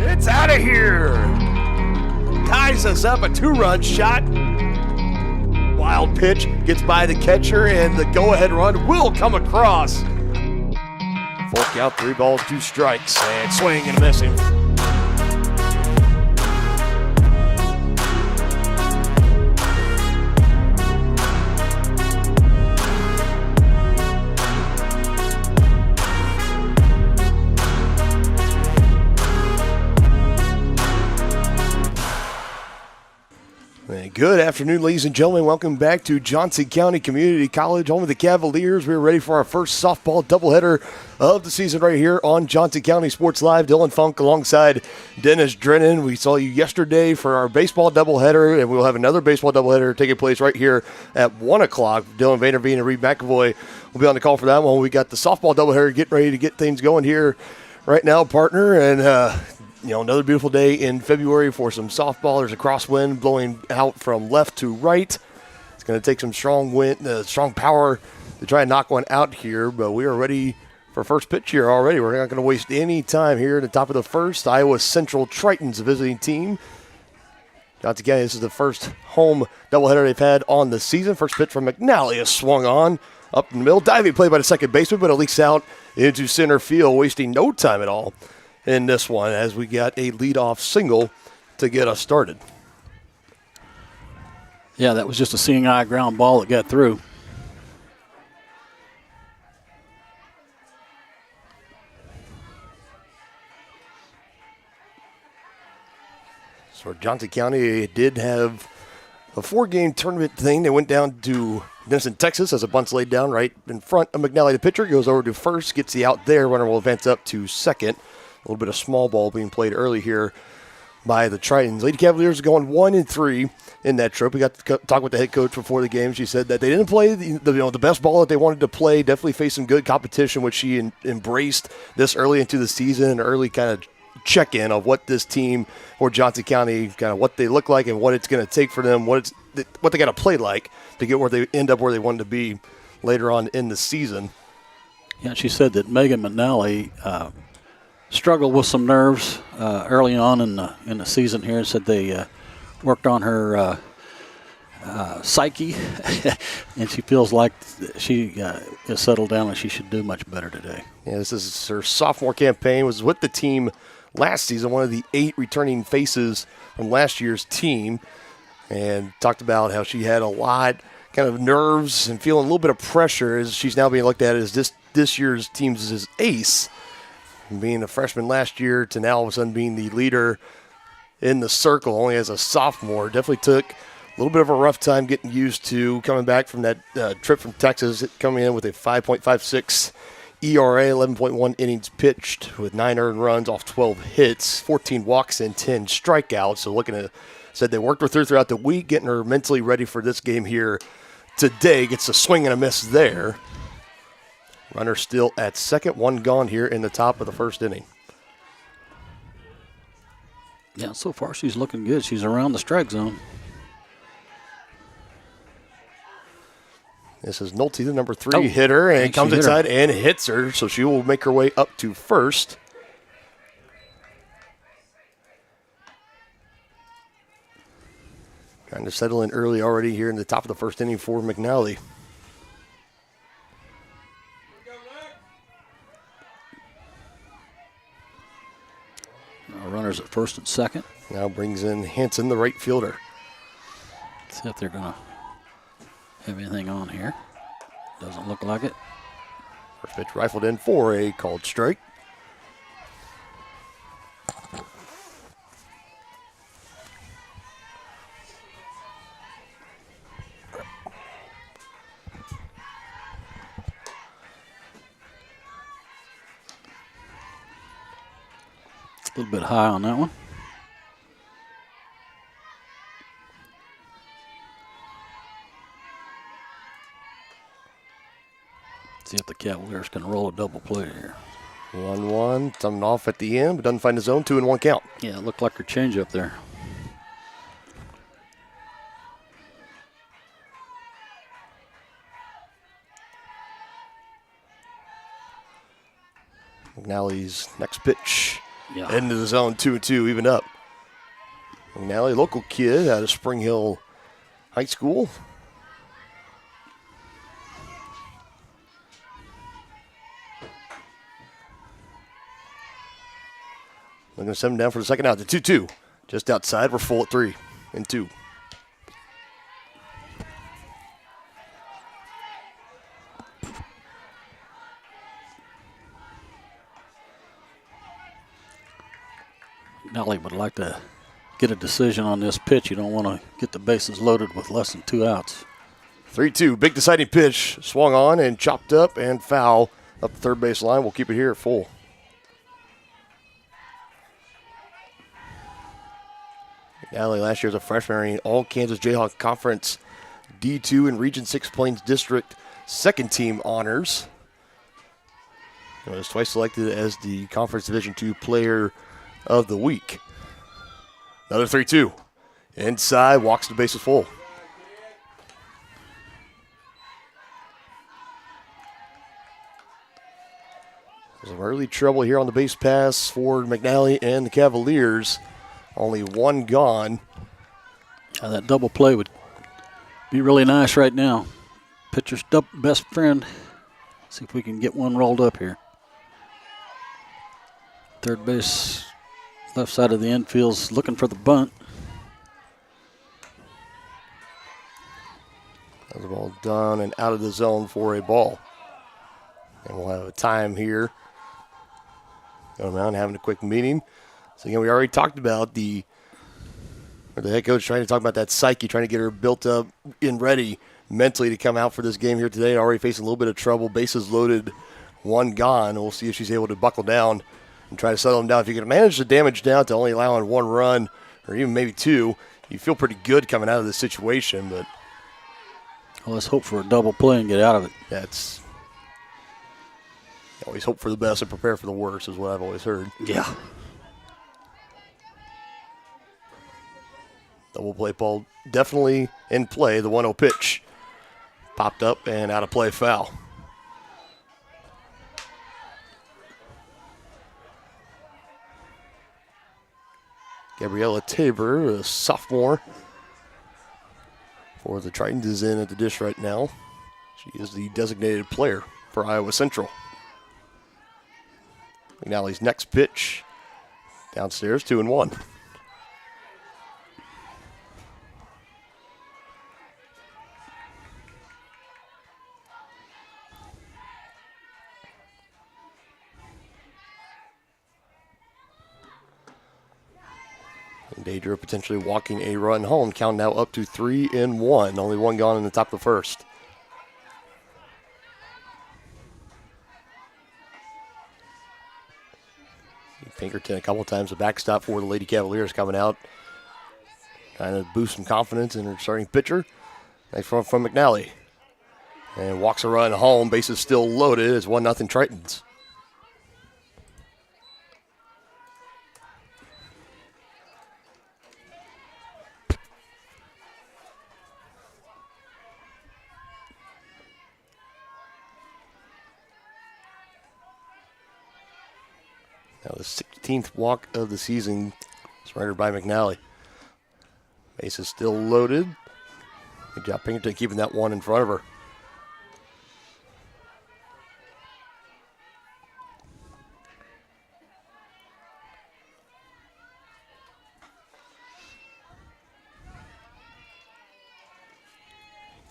It's out of here. Ties us up, a 2-run shot. Wild pitch gets by the catcher, and the go-ahead run will come across. Full count, 3 balls, 2 strikes, and swing and a missing. Good afternoon, ladies and gentlemen. Welcome back to Johnson County Community College, home of the Cavaliers. We're ready for our first softball doubleheader of the season right here on Johnson County Sports Live. Dylan Funk alongside Dennis Drennan. We saw you yesterday for our baseball doubleheader, and we'll have another baseball doubleheader taking place right here at 1 o'clock. Dylan Vanderveen and Reed McAvoy will be on the call for that one. We got the softball doubleheader getting ready to get things going here right now, partner, and another beautiful day in February for some softball. There's a crosswind blowing out from left to right. It's going to take some strong wind, strong power to try and knock one out here, but we are ready for first pitch here already. We're not going to waste any time here at the top of the first. Iowa Central Tritons, the visiting team. Johnson County, this is the first home doubleheader they've had on the season. First pitch from McNally is swung on up in the middle. Diving play by the second baseman, but it leaks out into center field, wasting no time at all in this one as we got a leadoff single to get us started. Yeah, that was just a seeing eye ground ball that got through. So Johnson County did have a 4-game tournament thing. They went down to Denison, Texas, as a bunt's laid down right in front of McNally. The pitcher goes over to first, gets the out there. Runner will advance up to second. A little bit of small ball being played early here by the Tritons. Lady Cavaliers going 1-3 in that trip. We got to talk with the head coach before the game. She said that they didn't play the best ball that they wanted to play. Definitely faced some good competition, which she embraced this early into the season. An early kind of check-in of what this team or Johnson County, kind of what they look like and what it's going to take for them, what they got to play like to get where they end up where they wanted to be later on in the season. Yeah, she said that Megan McNally struggled with some nerves early on in the season here. Said they worked on her psyche, and she feels like she is settled down and she should do much better today. Yeah, this is her sophomore campaign. Was with the team last season, one of the 8 returning faces from last year's team, and talked about how she had a lot kind of nerves and feeling a little bit of pressure as she's now being looked at as this year's team's ace. From being a freshman last year to now all of a sudden being the leader in the circle only as a sophomore. Definitely took a little bit of a rough time getting used to coming back from that trip from Texas, coming in with a 5.56 ERA, 11.1 innings pitched with 9 earned runs off 12 hits, 14 walks and 10 strikeouts. So said they worked with her throughout the week, getting her mentally ready for this game here today. Gets a swing and a miss there. Runner still at second, 1 gone here in the top of the first inning. Yeah, so far she's looking good. She's around the strike zone. This is Nolte, the number 3 hitter, and comes inside and hits her, so she will make her way up to first. Trying to settle in early already here in the top of the first inning for McNally. Now runners at first and second. Now brings in Hanson, the right fielder. Let's see if they're going to have anything on here. Doesn't look like it. First pitch rifled in for a called strike. A little bit high on that one. See if the Cavaliers can roll a double play here. 1-1, something off at the end, but doesn't find the zone. 2-1 count. Yeah, it looked like her changeup there. McNally's next pitch into the zone. 2-2, even up. McNally, local kid out of Spring Hill High School. Looking to send him down for the second out. The 2-2. Just outside. We're full at 3-2. Nelly would like to get a decision on this pitch. You don't want to get the bases loaded with less than 2 outs. 3-2. Big deciding pitch. Swung on and chopped up and foul up the third base line. We'll keep it here at full. McNally last year as a freshman earning all Kansas Jayhawk Conference D2 and Region 6 Plains District second team honors. He was twice selected as the Conference Division II Player of the Week. Another 3-2. Inside, walks the bases full. Some early trouble here on the base pass for McNally and the Cavaliers. Only 1 gone. That double play would be really nice right now. Pitcher's best friend. See if we can get one rolled up here. Third base, left side of the infield's looking for the bunt. That's the ball done and out of the zone for a ball. And we'll have a time here. Going around having a quick meeting. So again, we already talked about the head coach trying to talk about that psyche, trying to get her built up and ready mentally to come out for this game here today. Already facing a little bit of trouble. Bases loaded, 1 gone. We'll see if she's able to buckle down and try to settle them down. If you can manage the damage down to only allowing 1 run or even maybe 2, you feel pretty good coming out of this situation. But well, let's hope for a double play and get out of it. That's always hope for the best and prepare for the worst is what I've always heard. Yeah. Double play ball definitely in play. The 1-0 pitch popped up and out of play, foul. Gabriella Tabor, a sophomore for the Tritons, is in at the dish right now. She is the designated player for Iowa Central. McNally's next pitch downstairs, 2-1. In danger of potentially walking a run home. Count now up to 3-1. Only 1 gone in the top of the first. Pinkerton a couple of times, a backstop for the Lady Cavaliers coming out. Trying to boost some confidence in her starting pitcher. Nice run from McNally. And walks a run home. Bases still loaded. It's 1-0 Tritons. Now the 16th walk of the season, surrendered by McNally. Base is still loaded. Good job Pinkerton keeping that one in front of her.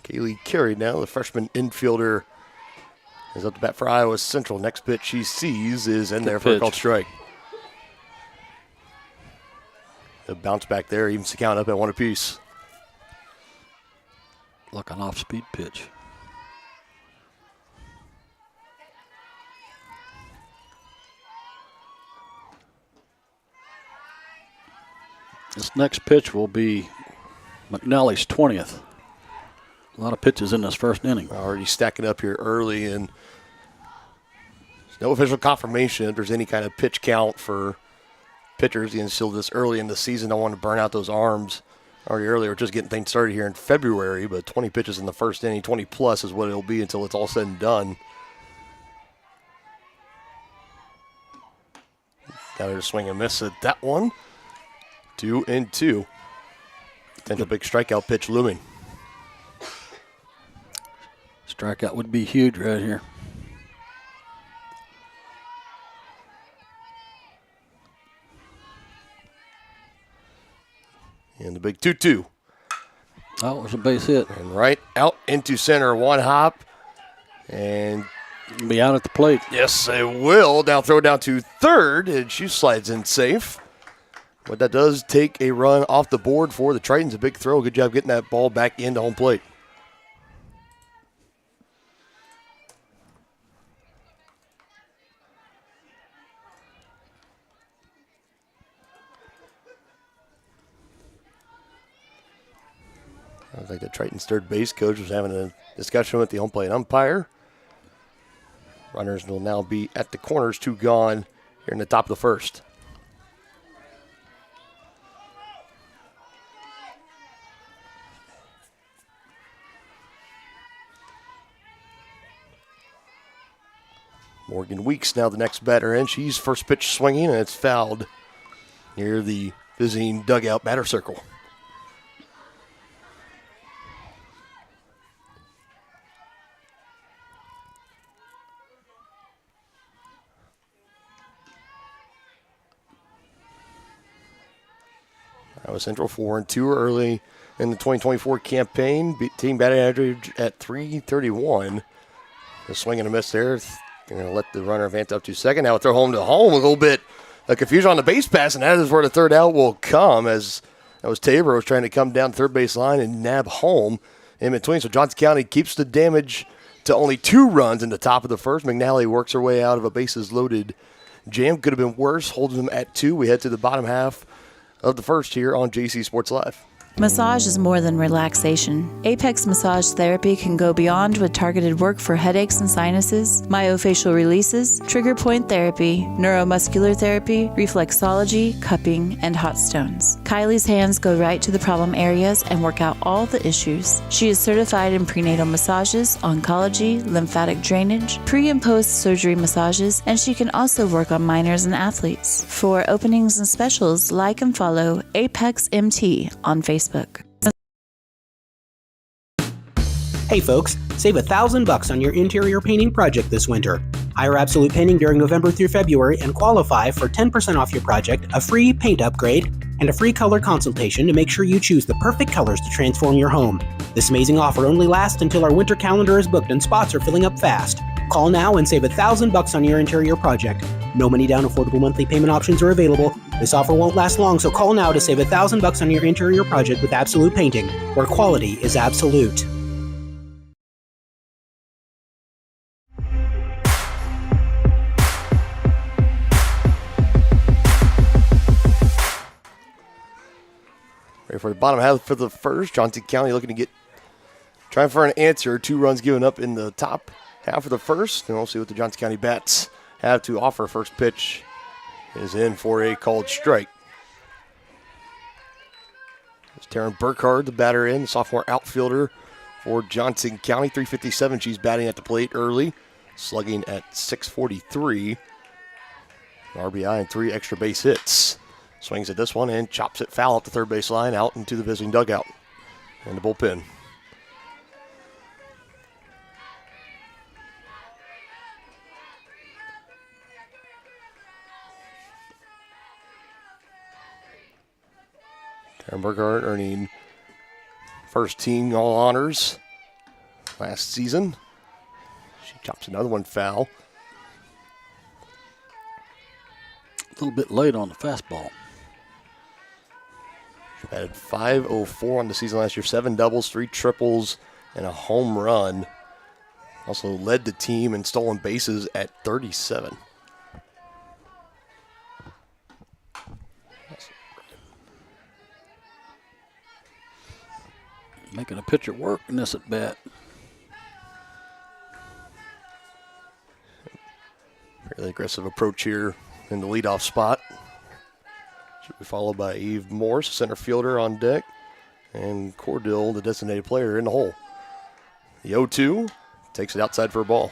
Kaylee Carey now, the freshman infielder, is up to bat for Iowa Central. Next pitch she sees is in there for a called strike. The bounce back there evens the count up at 1 apiece. Like an off-speed pitch. This next pitch will be McNally's 20th. A lot of pitches in this first inning. Already stacking up here early, and there's no official confirmation if there's any kind of pitch count for pitchers. Again, still this early in the season, don't want to burn out those arms already early. We're just getting things started here in February, but 20 pitches in the first inning, 20 plus is what it'll be until it's all said and done. Got her to swing and miss at that one. 2-2. Then the big strikeout pitch looming. Strikeout would be huge right here. And the big 2-2. Oh, it was a base hit. And right out into center, one hop. And be out at the plate. yes, it will. Now throw down to third, and she slides in safe. But that does take a run off the board for the Tritons. A big throw. Good job getting that ball back into home plate. Sounds like the Tritons' third base coach was having a discussion with the home plate umpire. Runners will now be at the corners, 2 gone here in the top of the first. Morgan Weeks now the next batter in. She's first pitch swinging, and it's fouled near the visiting dugout batter circle. Iowa Central 4-2 early in the 2024 campaign. Team batting average at .331. A swing and a miss there. They're going to let the runner advance up to second. Now throw home to home. A little bit of confusion on the base pass, and that is where the third out will come, as that was Tabor was trying to come down third base line and nab home in between. So Johnson County keeps the damage to only 2 runs in the top of the first. McNally works her way out of a bases loaded jam. Could have been worse, holding them at 2. We head to the bottom half of the first here on JC Sports Live. Massage is more than relaxation. Apex Massage Therapy can go beyond with targeted work for headaches and sinuses, myofascial releases, trigger point therapy, neuromuscular therapy, reflexology, cupping, and hot stones. Kylie's hands go right to the problem areas and work out all the issues. She is certified in prenatal massages, oncology, lymphatic drainage, pre- and post-surgery massages, and she can also work on minors and athletes. For openings and specials, like and follow Apex MT on Facebook. Hey folks, save $1,000 on your interior painting project this winter. Hire Absolute Painting during November through February and qualify for 10% off your project, a free paint upgrade, and a free color consultation to make sure you choose the perfect colors to transform your home. This amazing offer only lasts until our winter calendar is booked and spots are filling up fast. Call now and save $1,000 on your interior project. No money down, affordable monthly payment options are available. This offer won't last long, so call now to save $1,000 on your interior project with Absolute Painting, where quality is absolute. Ready for the bottom half for the first. Johnson County looking to trying for an answer. 2 runs given up in the top half of the first. And we'll see what the Johnson County Bats have to offer. First pitch is in for a called strike. It's Taryn Burkhardt, the batter in, the sophomore outfielder for Johnson County. .357, she's batting at the plate early, slugging at .643. RBI and 3 extra base hits. Swings at this one and chops it foul up the third base line out into the visiting dugout and the bullpen. Karen Burkhardt earning first team all honors last season. She chops another one foul. A little bit late on the fastball. She batted .504 on the season last year, 7 doubles, 3 triples, and a home run. Also led the team in stolen bases at 37. Making a pitcher work in this at bat. Fairly aggressive approach here in the leadoff spot. Should be followed by Eve Morse, center fielder on deck, and Cordell, the designated player, in the hole. The 0-2 takes it outside for a ball.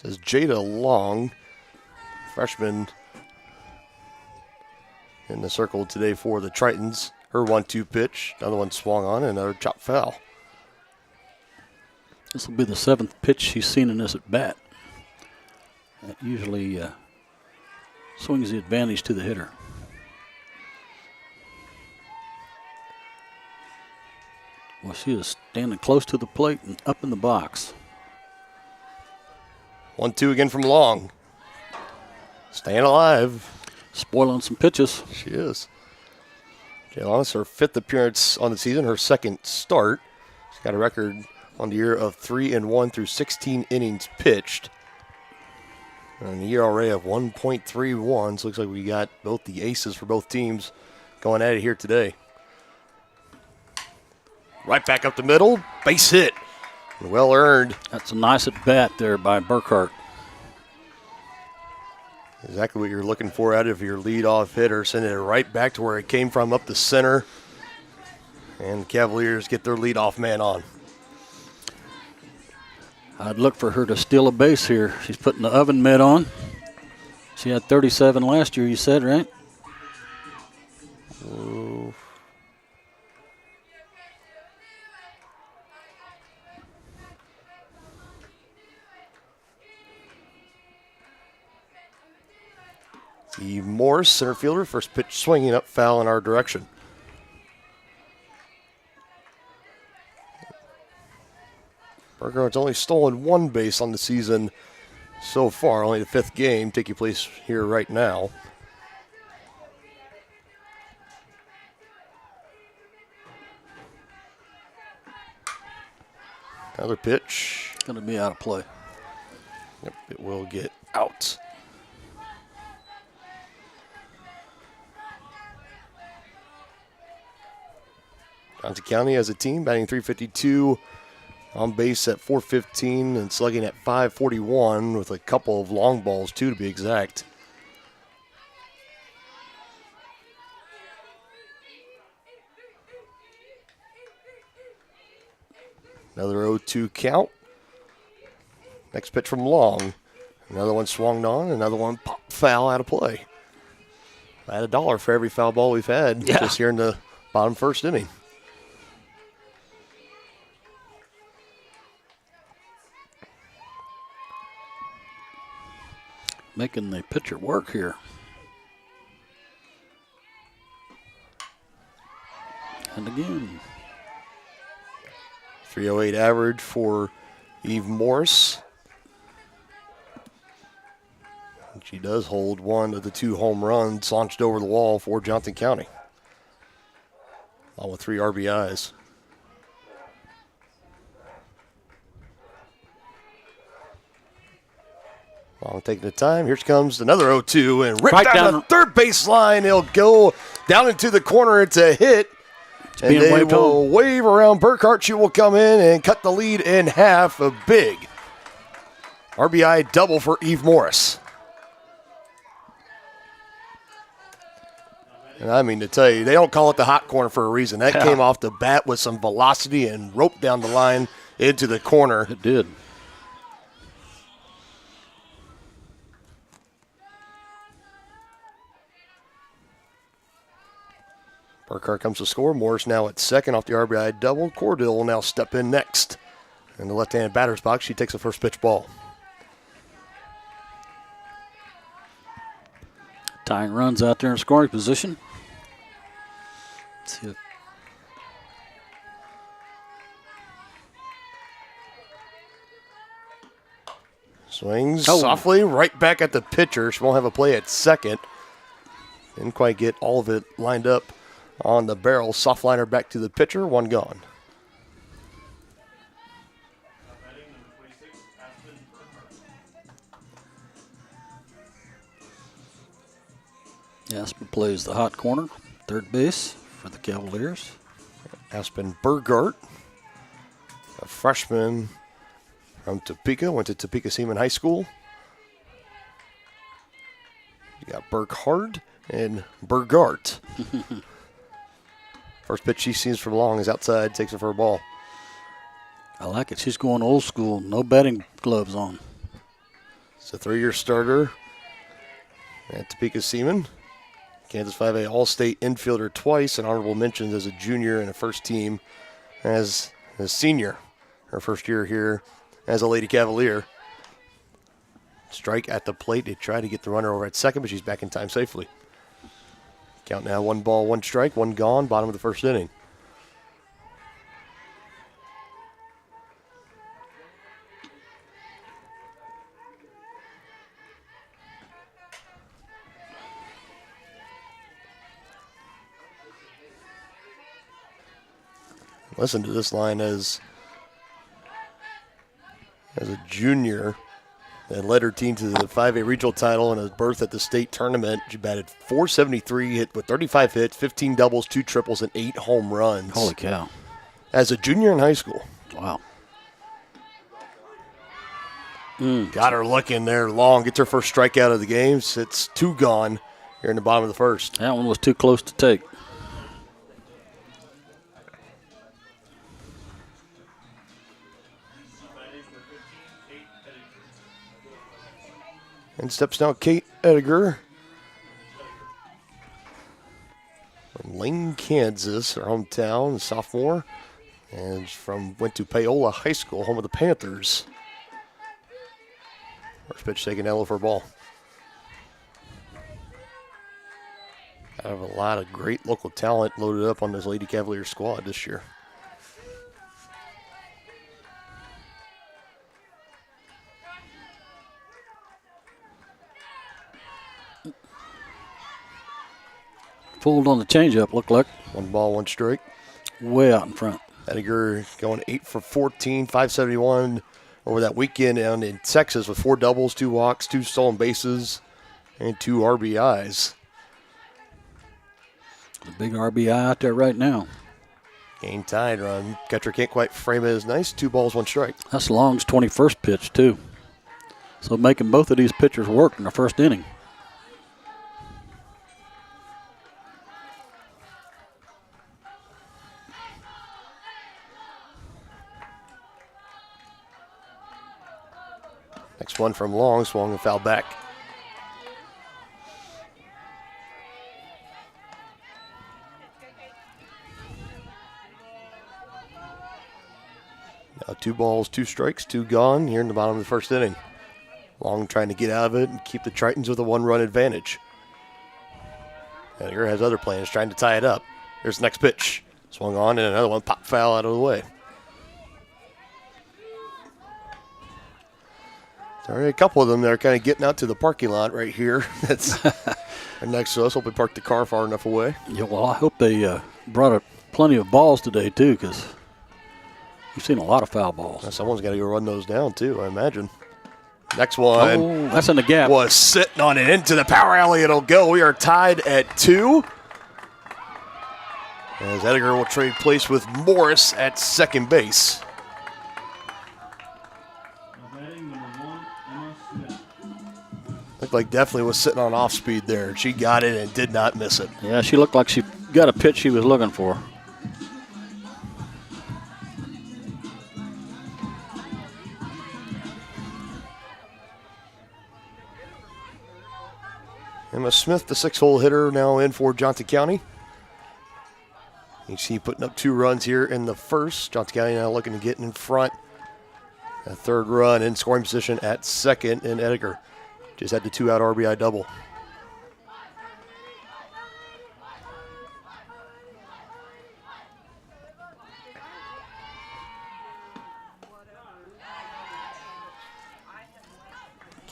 Says Jada Long, freshman in the circle today for the Tritons. Her 1-2 pitch, another one swung on, and another chop foul. This will be the 7th pitch she's seen in this at bat. That usually swings the advantage to the hitter. Well, she is standing close to the plate and up in the box. 1-2 again from Long. Staying alive. Spoiling some pitches. She is. Jay Long, her 5th appearance on the season, her 2nd start. She's got a record on the year of 3-1 through 16 innings pitched. And an ERA of 1.31. So looks like we got both the aces for both teams going at it here today. Right back up the middle. Base hit. Well earned. That's a nice at bat there by Burkhardt. Exactly what you're looking for out of your leadoff hitter. Sending it right back to where it came from, up the center. And the Cavaliers get their leadoff man on. I'd look for her to steal a base here. She's putting the oven mitt on. She had 37 last year, you said, right? Oh. Eve Morse, center fielder, first pitch swinging up, foul in our direction. Burkhardt's only stolen 1 base on the season so far, only the 5th game taking place here right now. Another pitch. Going to be out of play. Yep, it will get out. Johnson County as a team batting .352, on base at .415, and slugging at .541 with a couple of long balls, 2 to be exact. Another 0-2 count. Next pitch from Long. Another one swung on, another one popped foul out of play. Add $1 for every foul ball we've had just here in the bottom first inning. Making the pitcher work here. And again. 308 average for Eve Morse. She does hold one of the 2 home runs launched over the wall for Johnson County, along with 3 RBIs. Long taking the time. Here comes another 0-2 and ripped Right down down the third base line. It'll go down into the corner. It's a hit. And they will wave around Burkhardt. She will come in and cut the lead in half. A big RBI double for Eve Morris. And I mean to tell you, they don't call it the hot corner for a reason. That came off the bat with some velocity and roped down the line into the corner. It did. Burkhart comes to score. Morris now at second off the RBI double. Cordell will now step in next. In the left-handed batter's box, she takes the first pitch ball. Tying runs out there in scoring position. Let's see if swings softly right back at the pitcher. She won't have a play at second. Didn't quite get all of it lined up on the barrel. Soft liner back to the pitcher. One gone. Aspen plays the hot corner, third base for the Cavaliers. Aspen Burgart, a freshman from Topeka, went to Topeka Seaman High School. You got Burkhart and Burgart. First pitch she sees from long is outside, takes it for a ball. I like it. She's going old school, no batting gloves on. It's a 3-year starter at Topeka Seaman. Kansas 5A All-State infielder twice, and honorable mentions as a junior and a first team as a senior. Her first year here as a Lady Cavalier. Strike at the plate. They try to get the runner over at second, but she's back in time safely. Count now 1 ball, 1 strike, 1 gone, bottom of the first inning. Listen to this line as a junior that led her team to the 5A regional title and a berth at the state tournament. She batted .473, hit with 35 hits, 15 doubles, 2 triples, and 8 home runs. Holy cow. As a junior in high school. Wow. Got her looking there long, gets her first strikeout of the game. It's 2 gone here in the bottom of the first. That one was too close to take. And steps now Kate Ediger from Lane, Kansas, her hometown, sophomore. And went to Paola High School, home of the Panthers. First pitch taken down low for a ball. I have a lot of great local talent loaded up on this Lady Cavaliers squad this year. Pulled on the changeup, looked like. 1 ball, 1 strike. Way out in front. Ediger going 8 for 14, 571 over that weekend down in Texas with 4 doubles, 2 walks, 2 stolen bases, and 2 RBIs. The big RBI out there right now. Game tied run. Catcher can't quite frame it as nice. 2 balls, 1 strike. That's Long's 21st pitch, too. So making both of these pitchers work in the first inning. Next one from Long, swung and fouled back. Now 2 balls, 2 strikes, 2 gone here in the bottom of the first inning. Long trying to get out of it and keep the Tritons with a 1-run advantage. Ediger has other plans, trying to tie it up. Here's the next pitch. Swung on and another one, pop foul out of the way. All right, a couple of them that are kind of getting out to the parking lot right here. That's right next to us. Hope we parked the car far enough away. Yeah, well, I hope they brought up plenty of balls today, too, because we've seen a lot of foul balls. Now someone's got to go run those down, too, I imagine. Next one. Oh, that's in the gap. Was sitting on it into the power alley. It'll go. We are tied at 2. As Ediger will trade place with Morris at second base. Looked like definitely was sitting on off speed there. She got it and did not miss it. Yeah, she looked like she got a pitch she was looking for. Emma Smith, the 6-hole hitter, now in for Johnson County. You see putting up 2 runs here in the first. Johnson County now looking to get in front. A 3rd run in scoring position at 2nd, and Edgar just had the 2-out RBI double.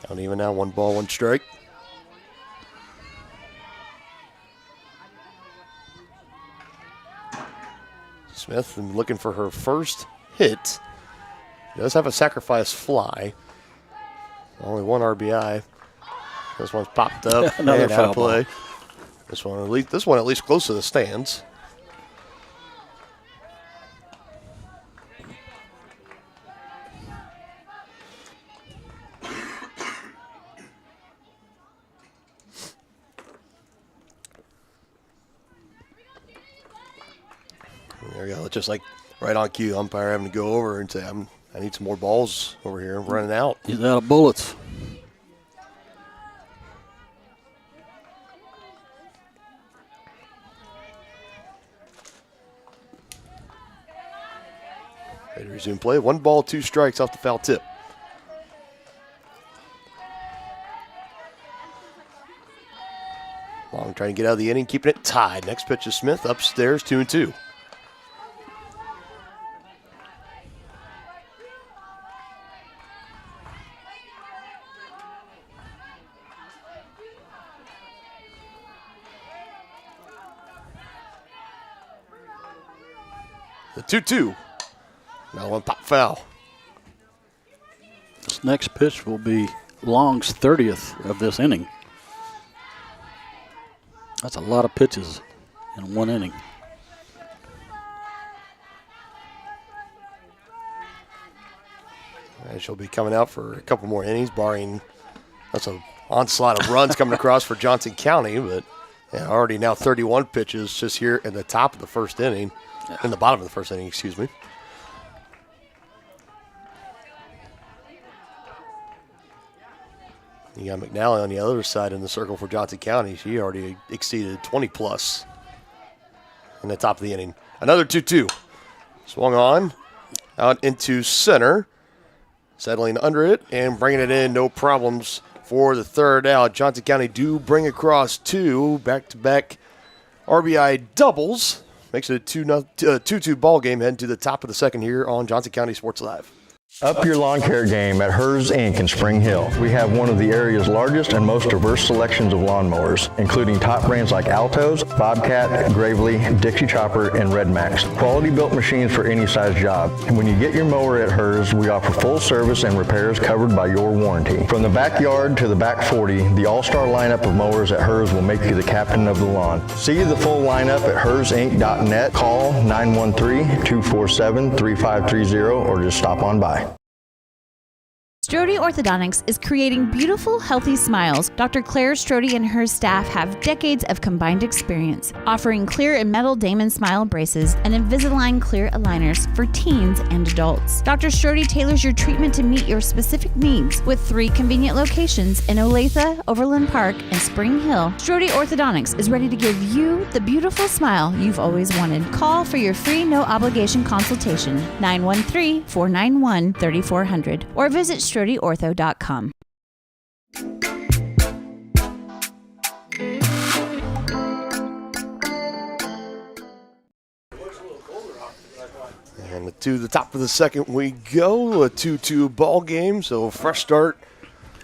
Count even now, 1 ball, 1 strike. Smith looking for her first hit. Does have a sacrifice fly. Only 1 RBI. This one's popped up Another and out of foul play. ball. This one at least close to the stands. There you go. It's just like right on cue, umpire having to go over and say, I need some more balls over here. I'm running out. He's out of bullets. Ready to resume play. 1 ball, 2 strikes off the foul tip. Long trying to get out of the inning, keeping it tied. Next pitch is Smith upstairs, 2-2. The 2-2. Now 1 pop foul. This next pitch will be Long's 30th of this inning. That's a lot of pitches in 1 inning. And she'll be coming out for a couple more innings, barring that's an onslaught of runs coming across for Johnson County, but already now 31 pitches just here in the top of the first inning, in the bottom of the first inning, excuse me. You got McNally on the other side in the circle for Johnson County. She already exceeded 20 plus in the top of the inning. Another 2-2. Swung on, out into center, settling under it and bringing it in, no problems for the 3rd out. Johnson County do bring across 2 back-to-back RBI doubles. Makes it a 2-2 ball game heading to the top of the 2nd here on Johnson County Sports Live. Up your lawn care game at Hers Inc. in Spring Hill. We have one of the area's largest and most diverse selections of lawnmowers, including top brands like Altos, Bobcat, Gravely, Dixie Chopper, and Red Max. Quality built machines for any size job. And when you get your mower at Hers, we offer full service and repairs covered by your warranty. From the backyard to the back 40, the all-star lineup of mowers at Hers will make you the captain of the lawn. See the full lineup at hersinc.net. Call 913-247-3530 or just stop on by. Strode Orthodontics is creating beautiful, healthy smiles. Dr. Claire Strode and her staff have decades of combined experience, offering clear and metal Damon Smile braces and Invisalign clear aligners for teens and adults. Dr. Strode tailors your treatment to meet your specific needs with 3 convenient locations in Olathe, Overland Park, and Spring Hill. Strode Orthodontics is ready to give you the beautiful smile you've always wanted. Call for your free no-obligation consultation, 913-491-3400, or visit StrodeOrtho.com. And to the top of the 2nd we go, a 2-2 ball game. So fresh start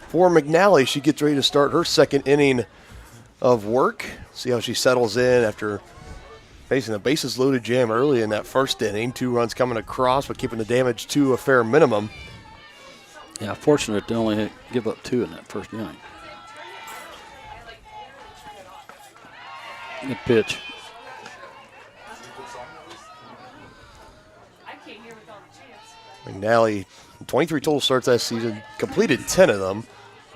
for McNally. She gets ready to start her 2nd inning of work. See how she settles in after facing a bases loaded jam early in that 1st inning. 2 runs coming across, but keeping the damage to a fair minimum. Yeah, fortunate to only give up 2 in that 1st inning. Good pitch. McNally, 23 total starts last season, completed 10 of them.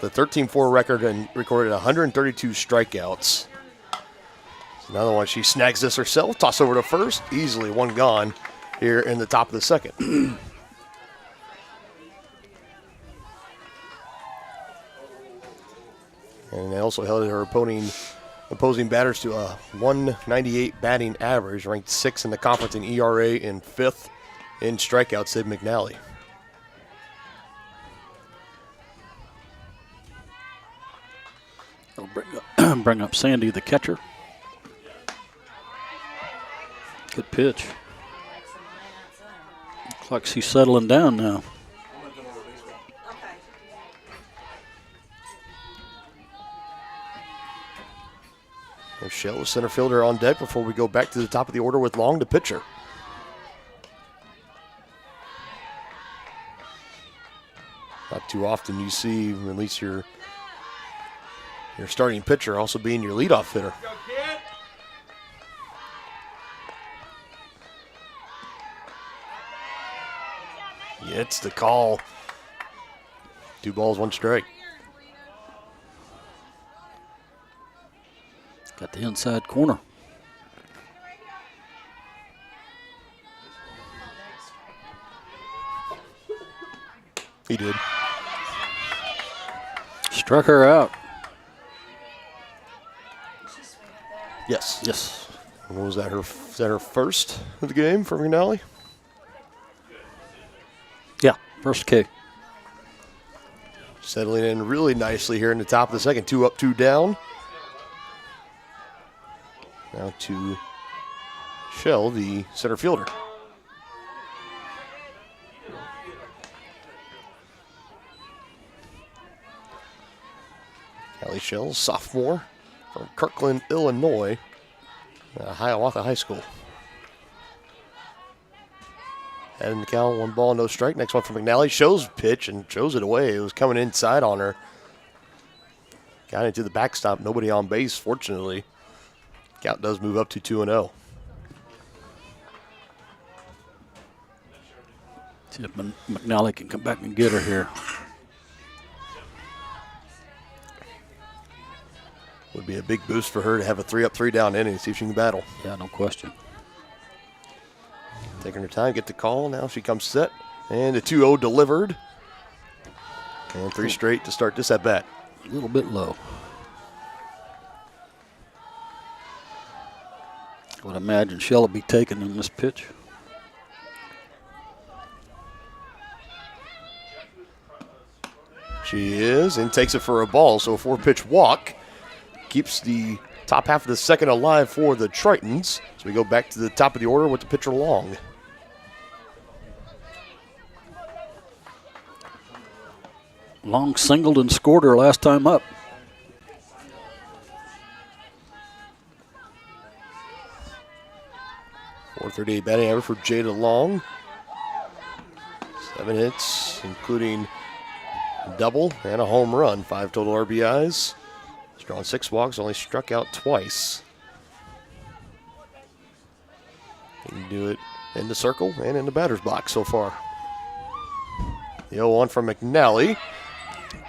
the 13-4 record and recorded 132 strikeouts. Another one, she snags this herself, toss over to first, easily one gone here in the top of the second. And they also held her opposing batters to a 198 batting average, ranked 6th in the conference in ERA and 5th in strikeouts, Sid McNally. I'll bring up Sandy, the catcher. Good pitch. Looks like she's settling down now. There's Shell, center fielder, on deck before we go back to the top of the order with Long, the pitcher. Not too often you see at least your starting pitcher also being your leadoff hitter. It's the call. 2 balls, 1 strike. Got the inside corner. He did. Struck her out. Yes. Yes. What was that? Is that her first of the game for McNally? Yeah, first K. Settling in really nicely here in the top of the second. 2 up, 2 down. Now to Shell, the center fielder. Callie Shell, sophomore from Kirkland, Illinois, Hiawatha High School. Head in the count, 1 ball, no strike. Next one from McNally. Shows pitch and shows it away. It was coming inside on her. Got into the backstop. Nobody on base, fortunately. Count does move up to 2-0. See if McNally can come back and get her here. Would be a big boost for her to have a 3 up, 3 down inning, see if she can battle. Yeah, no question. Taking her time, get the call. Now she comes set. And a 2-0 delivered. And 3 straight to start this at bat. A little bit low. I would imagine Shell will be taken in this pitch. She is, and takes it for a ball. So a 4-pitch walk keeps the top half of the second alive for the Tritons. So we go back to the top of the order with the pitcher Long. Long singled and scored her last time up. .438 batting average for Jada Long. 7 hits, including a double and a home run. 5 total RBIs. She's drawn 6 walks, only struck out twice. He can do it in the circle and in the batter's box so far. The 0-1 from McNally.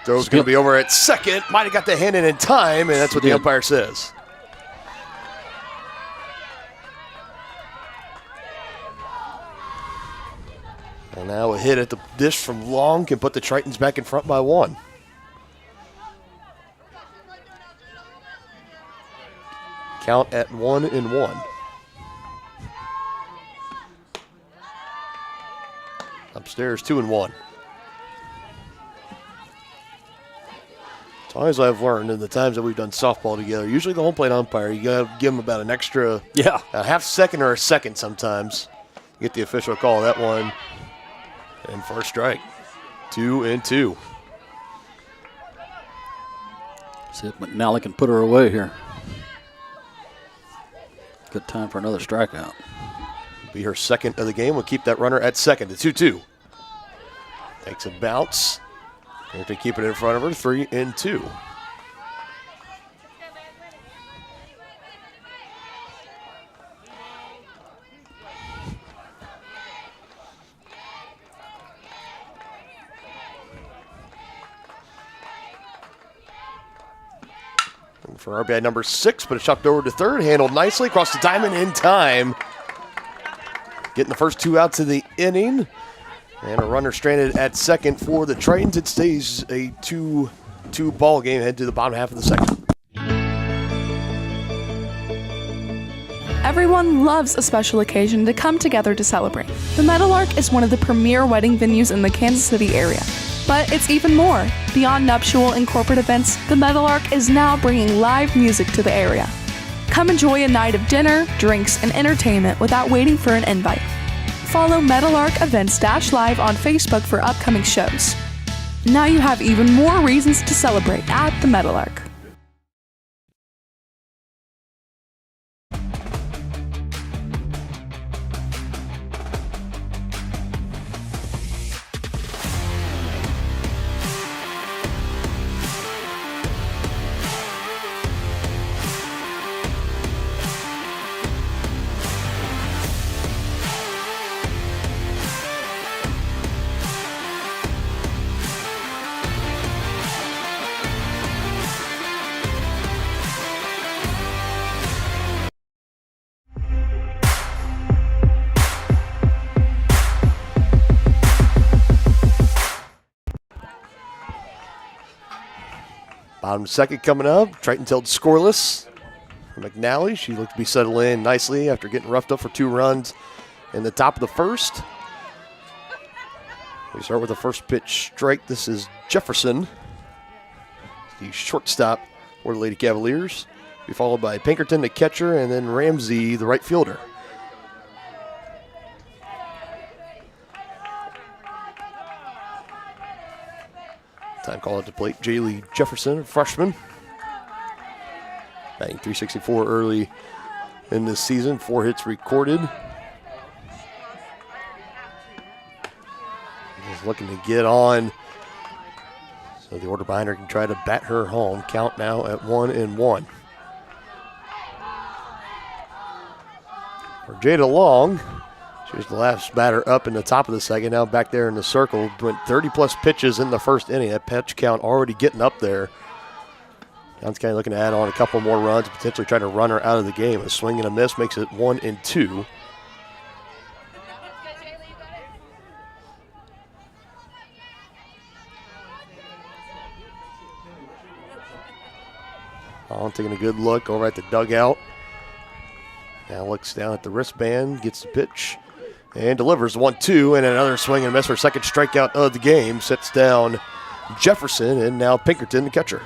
Throw's going to be over at second. Might have got the hand in time, and that's what the umpire says. And now a hit at the dish from Long can put the Tritons back in front by 1. Count at 1-1. Upstairs, 2-1. It's always I've learned in the times that we've done softball together, usually the home plate umpire, you got to give them about an extra a half second or a second sometimes. Get the official call. That one, and first strike. 2-2. See if McNally can put her away here. Good time for another strikeout. Be her second of the game. We'll keep that runner at second. The 2-2. Takes a bounce. Have to keep it in front of her. 3-2. for RBI number 6, but it's chopped over to third. Handled nicely across the diamond in time. Getting the first 2 outs of the inning. And a runner stranded at second for the Tritons. It stays a 2-2 ball game. Head to the bottom half of the second. Everyone loves a special occasion to come together to celebrate. The Meadowlark is one of the premier wedding venues in the Kansas City area. But it's even more. Beyond nuptial and corporate events, the Meadowlark is now bringing live music to the area. Come enjoy a night of dinner, drinks, and entertainment without waiting for an invite. Follow Meadowlark Events Live on Facebook for upcoming shows. Now you have even more reasons to celebrate at the Meadowlark. Bottom second coming up. Triton held scoreless for McNally. She looked to be settled in nicely after getting roughed up for 2 runs in the top of the first. We start with the first pitch strike. This is Jefferson, the shortstop for the Lady Cavaliers. Be followed by Pinkerton, the catcher, and then Ramsey, the right fielder. Time call at the plate, Jaylee Jefferson, a freshman. Batting .364 early in this season, 4 hits recorded. Just looking to get on, so the order behind her can try to bat her home. Count now at 1-1. For Jada Long, she's the last batter up in the top of the second, now back there in the circle. Went 30-plus pitches in the first inning. That pitch count already getting up there. John's kind of looking to add on a couple more runs, potentially trying to run her out of the game. A swing and a miss makes it 1-2. On taking a good look over at the dugout. Now looks down at the wristband, gets the pitch, and delivers 1-2, and another swing and miss for second strikeout of the game. Sets down Jefferson, and now Pinkerton, the catcher.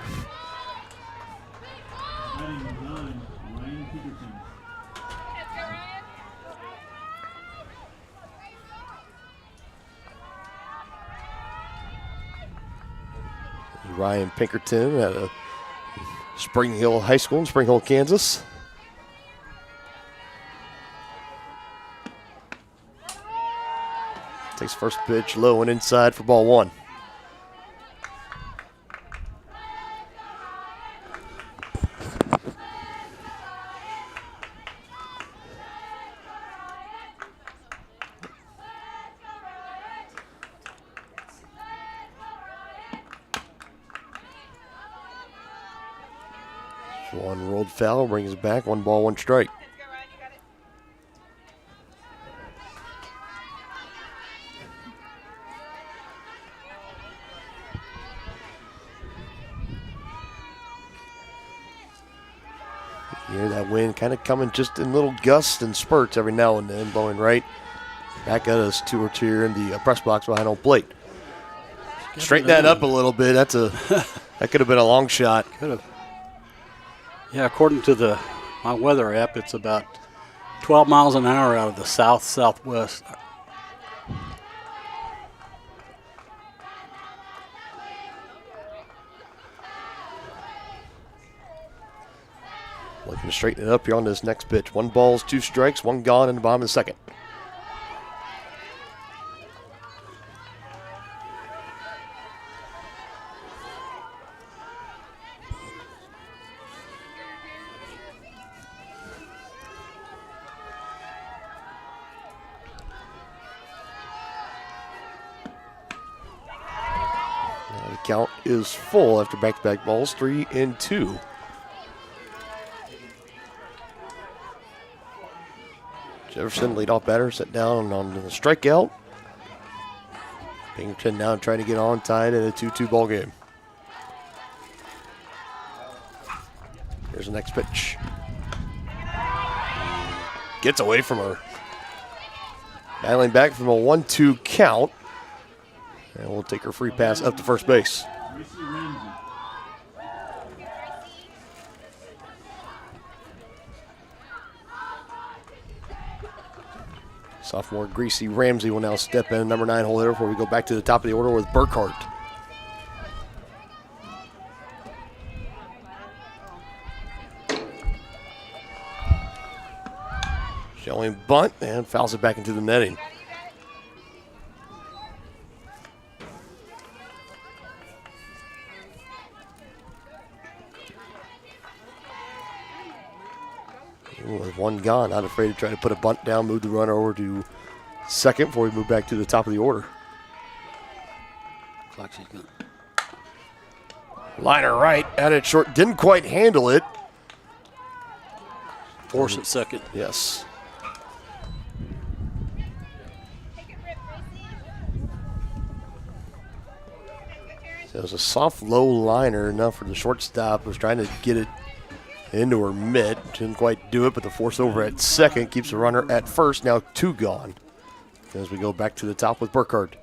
Ryan Pinkerton at a Spring Hill High School in Spring Hill, Kansas. Takes first pitch low and inside for ball 1. One rolled foul, brings it back. 1 ball, 1 strike. You hear that wind kind of coming just in little gusts and spurts every now and then, blowing right back at us towards here in the press box behind home plate. Straighten that up a little bit. That could have been a long shot. Could have. Yeah, according to my weather app, it's about 12 miles an hour out of the south-southwest. Looking to straighten it up here on this next pitch. 1 ball, 2 strikes, 1 gone in the bottom of the second. Now the count is full after back-to-back balls, 3-2. Jefferson, leadoff batter, set down on the strikeout. Binghamton now trying to get on tied in a 2-2 ball game. Here's the next pitch. Gets away from her. Battling back from a 1-2 count. And we'll take her free pass up to first base. Sophomore Greasy Ramsey will now step in, number 9 hole hitter, before we go back to the top of the order with Burkhart. Showing bunt and fouls it back into the netting. With one gone, not afraid to try to put a bunt down, move the runner over to second before we move back to the top of the order. Like she's gonna. Liner right, at it short, didn't quite handle it. Force at second. Yes. So it was a soft, low liner, enough for the shortstop. Was trying to get it into her mitt. Didn't quite do it, but the force over at second keeps the runner at first. Now 2 gone as we go back to the top with Burkhart.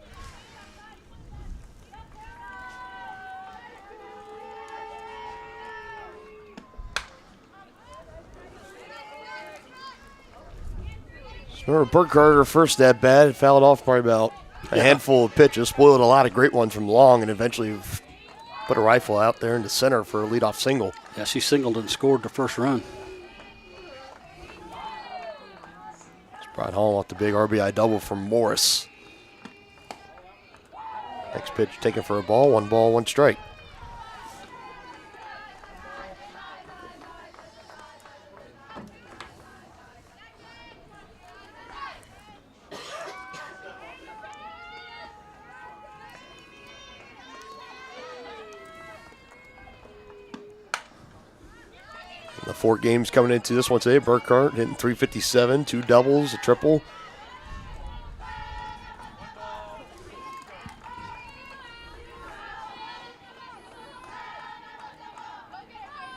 Remember, Burkhart, her first at bat, fouled off probably about a handful of pitches, spoiled a lot of great ones from long, and eventually put a rifle out there into center for a leadoff single. Yeah, she singled and scored the first run. It's brought home off the big RBI double from Morris. Next pitch taken for a ball, 1 strike. The 4 games coming into this one today. Burkhart hitting .357, 2 doubles, a triple.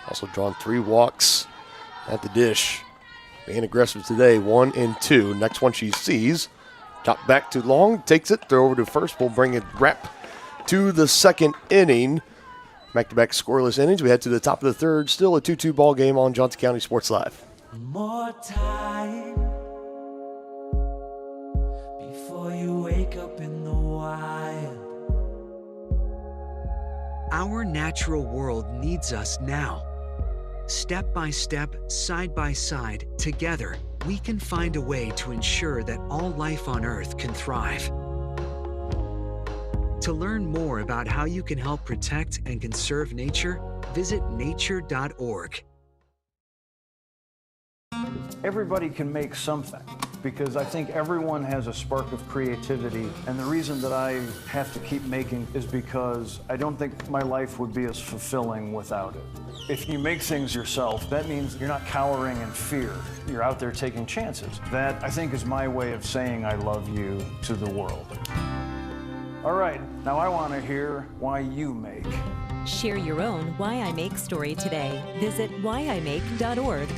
Also drawn 3 walks at the dish. Being aggressive today, 1 and 2. Next one she sees. Top back to long, takes it, throw over to first. We'll bring it wrap to the second inning. Back-to-back scoreless innings. We head to the top of the third. Still a 2-2 ball game on Johnson County Sports Live. More time before you wake up in the wild. Our natural world needs us now. Step by step, side by side, together, we can find a way to ensure that all life on Earth can thrive. To learn more about how you can help protect and conserve nature, visit nature.org. Everybody can make something, because I think everyone has a spark of creativity, and the reason that I have to keep making is because I don't think my life would be as fulfilling without it. If you make things yourself, that means you're not cowering in fear. You're out there taking chances. That, I think, is my way of saying I love you to the world. All right, now I want to hear why you make. Share your own Why I Make story today. Visit whyimake.org.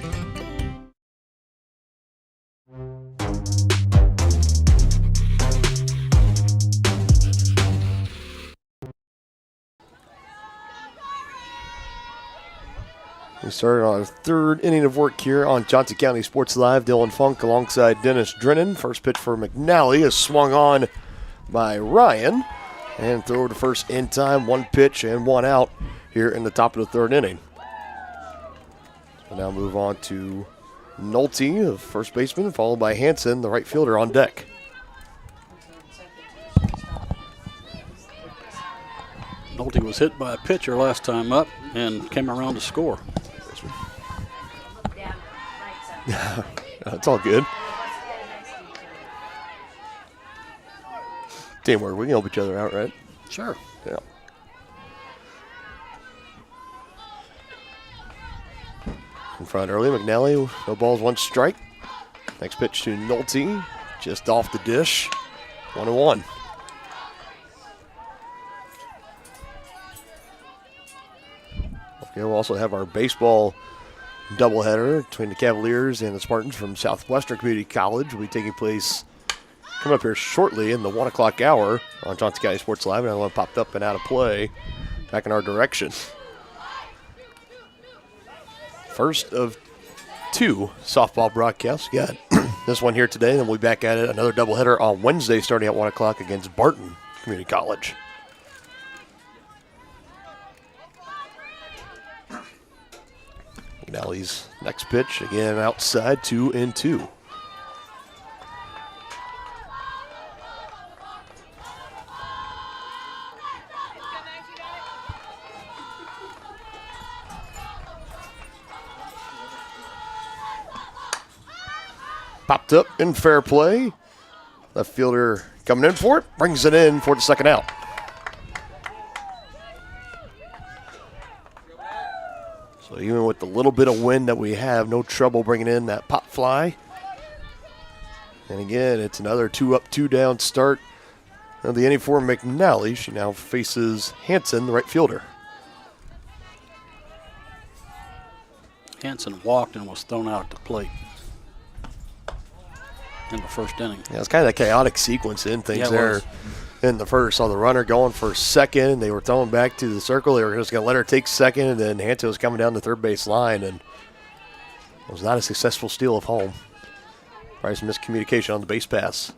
We started on our 3rd inning of work here on Johnson County Sports Live. Dylan Funk alongside Dennis Drennan. First pitch for McNally is swung on by Ryan. And throw to first in time, 1 pitch and 1 out here in the top of the 3rd inning. So now move on to Nolte, the first baseman, followed by Hanson, the right fielder, on deck. Nolte was hit by a pitcher last time up and came around to score. That's all good. Teamwork, we can help each other out, right? Sure. Yeah. In front early, McNally, no balls, 1 strike. Next pitch to Nolte, just off the dish. 1-1. Okay, we'll also have our baseball doubleheader between the Cavaliers and the Spartans from Southwestern Community College. Will be taking place coming up here shortly in the 1 o'clock hour on Johnson County Sports Live. Another one popped up and out of play back in our direction. First of 2 softball broadcasts. We got this one here today, then we'll be back at it. Another doubleheader on Wednesday starting at 1 o'clock against Barton Community College. McNally's next pitch, again outside, 2-2. Popped up in fair play. Left fielder coming in for it, brings it in for the second out. So even with the little bit of wind that we have, no trouble bringing in that pop fly. And again, it's another 2-up, 2-down start of the inning for McNally. She now faces Hanson, the right fielder. Hanson walked and was thrown out at the plate in the first inning. Yeah, it's kind of a chaotic sequence in things there in the first. Saw the runner going for second, and they were throwing back to the circle. They were just going to let her take second, and then Hanson was coming down the third base line, and it was not a successful steal of home. Probably some miscommunication on the base pass.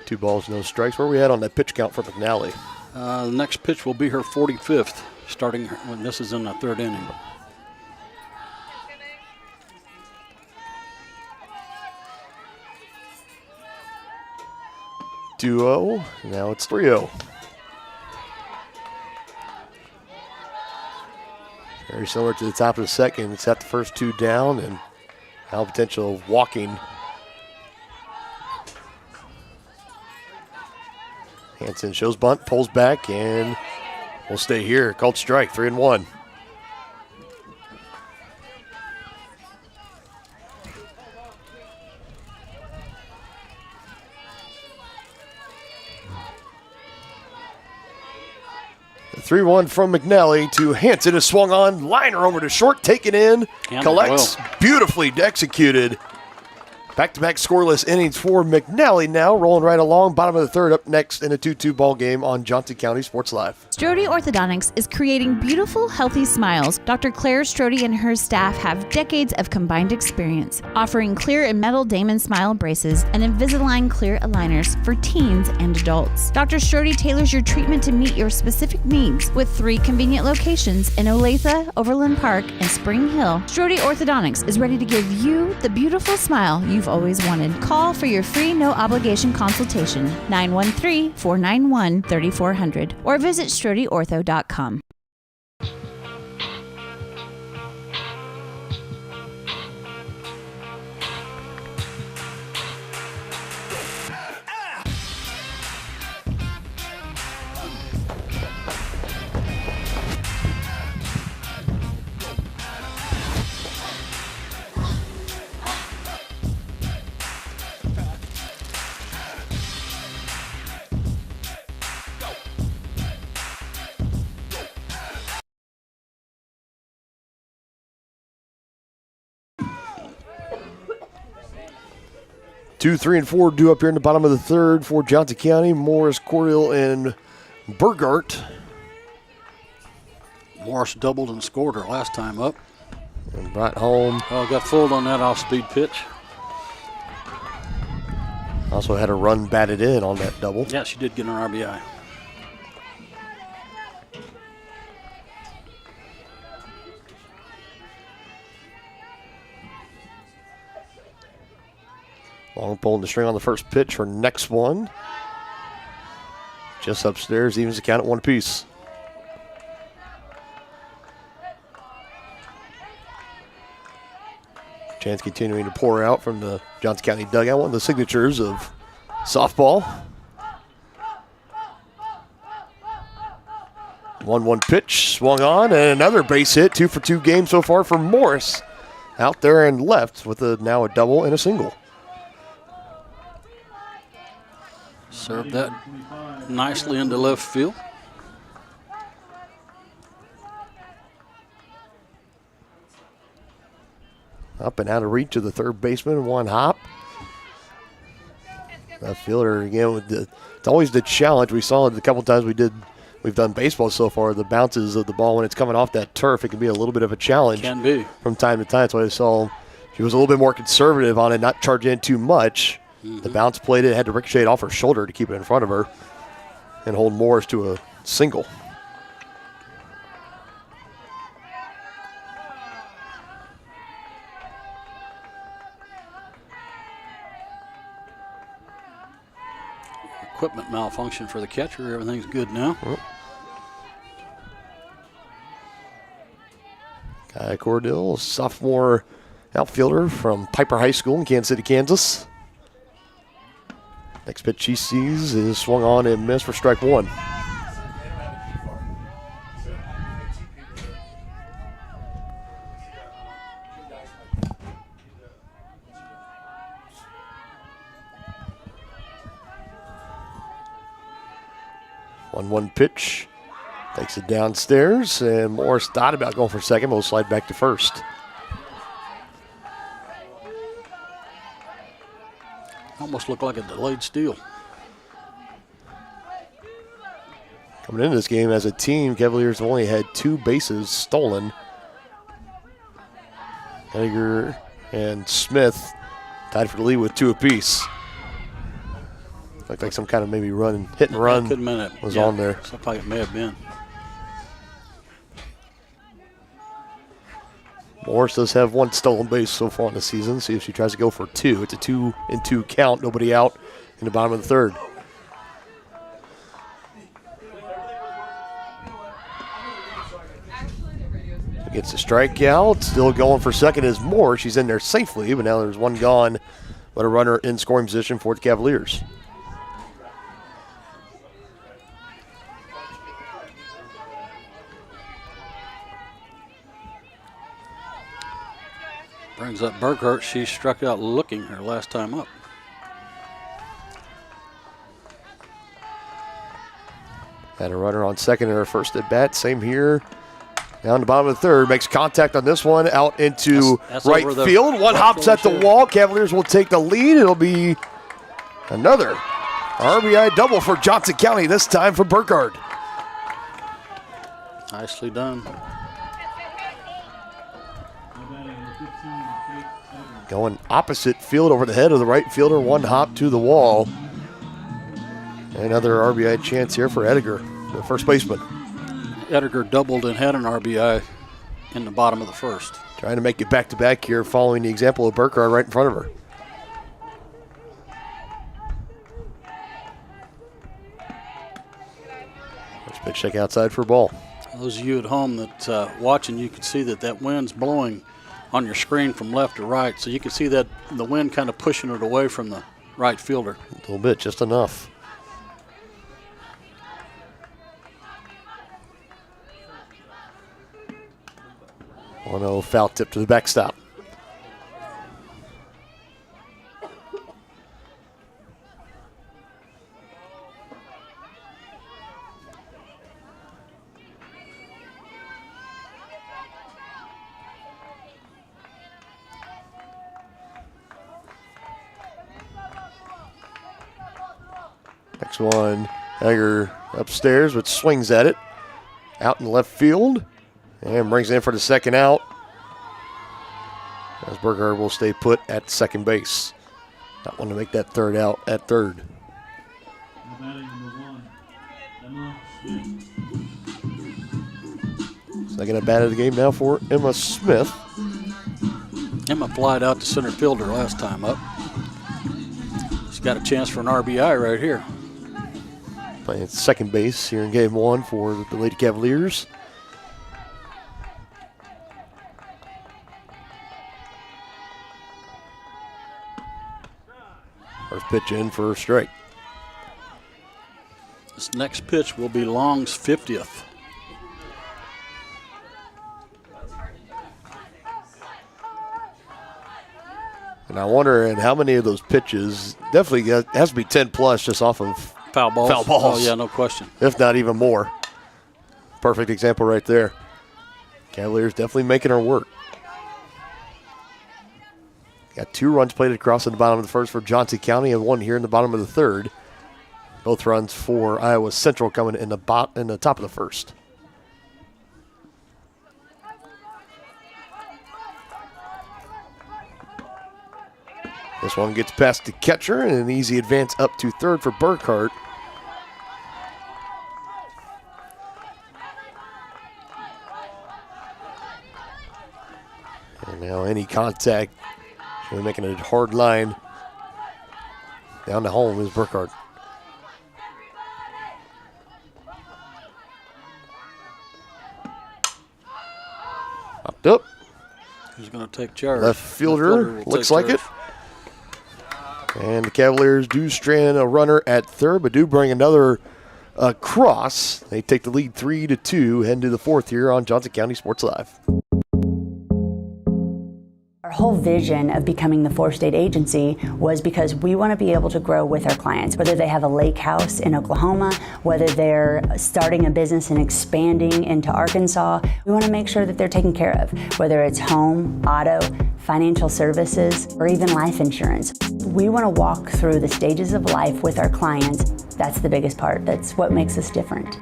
Two balls, no strikes. Where are we at on that pitch count for McNally? The next pitch will be her 45th, starting when this is in the third inning. 2-0. Now it's 3-0. Very similar to the top of the second. It's at the first 2 down and now potential of walking. Hanson shows bunt, pulls back, and will stay here. Called strike, 3-1. The 3-1 from McNally to Hanson is swung on. Liner over to short, taken in, collects, beautifully executed. Back-to-back scoreless innings for McNally now, rolling right along. Bottom of the third up next in a 2-2 ball game on Johnson County Sports Live. Strode Orthodontics is creating beautiful, healthy smiles. Dr. Claire Strode and her staff have decades of combined experience, offering clear and metal Damon Smile braces and Invisalign clear aligners for teens and adults. Dr. Strode tailors your treatment to meet your specific needs with 3 convenient locations in Olathe, Overland Park, and Spring Hill. Strode Orthodontics is ready to give you the beautiful smile you've always wanted. Call for your free no-obligation consultation, 913-491-3400, or visit StrodeOrtho.com. Two, 3, and 4 due up here in the bottom of the third for Johnson County. Morris, Coriel, and Burgart. Morris doubled and scored her last time up. And brought home. Oh, got fooled on that off-speed pitch. Also had a run batted in on that double. Yeah, she did get an RBI. Long pulling the string on the first pitch. Her next one. Just upstairs, evens the count at 1 apiece. Chance continuing to pour out from the Johnson County dugout. One of the signatures of softball. 1-1 pitch, swung on, and another base hit. 2 for 2 games so far for Morris. Out there and left with now a double and a single. Served that nicely into left field. Up and out of reach of the third baseman, 1 hop. That fielder, again, it's always the challenge. We saw it a couple times we've done baseball so far. The bounces of the ball when it's coming off that turf, it can be a little bit of a challenge. Can be. From time to time. That's why I saw she was a little bit more conservative on it, not charging in too much. The bounce played it, had to ricochet off her shoulder to keep it in front of her and hold Morris to a single. Equipment malfunction for the catcher. Everything's good now. Kaya Cordell, sophomore outfielder from Piper High School in Kansas City, Kansas. Next pitch she sees is swung on and missed for strike 1. One pitch, takes it downstairs, and Morris thought about going for second, but will slide back to first. Almost looked like a delayed steal. Coming into this game as a team, Cavaliers have only had 2 bases stolen. Edgar and Smith tied for the lead with 2 apiece. Looked like some kind of maybe hit and run was on there. Looked like it may have been. Morris does have 1 stolen base so far in the season. See if she tries to go for 2. It's a 2-2 count. Nobody out in the bottom of the third. Gets a strikeout. Still going for second is Moore. She's in there safely, but now there's 1 gone. But a runner in scoring position for the Cavaliers. Brings up Burkhart. She struck out looking her last time up. Had a runner on second in her first at bat. Same here. Down the bottom of the third. Makes contact on this one. Out into that's right field. One hops at the wall. Cavaliers will take the lead. It'll be another RBI double for Johnson County, this time for Burkhart. Nicely done. Going opposite field over the head of the right fielder. 1 hop to the wall. Another RBI chance here for Edgar, the first baseman. Edgar doubled and had an RBI in the bottom of the first. Trying to make it back-to-back here, following the example of Burkhart right in front of her. First pitch check outside for a ball. Those of you at home that watching, you can see that wind's blowing on your screen from left to right, so you can see that the wind kind of pushing it away from the right fielder. A little bit, just enough. One-0 foul tip to the backstop. Next one, Egger upstairs, but swings at it. Out in left field. And brings it in for the second out. As Burkhart will stay put at second base. Not want to make that third out at third. Second at bat of the game now for Emma Smith. Emma flied out to center fielder last time up. She's got a chance for an RBI right here. Playing second base here in game 1 for the Lady Cavaliers. First pitch in for a strike. This next pitch will be Long's 50th. And I wonder in how many of those pitches, definitely has to be 10 plus just off of Foul balls. Foul balls. Oh, yeah, no question. If not even more. Perfect example right there. Cavaliers definitely making her work. Got 2 runs plated across in the bottom of the first for Johnson County and 1 here in the bottom of the third. Both runs for Iowa Central coming in the top of the first. This one gets past the catcher and an easy advance up to third for Burkhart. And now any contact, she'll be making a hard line down to home is Burkhart. Popped up. Who's going to take charge? Left fielder looks like it. And the Cavaliers do strand a runner at third, but do bring another cross. They take the lead 3-2, heading to the fourth here on Johnson County Sports Live. Our whole vision of becoming the 4-state agency was because we want to be able to grow with our clients, whether they have a lake house in Oklahoma, whether they're starting a business and expanding into Arkansas. We want to make sure that they're taken care of, whether it's home, auto, financial services, or even life insurance. We want to walk through the stages of life with our clients. That's the biggest part. That's what makes us different.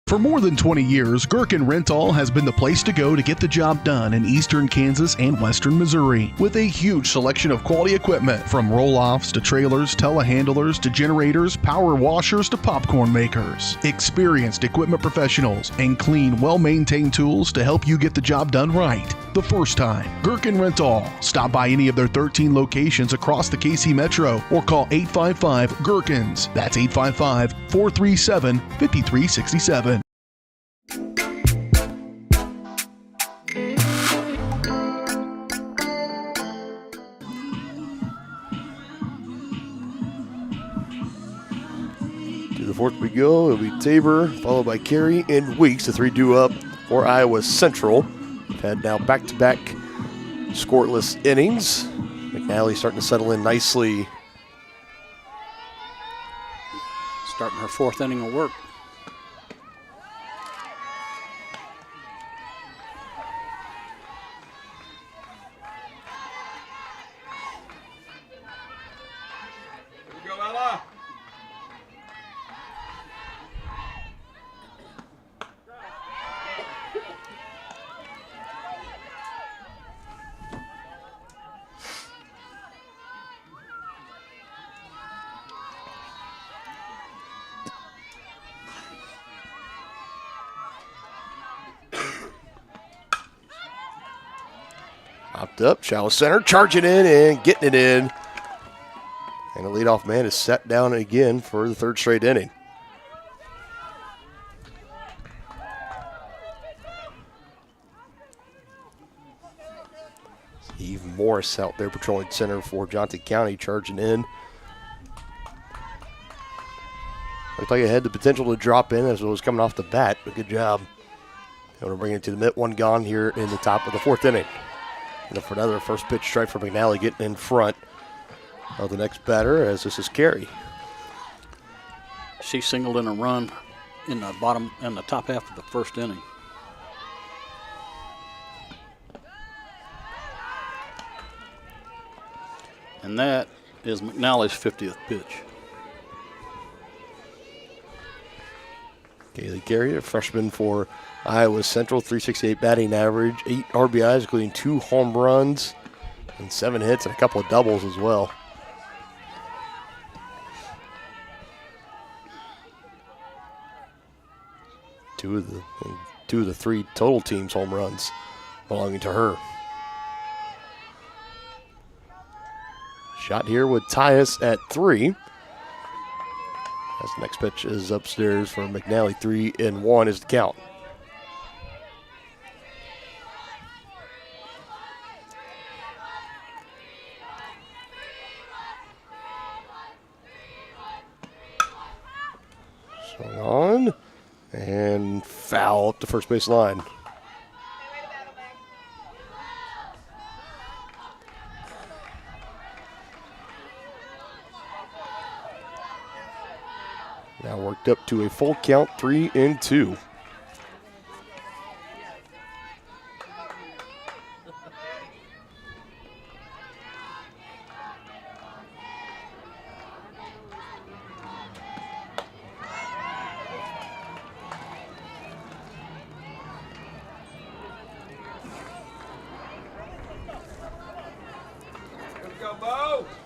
For more than 20 years, Gherkin Rental has been the place to go to get the job done in eastern Kansas and western Missouri. With a huge selection of quality equipment, from roll-offs to trailers, telehandlers to generators, power washers to popcorn makers. Experienced equipment professionals and clean, well-maintained tools to help you get the job done right the first time. Gherkin Rental. Stop by any of their 13 locations across the KC Metro or call 855-GHERKINS. That's 855-437-5367. To the fourth we go. It'll be Tabor, followed by Carey and Weeks. The 3-2 up for Iowa Central. We've had now back-to-back scoreless innings. McNally starting to settle in nicely. Starting her 4th inning of work. Popped up, shallow center, charging in and getting it in. And the leadoff man is set down again for the 3rd straight inning. Eve Morris out there patrolling center for Johnson County, charging in. Looked like it had the potential to drop in as it was coming off the bat, but good job. Able to bring it to the mitt, 1 gone here in the top of the 4th inning. And for another first pitch strike for McNally, getting in front of the next batter as this is Carey. She singled in a run in the bottom and the top half of the 1st inning. And that is McNally's 50th pitch. Kaylee Carey, a freshman for Iowa Central, 368 batting average, 8 RBIs, including 2 home runs and 7 hits and a couple of doubles as well. Two of the 3 total teams' home runs belonging to her. Shot here would tie us at 3. As the next pitch is upstairs for McNally, 3-1 is the count. Swung on and foul up the first base line. Worked up to a full count, 3-2.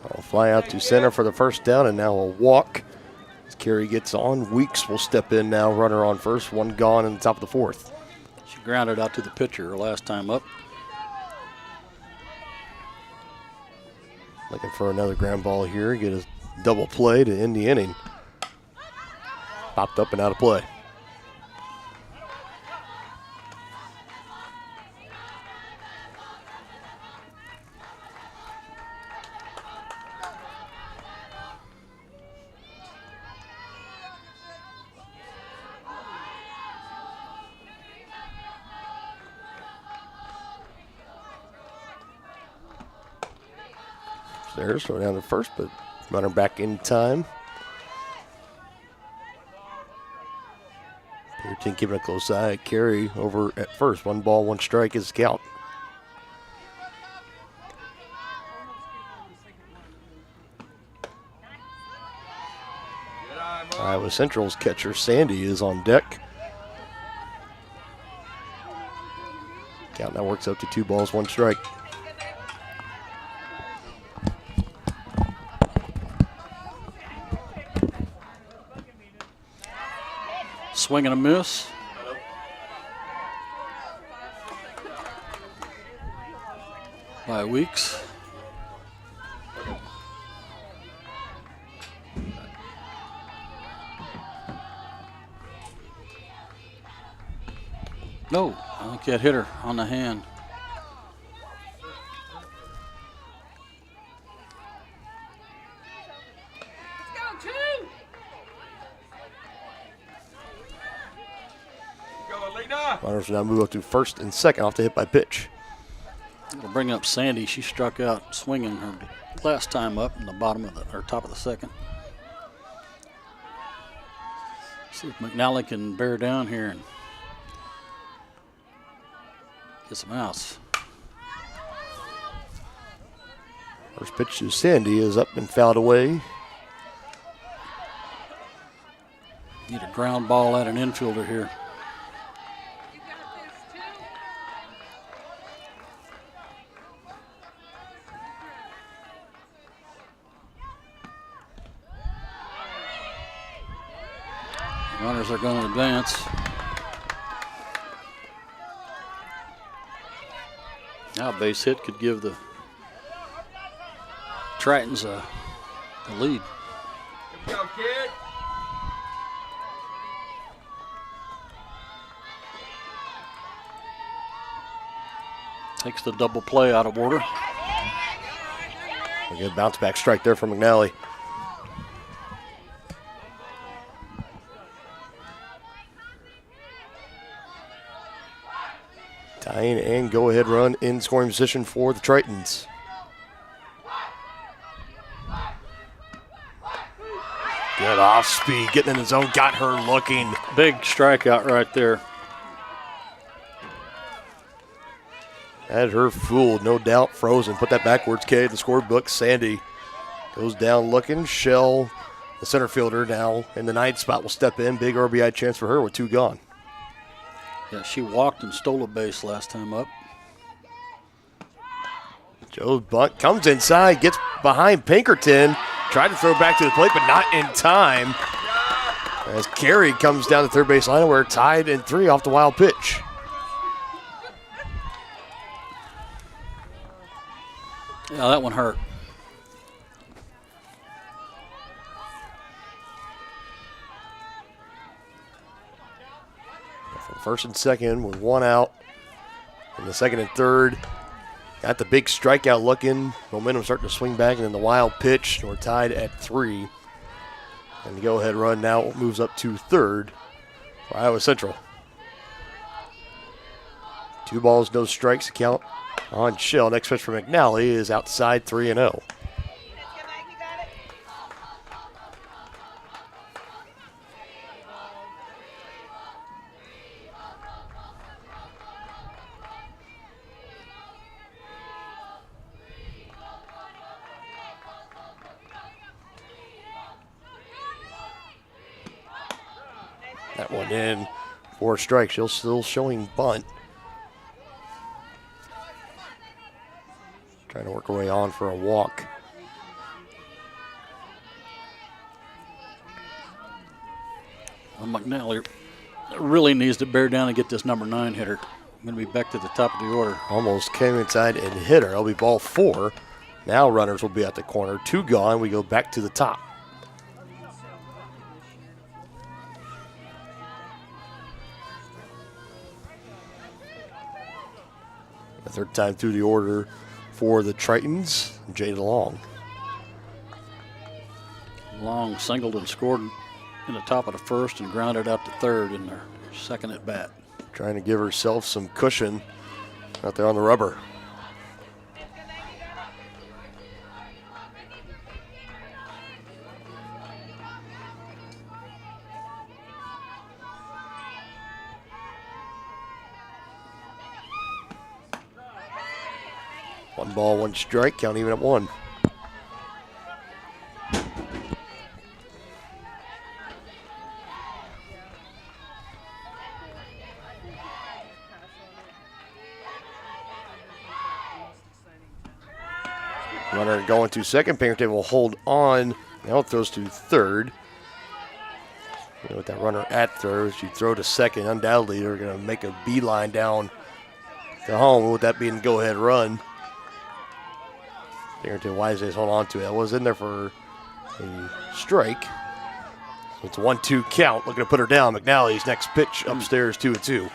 I'll fly out to center for the first down, and now a walk. As Carey gets on, Weeks will step in now, runner on first, one gone in the top of the fourth. She grounded out to the pitcher her last time up. Looking for another ground ball here, get a double play to end the inning. Popped up and out of play. There, slow down to first, but runner back in time. Your team keeping a close eye. Carey over at first. 1 ball, 1 strike is the count. Iowa Central's catcher Sandy is on deck. Count now works up to 2 balls, 1 strike. Swing and a miss. By Weeks. No, I think that hit her on the hand. Runners now move up to first and second off the hit by pitch. We'll bring up Sandy. She struck out swinging her last time up in the bottom of the, or top of the second. See if McNally can bear down here and get some outs. First pitch to Sandy is up and fouled away. Need a ground ball at an infielder here. Runners are going to advance. Now a base hit could give the Tritons a lead. Good go, kid. Takes the double play out of order. A good bounce back strike there from McNally. Tying and go-ahead run in scoring position for the Tritons. Good off speed, getting in the zone, got her looking. Big strikeout right there. Had her fooled, no doubt, frozen. Put that backwards, K, the scorebook. Sandy goes down looking. Shell, the center fielder, now in the 9th spot, will step in. Big RBI chance for her with 2 gone. Yeah, she walked and stole a base last time up. Joe Bunt comes inside, gets behind Pinkerton. Tried to throw back to the plate, but not in time. As Carey comes down the third base line, we're tied in 3 off the wild pitch. Yeah, that one hurt. From first and second with 1 out. In the second and third, got the big strikeout looking. Momentum starting to swing back, and then the wild pitch. We're tied at 3. And the go-ahead run now moves up to third for Iowa Central. 2 balls, no strikes, count on Shell. Next pitch for McNally is outside, 3-0. one in for a strike. She'll still showing bunt. Trying to work her way on for a walk. Well, McNally really needs to bear down and get this number 9 hitter. Going to be back to the top of the order. Almost came inside and hit her. That'll be ball 4. Now runners will be at the corner. 2 gone. We go back to the top. The third time through the order for the Tritons, Jada Long. Long singled and scored in the top of the first and grounded out to third in their second at bat. Trying to give herself some cushion out there on the rubber. One ball, one strike, count even at 1. Runner going to second. Pinkerton will hold on. Now it throws to third. With that runner at third, she throw to second. Undoubtedly, they're going to make a beeline down to home. With that being a go-ahead run. Pinkerton Wisdays hold on to it. That was in there for a strike. So it's a 1-2 count. Looking to put her down. McNally's next pitch upstairs, 2-2.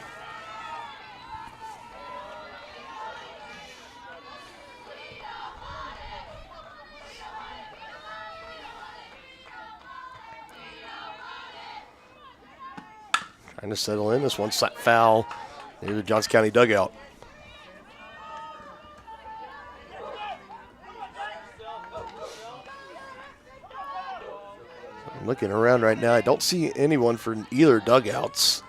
Trying to settle in. This one slap foul near the Johnson County dugout. I'm looking around right now. I don't see anyone for either dugouts.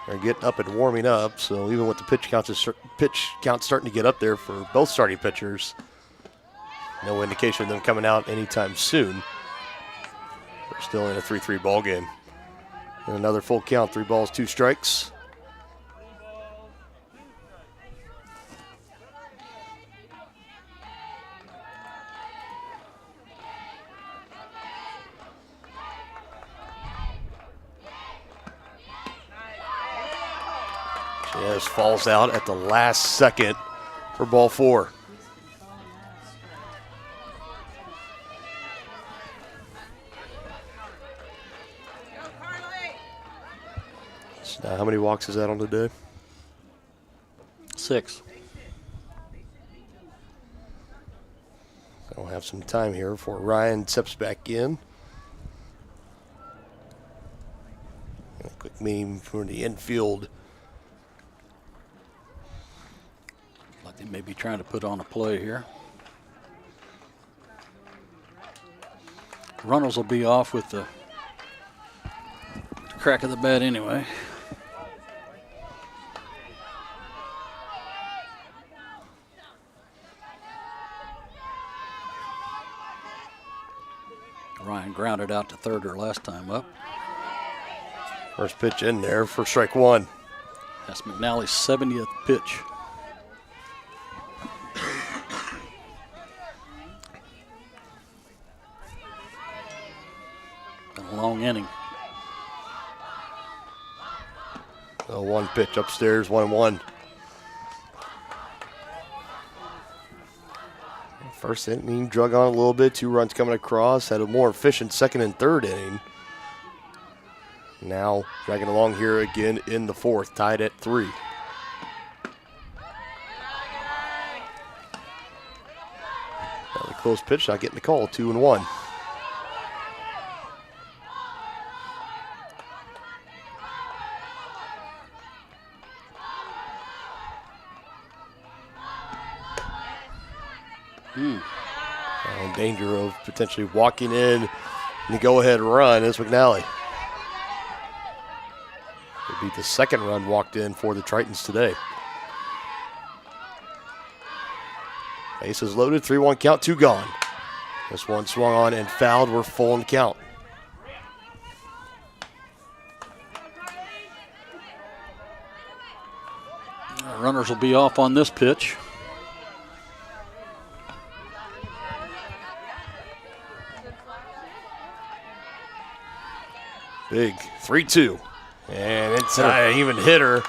They're getting up and warming up, so even with the pitch count starting to get up there for both starting pitchers, no indication of them coming out anytime soon. We're still in a 3-3 ball game. And another full count, 3 balls, 2 strikes. Just falls out at the last second for ball 4. Now, how many walks is that on today? 6. I'll have some time here before Ryan steps back in. And a quick meme for the infield. Like they may be trying to put on a play here. Runners will be off with the crack of the bat anyway. Ryan grounded out to third her last time up. First pitch in there for strike 1. That's McNally's 70th pitch. A long inning. So 1 pitch upstairs, 1-1. First inning drug on a little bit, 2 runs coming across, had a more efficient second and third inning. Now dragging along here again in the 4th, tied at 3. Another close pitch, not getting the call, 2-1. In danger of potentially walking in the go-ahead run is McNally. It'll be the second run walked in for the Tritons today. Bases loaded, 3-1 count, 2 gone. This one swung on and fouled. We're full in count. Runners will be off on this pitch. Big 3-2. And inside, even hitter.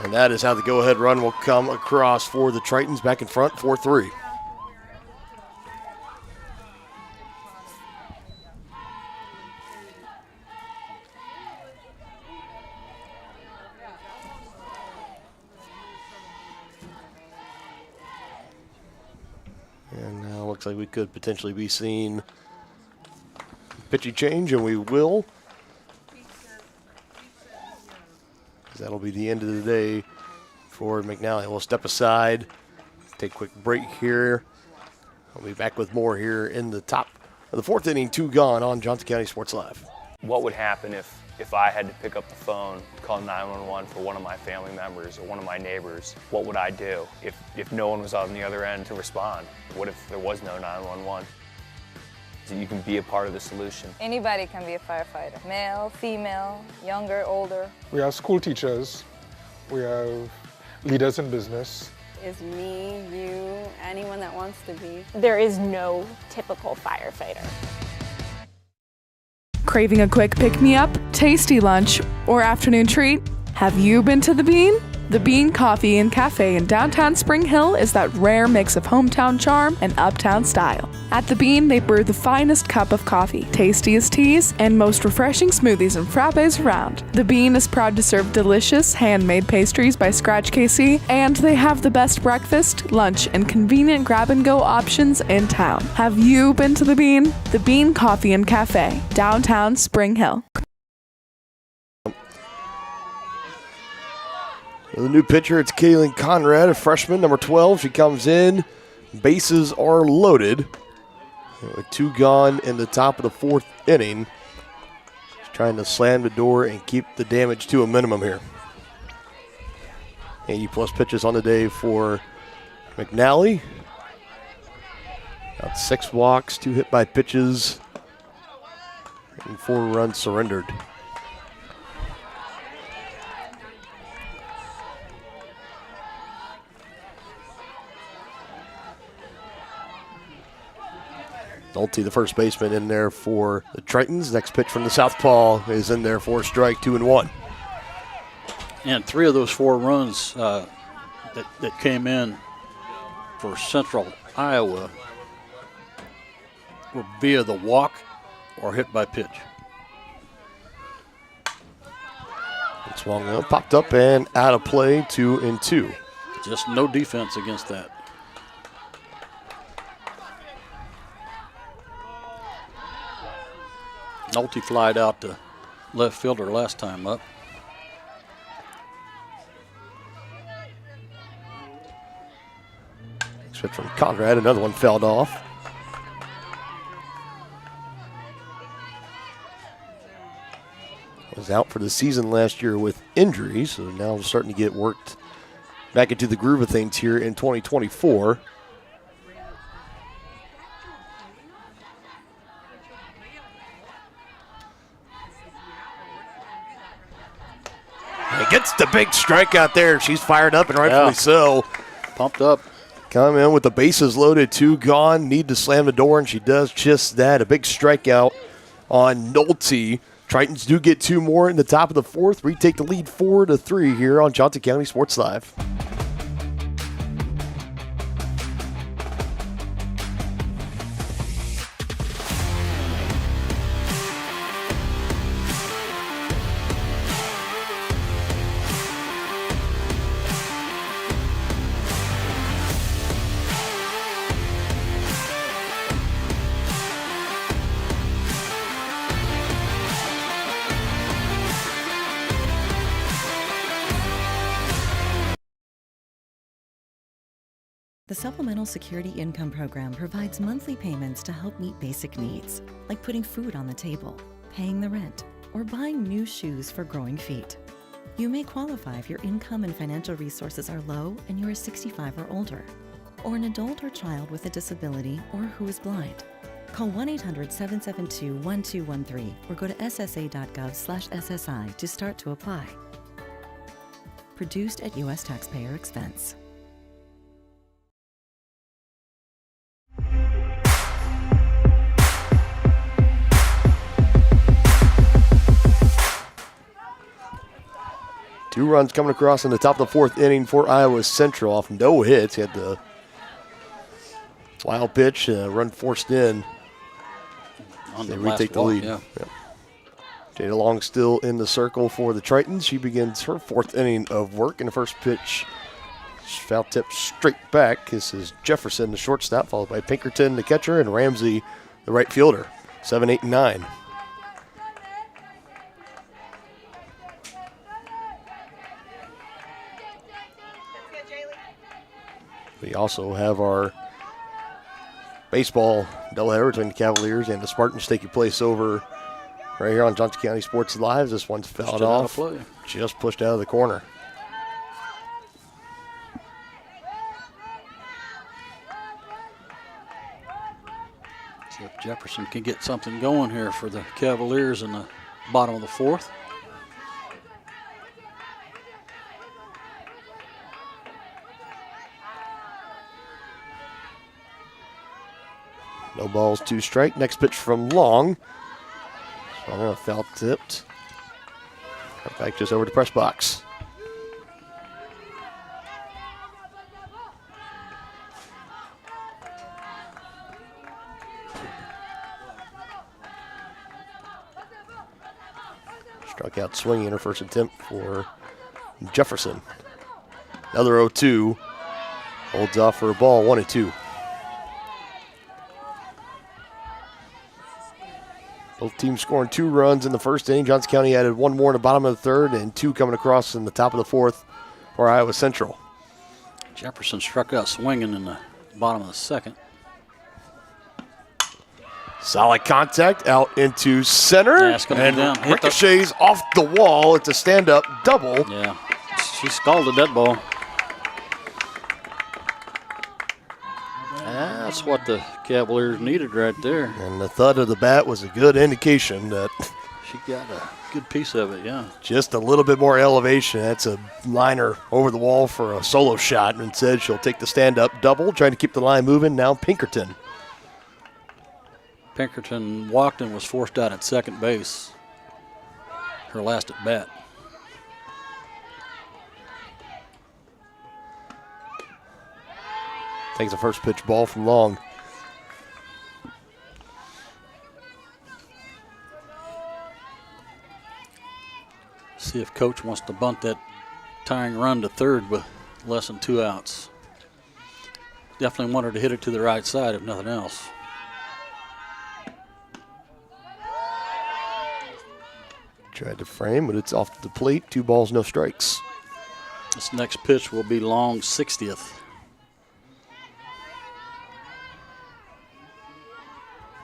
And that is how the go-ahead run will come across for the Tritons, back in front, 4-3. And now looks like we could potentially be seeing pitching change, and we will. That'll be the end of the day for McNally. We'll step aside, take a quick break here. I'll be back with more here in the top of the fourth inning, 2 gone on Johnson County Sports Live. What would happen if I had to pick up the phone, call 911 for one of my family members or one of my neighbors? What would I do if no one was on the other end to respond? What if there was no 911? So you can be a part of the solution. Anybody can be a firefighter, male, female, younger, older. We have school teachers, we have leaders in business. Is me, you, anyone that wants to be. There is no typical firefighter. Craving a quick pick-me-up, tasty lunch, or afternoon treat? Have you been to The Bean? The Bean Coffee and Cafe in downtown Spring Hill is that rare mix of hometown charm and uptown style. At The Bean, they brew the finest cup of coffee, tastiest teas, and most refreshing smoothies and frappes around. The Bean is proud to serve delicious, handmade pastries by Scratch KC, and they have the best breakfast, lunch, and convenient grab-and-go options in town. Have you been to The Bean? The Bean Coffee and Cafe, downtown Spring Hill. The new pitcher, it's Kaylin Conrad, a freshman, number 12. She comes in. Bases are loaded. With 2 gone in the top of the 4th inning. She's trying to slam the door and keep the damage to a minimum here. 80-plus pitches on the day for McNally. Got 6 walks, 2 hit by pitches, and 4 runs surrendered. Nolte, the first baseman, in there for the Tritons. Next pitch from the southpaw is in there for a strike, 2-1. And 3 of those 4 runs that came in for Central Iowa were via the walk or hit by pitch. It swung up, popped up, and out of play, 2-2. Just no defense against that. Nolte flied out to left fielder last time up. Next pitch from Conrad, another one fouled off. Was out for the season last year with injury, so now starting to get worked back into the groove of things here in 2024. He gets the big strikeout there. She's fired up, and rightfully so. Pumped up. Come in with the bases loaded, 2 gone. Need to slam the door, and she does just that. A big strikeout on Nolte. Tritons do get 2 more in the top of the 4th. Retake the lead 4-3 here on Johnson County Sports Live. The Supplemental Security Income Program provides monthly payments to help meet basic needs, like putting food on the table, paying the rent, or buying new shoes for growing feet. You may qualify if your income and financial resources are low and you are 65 or older, or an adult or child with a disability or who is blind. Call 1-800-772-1213 or go to ssa.gov/SSI to start to apply. produced at U.S. taxpayer expense. Two runs coming across in the top of the fourth inning for Iowa Central off no hits. He had the wild pitch, run forced in. They retake the lead. Yeah. Jada Long still in the circle for the Tritons. She begins her fourth inning of work, and the first pitch foul tip straight back. This is Jefferson, the shortstop, followed by Pinkerton, the catcher, and Ramsey, the right fielder. 7, 8, and 9. We also have our baseball doubleheader between the Cavaliers and the Spartans taking place over right here on Johnson County Sports Live. This one's fouled off, just pushed out of the corner. See if Jefferson can get something going here for the Cavaliers in the bottom of the fourth. No balls, 2 strike. Next pitch from Long. So foul tipped. Back just over to press box. Struck out swinging in her first attempt for Jefferson. Another 0-2. Holds off for a ball, 1-2. Both teams scoring 2 runs in the first inning. Johnson County added 1 more in the bottom of the third and 2 coming across in the top of the fourth for Iowa Central. Jefferson struck out swinging in the bottom of the second. Solid contact out into center. Yeah, it's gonna and be down. ricochets off the wall. It's a stand-up double. Yeah, she scalded that ball. That's what the Cavaliers needed right there. And the thud of the bat was a good indication that she got a good piece of it, yeah. Just a little bit more elevation. That's a liner over the wall for a solo shot. And instead, she'll take the stand-up double, trying to keep the line moving. Now Pinkerton. Pinkerton walked and was forced out at second base. Her last at bat. Takes the first pitch ball from Long. See if coach wants to bunt that tying run to third with less than 2 outs. Definitely want her to hit it to the right side if nothing else. Tried to frame, but it's off the plate. 2 balls, no strikes. This next pitch will be Long's 60th.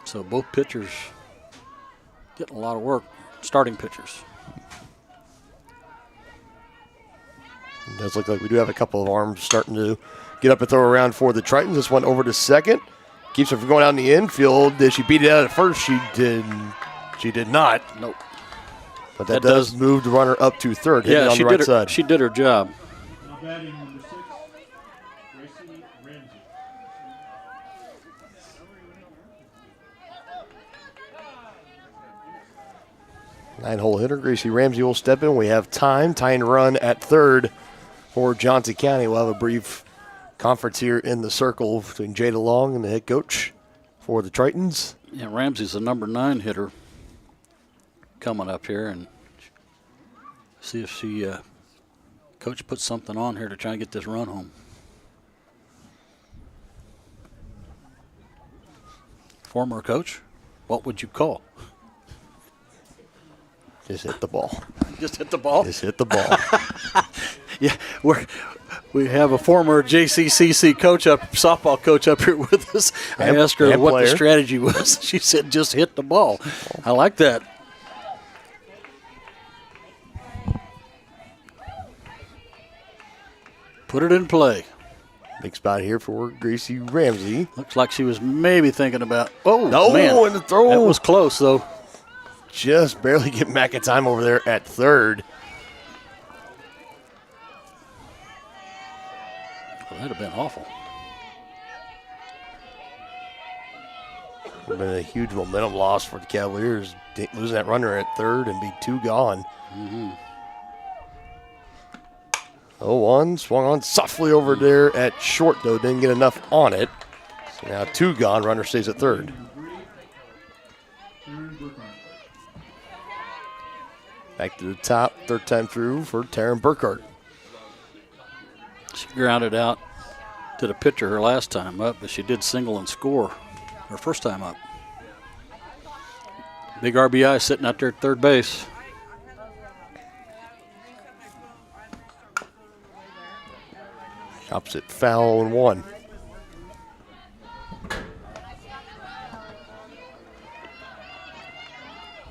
So both pitchers getting a lot of work, starting pitchers. It does look like we do have a couple of arms starting to get up and throw around for the Tritons. This one over to second. Keeps her from going out in the infield. Did she beat it out at first? She did not. Nope. But that does move the runner up to third, hitting on the right side. She did her job. Now batting number 6, Gracie Ramsey. 9-hole hitter Gracie Ramsey will step in. We have time, tying run at third for Johnson County. We'll have a brief conference here in the circle between Jada Long and the head coach for the Tritons. Yeah, Ramsey's the number 9 hitter coming up here, and see if she coach puts something on here to try and get this run home. Former coach, what would you call? Just hit the ball. Just hit the ball? Just hit the ball. Yeah, we have a former JCCC coach softball coach up here with us. I asked her what the strategy was. She said, just hit the ball. I like that. Put it in play. Big spot here for Gracie Ramsey. Looks like she was maybe thinking about, man. And the throw. That was close, though. Just barely get back in time over there at third. Well, that'd have been awful. Would have been a huge momentum loss for the Cavaliers, losing that runner at third and be 2 gone. 0-1, swung on softly over there at short, though. Didn't get enough on it. So now 2 gone, runner stays at third. Back to the top, third time through for Taryn Burkhart. She grounded out to the pitcher her last time up, but she did single and score her first time up. Big RBI sitting out there at third base. Opposite foul and 1.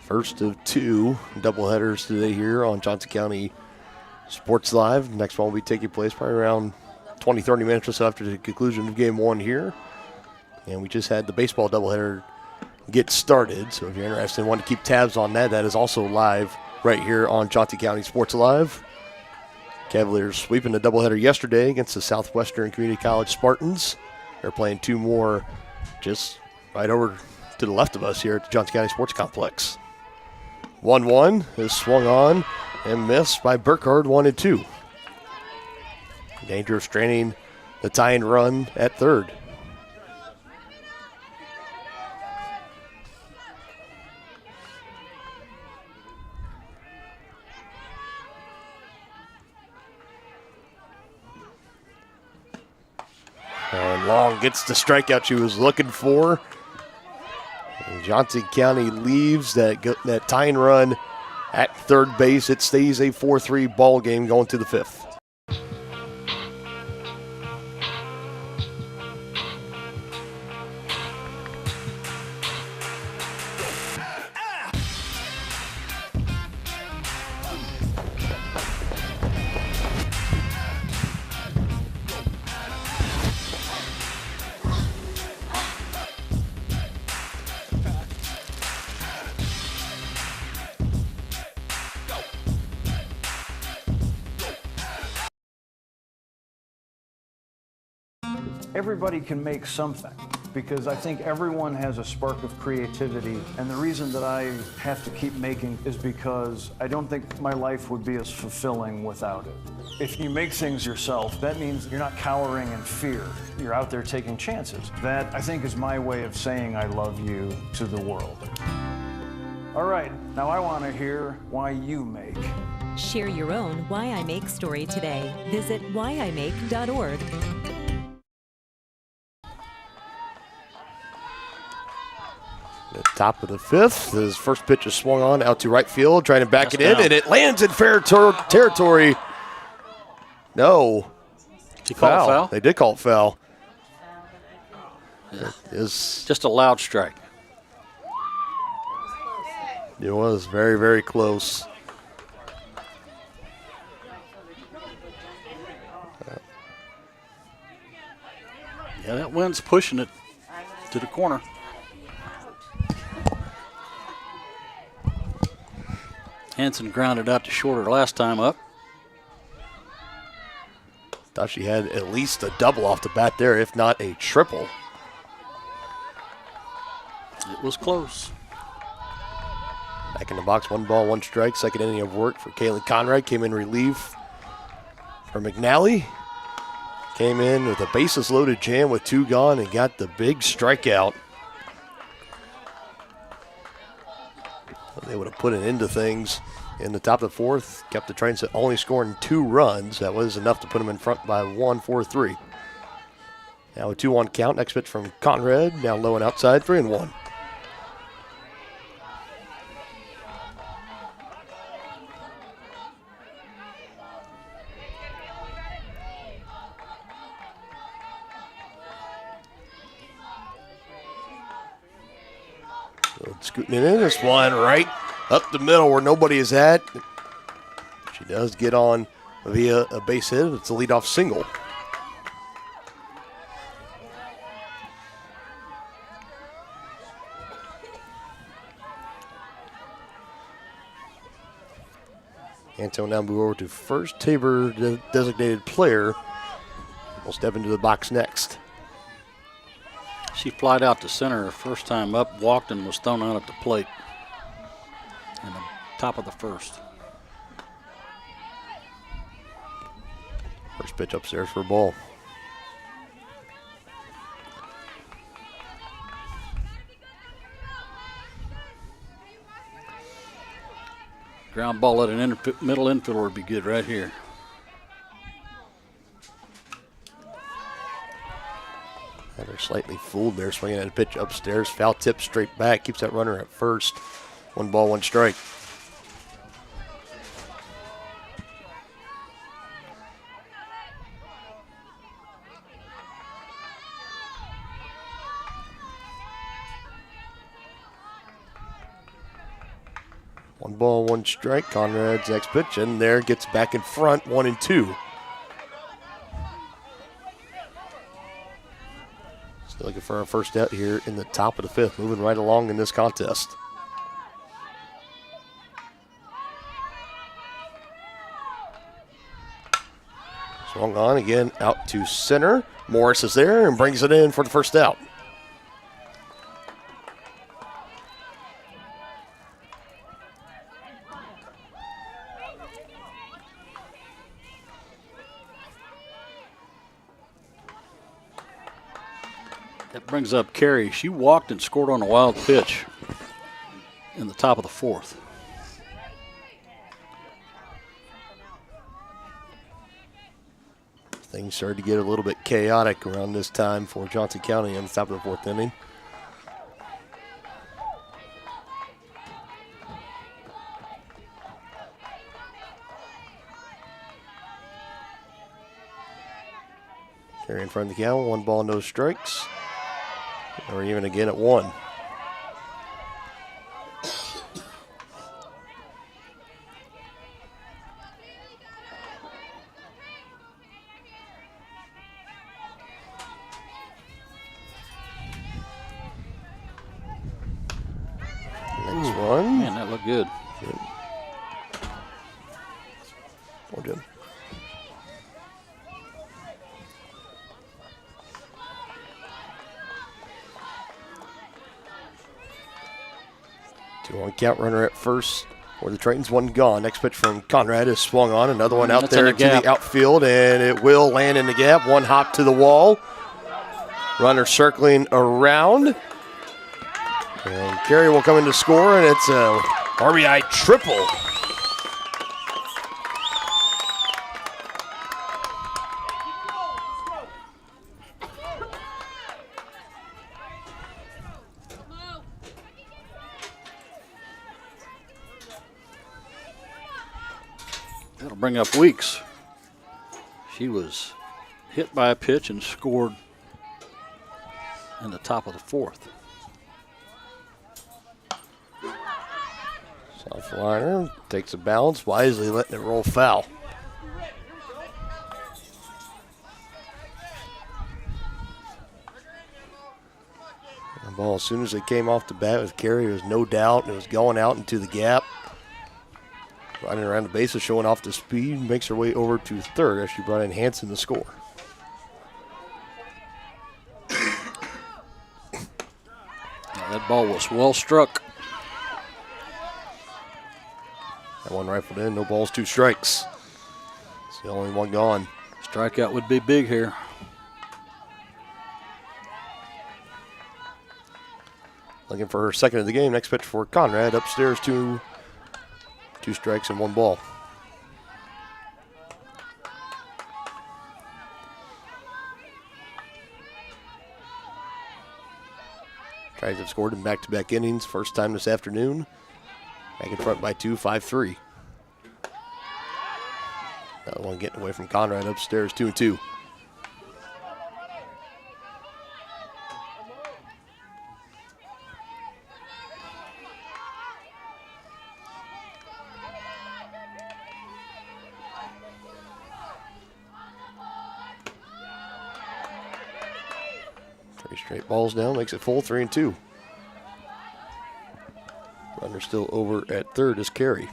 First of 2 doubleheaders today here on Johnson County Sports Live. Next one will be taking place probably around 20-30 minutes or so after the conclusion of game 1 here. And we just had the baseball doubleheader get started. So if you're interested and want to keep tabs on that, that is also live right here on Johnson County Sports Live. Cavaliers sweeping the doubleheader yesterday against the Southwestern Community College Spartans. They're playing 2 more just right over to the left of us here at the Johnson County Sports Complex. 1-1 is swung on and missed by Burkhart, 1-2. Danger of straining the tying run at third. And Long gets the strikeout she was looking for. And Johnson County leaves that tying run at third base. It stays a 4-3 ball game going to the 5th. Everybody can make something, because I think everyone has a spark of creativity, and the reason that I have to keep making is because I don't think my life would be as fulfilling without it. If you make things yourself, that means you're not cowering in fear. You're out there taking chances. That, I think, is my way of saying I love you to the world. All right, now I want to hear why you make. Share your own Why I Make story today. Visit whyimake.org. The top of the 5th, his first pitch is swung on out to right field, trying to back it in, and it lands in fair territory. No. Did you call it foul? They did call it foul. Yeah. It is just a loud strike. It was very, very close. Yeah, that wind's pushing it to the corner. Hanson grounded out to shorter last time up. Thought she had at least a double off the bat there, if not a triple. It was close. Back in the box, 1 ball, 1 strike. Second inning of work for Kaylee Conrad. Came in relief for McNally. Came in with a bases loaded jam with 2 gone and got the big strikeout. They would have put an end to things in the top of the 4th. Kept the Tritons at only scoring 2 runs. That was enough to put them in front by 1, 4-3. Now a 2-1 count. Next pitch from Conrad. Down low and outside, 3-1. Scooting it in, this one right up the middle where nobody is at. She does get on via a base hit. It's a leadoff single. Anto now move over to first. Tabor, the designated player, will step into the box next. She flied out to center her first time up, walked, and was thrown out at the plate in the top of the first. First pitch upstairs for a ball. Ground ball at an middle infielder would be good right here. Had her slightly fooled there, swinging at a pitch upstairs. Foul tip straight back, keeps that runner at first. 1 ball, 1 strike. One ball, 1 strike. Conrad's next pitch, and there gets back in front, 1-2. Still looking for our first out here in the top of the 5th, moving right along in this contest. Swung on again, out to center. Morris is there and brings it in for the first out. That brings up Carey. She walked and scored on a wild pitch in the top of the 4th. Things started to get a little bit chaotic around this time for Johnson County on the top of the 4th inning. Carey in front of the count, 1 ball, no strikes. Or even again at 1. Next one. Man, that looked good. Well done. Two-on count, runner at first for the Tritons, 1 gone. Next pitch from Conrad is swung on. Another one out there to the outfield, and it will land in the gap. 1 hop to the wall. Runner circling around. And Carey will come in to score, and it's a RBI triple. That'll bring up Weeks. She was hit by a pitch and scored in the top of the 4th. Soft liner takes a bounce, wisely letting it roll foul. The ball, as soon as it came off the bat with Carey, there was no doubt, and it was going out into the gap. Running around the bases, showing off the speed, makes her way over to 3rd as she brought in Hanson to score. That ball was well struck. That one rifled in, no balls, 2 strikes. It's the only 1 gone. Strikeout would be big here. Looking for her second of the game. Next pitch for Conrad, upstairs, 2 strikes and 1 ball. Tries have scored in back-to-back innings. First time this afternoon. Back in front by 2, 5-3. That one getting away from Conrad upstairs, 2-2. Straight balls down, makes it full, 3-2. Runner still over at 3rd is Carey.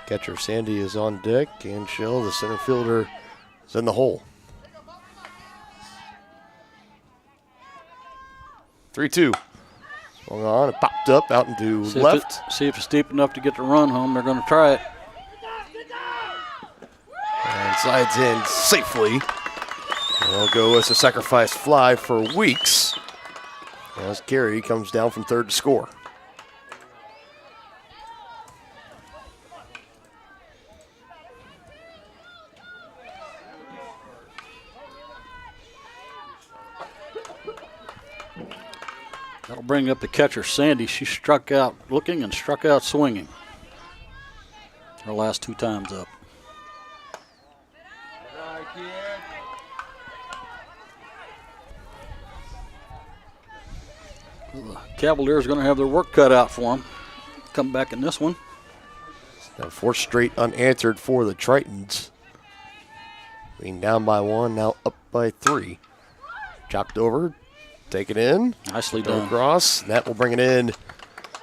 Catcher Sandy is on deck, and Shell, the center fielder, is in the hole. 3-2. Swung on, it popped up out into left. See if it's deep enough to get the run home. They're going to try it. And slides in safely. They'll go as a sacrifice fly for Weeks. As Gary comes down from third to score. That'll bring up the catcher, Sandy. She struck out looking and struck out swinging. Her last 2 times up. The Cavaliers are going to have their work cut out for them. Come back in this one. Now 4 straight unanswered for the Tritons. Being down by 1, now up by 3. Chopped over, take it in. Nicely done. Across, that will bring it in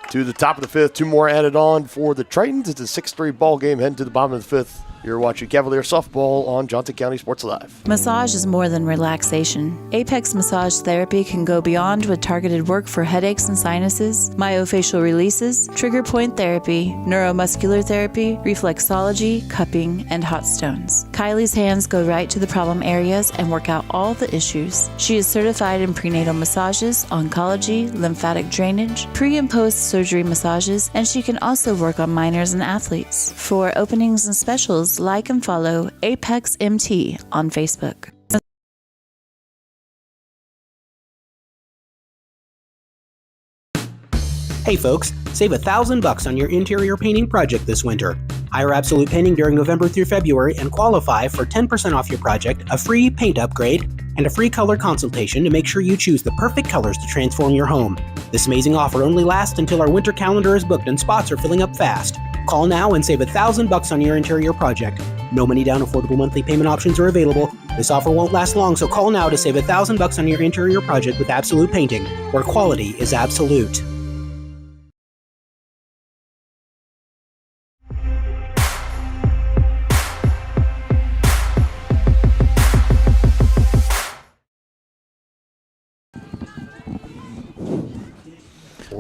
to the top of the 5th. 2 more added on for the Tritons. It's a 6-3 ball game heading to the bottom of the 5th. You're watching Cavalier softball on Johnson County Sports Live. Massage is more than relaxation. Apex Massage Therapy can go beyond with targeted work for headaches and sinuses, myofascial releases, trigger point therapy, neuromuscular therapy, reflexology, cupping, and hot stones. Kylie's hands go right to the problem areas and work out all the issues. She is certified in prenatal massages, oncology, lymphatic drainage, pre- and post-surgery massages, and she can also work on minors and athletes. For openings and specials, like and follow Apex MT on Facebook. Hey folks, save $1,000 on your interior painting project this winter. Hire Absolute Painting during November through February and qualify for 10% off your project, a free paint upgrade, and a free color consultation to make sure you choose the perfect colors to transform your home. This amazing offer only lasts until our winter calendar is booked and spots are filling up fast. Call now and save $1,000 on your interior project. No money down, affordable monthly payment options are available. This offer won't last long, so call now to save $1,000 on your interior project with Absolute Painting, where quality is absolute.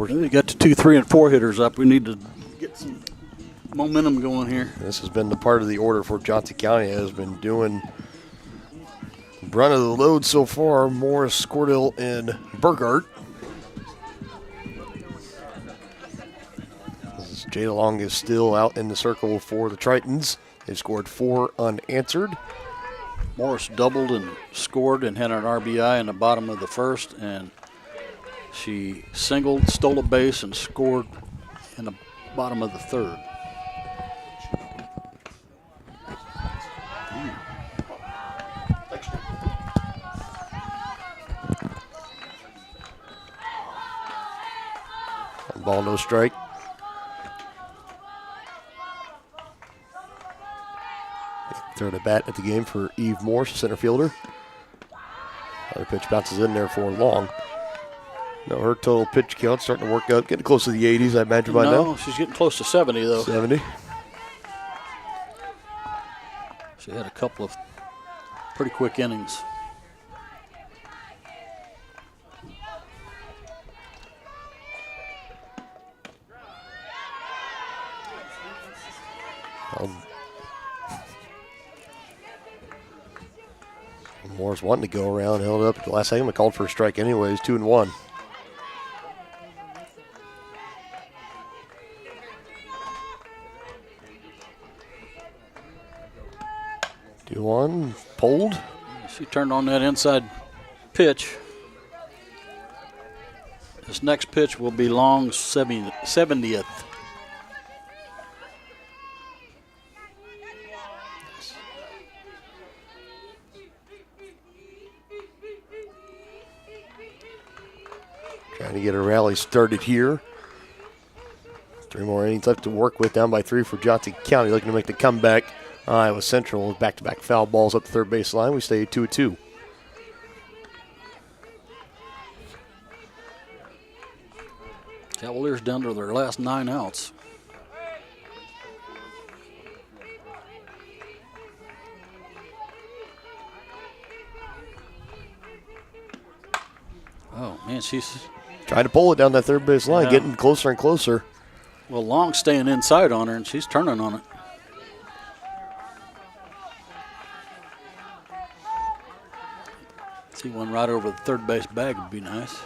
We got the 2, 3, and 4 hitters up. We need to get some momentum going here. This has been the part of the order for Johnson County has been doing brunt of the load so far. Morris, Scordill, and Burgart. Jada Long is still out in the circle for the Tritons. They've scored 4 unanswered. Morris doubled and scored and had an RBI in the bottom of the 1st, and she singled, stole a base, and scored in the bottom of the 3rd. Ball, no strike. Third at bat at the game for Eve Morse, center fielder. Another pitch bounces in there for Long. No, her total pitch count starting to work up, getting close to the 80s, I imagine, by now. No, she's getting close to 70, though. 70. She had a couple of pretty quick innings. Morris wanting to go around, held up at the last second, but called for a strike anyways, 2-1. Pulled. She turned on that inside pitch. This next pitch will be Long's 70th. Trying to get a rally started here. 3 more innings left to work with, down by 3 for Johnson County, looking to make the comeback. Iowa Central with back-to-back foul balls up the third base line. We stay at 2-2. Cavaliers down to their last 9 outs. Oh, man, she's trying to pull it down that third base line, getting closer and closer. Well, Long's staying inside on her, and she's turning on it. See one right over the third base bag would be nice.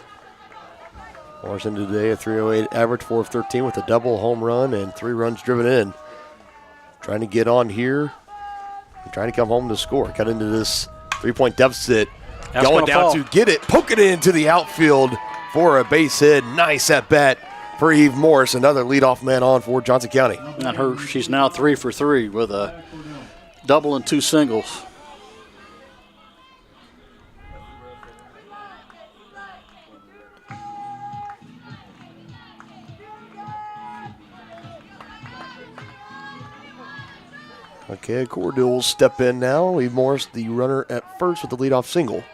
Morrison today a 308 average, 4 of 13 with a double, home run, and 3 runs driven in. Trying to get on here. Trying to come home to score. Cut into this 3-point deficit. That's going down fall. to get it. Poke it into the outfield for a base hit. Nice at bat for Eve Morris. Another leadoff man on for Johnson County. And she's now 3 for 3 with a double and 2 singles. Okay, Cordell will step in now. Eve Morris, the runner at first with the leadoff single.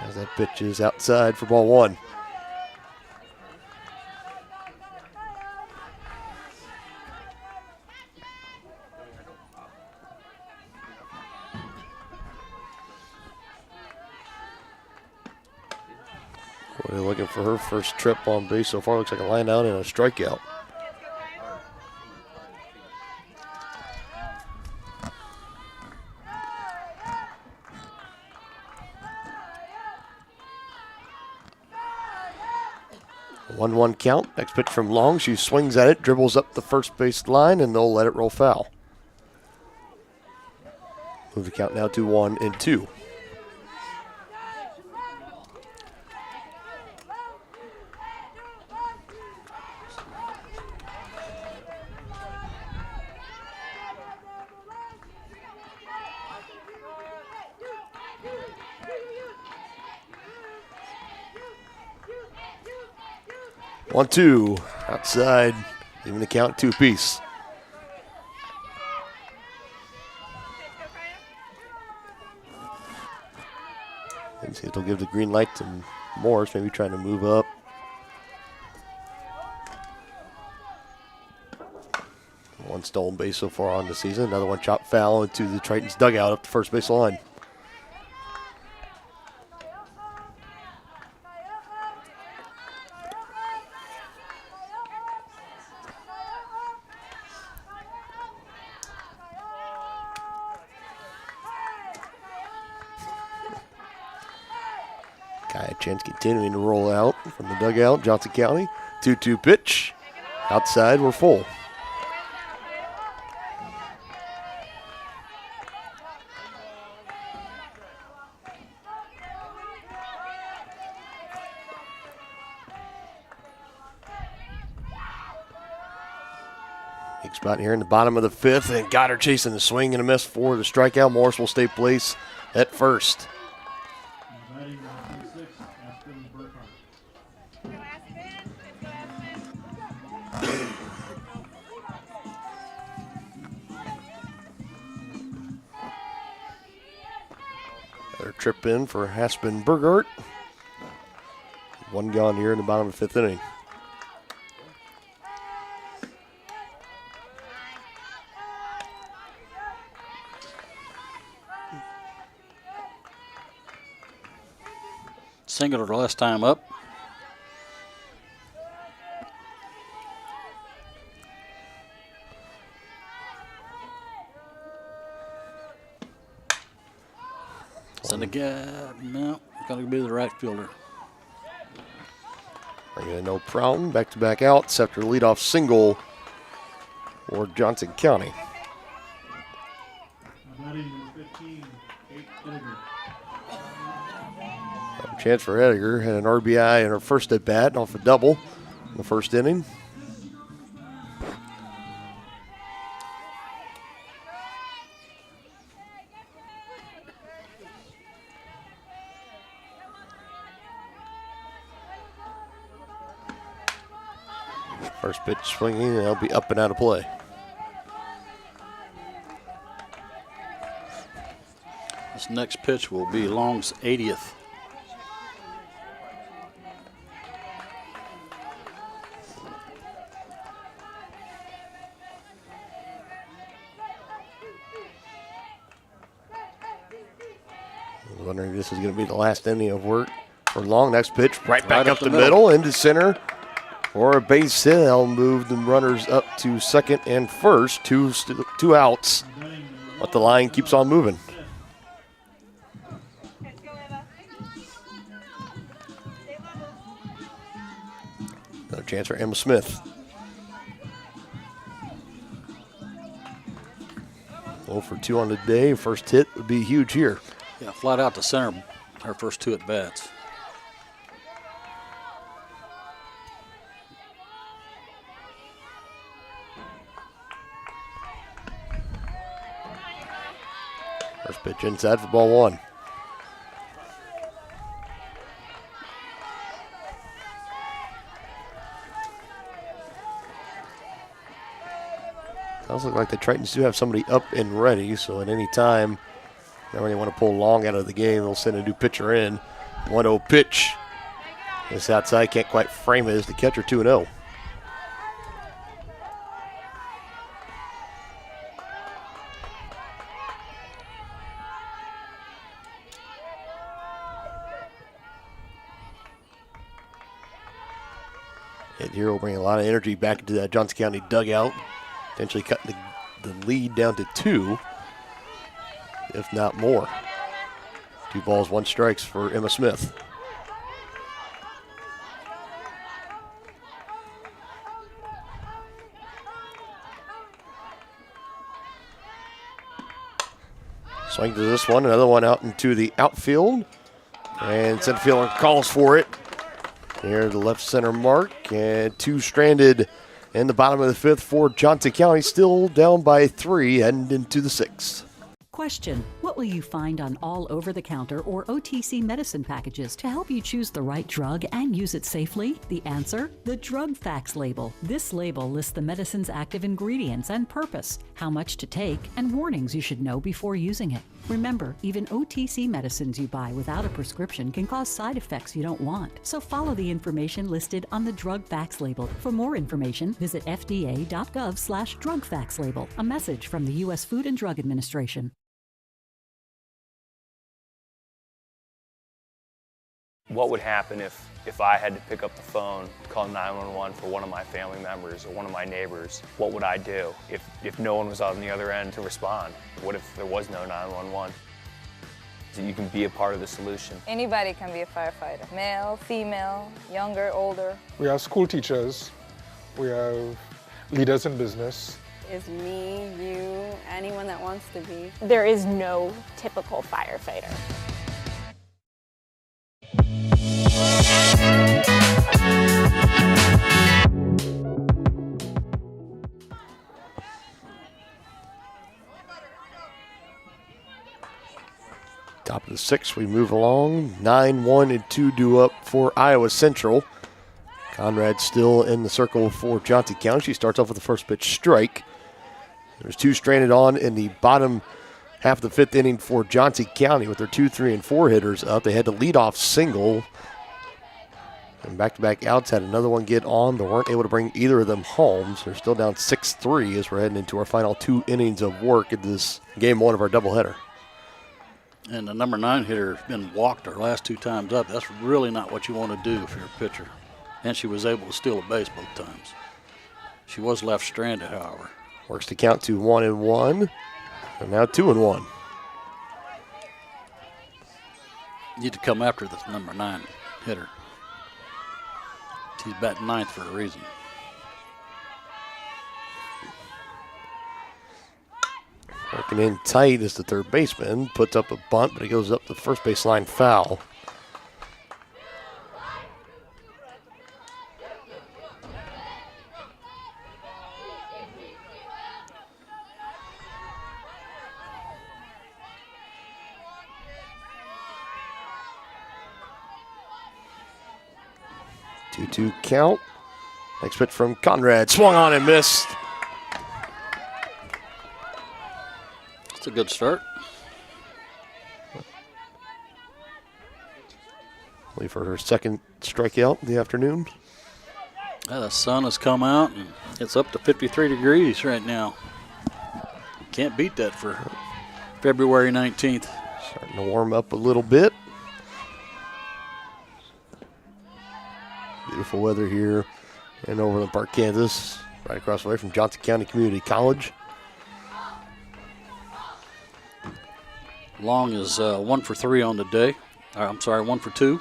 As that pitch is outside for ball 1. Cordell looking for her first trip on base so far. Looks like a line out and a strikeout. A 1-1 count. Next pitch from Long. She swings at it, dribbles up the first base line, and they'll let it roll foul. Move the count now to 1-2. One, two, outside, even the count 2-piece. And see if they'll give the green light to Morris, maybe trying to move up. One stolen base so far on the season, another one chopped foul into the Tritons dugout up the first base line. Chance continuing to roll out from the dugout. Johnson County, 2-2 pitch. Outside, we're full. Big spot here in the bottom of the 5th, and got her chasing the swing and a miss for the strikeout. Morris will stay place at first. Another trip in for Aspen Burgart. One gone here in the bottom of the 5th inning. Single her last time up. Send a gap. No, got to be the right fielder. Bringing no problem. Back-to-back outs after leadoff single for Johnson County. Chance for Ediger had an RBI in her first at bat off a double in the first inning. First pitch swinging, and they'll be up and out of play. This next pitch will be Long's 80th. wondering if this is going to be the last inning of work for Long. Next pitch, right back up the middle into center for a base hit. They'll move the runners up to second and first. Two outs, but the line keeps on moving. Another chance for Emma Smith. 0 for 2 on the day. First hit would be huge here. Yeah, flat out to center, her first 2 at-bats. First pitch inside for ball 1. Does look like the Tritons do have somebody up and ready, so at any time, when they want to pull Long out of the game, they'll send a new pitcher in. 1-0 pitch. This outside can't quite frame it as the catcher 2-0. Hit here will bring a lot of energy back into that Johnson County dugout. Potentially cutting the lead down to 2, if not more. 2 balls, 1 strikes for Emma Smith. Swing to this one, another one out into the outfield. And center fielder calls for it. Here the left center mark, and 2 stranded in the bottom of the 5th for Johnson County, still down by 3 heading into the 6th. Question: what will you find on all over-the-counter or OTC medicine packages to help you choose the right drug and use it safely? The answer: the drug facts label. This label lists the medicine's active ingredients and purpose, how much to take, and warnings you should know before using it. Remember, even OTC medicines you buy without a prescription can cause side effects you don't want. So follow the information listed on the drug facts label. For more information, visit fda.gov/drug facts label. A message from the U.S. Food and Drug Administration. What would happen if I had to pick up the phone, call 911 for one of my family members or one of my neighbors? What would I do if no one was on the other end to respond? What if there was no 911? So you can be a part of the solution. Anybody can be a firefighter. Male, female, younger, older. We have school teachers. We have leaders in business. Is me, you, anyone that wants to be. There is no typical firefighter. Top of the 6th, we move along. 9-1 and 2 due up for Iowa Central. Conrad still in the circle for Johnson County. She starts off with the first pitch strike. There's 2 stranded on in the bottom half of the 5th inning for Johnson County with their 2, 3, and 4 hitters up. They had the leadoff single. And back-to-back outs, had another one get on, but weren't able to bring either of them home. So they're still down 6-3 as we're heading into our final 2 innings of work in this game 1 of our doubleheader. And the number 9 hitter has been walked her last 2 times up. That's really not what you want to do if you're a pitcher. And she was able to steal a base both times. She was left stranded, however. Works to count to 1-1, and now 2-1. You need to come after the number 9 hitter. He's batting 9th for a reason. Working in tight is the third baseman. Puts up a bunt, but it goes up the first baseline foul. Two count. Next pitch from Conrad. Swung on and missed. It's a good start. Only for her second strikeout of the afternoon. Yeah, the sun has come out and it's up to 53 degrees right now. Can't beat that for February 19th. Starting Starting to warm up a little bit. Beautiful weather here in Overland Park, Kansas, right across the way from Johnson County Community College. Long is 1 for 3 on the day. I'm sorry, 1 for 2.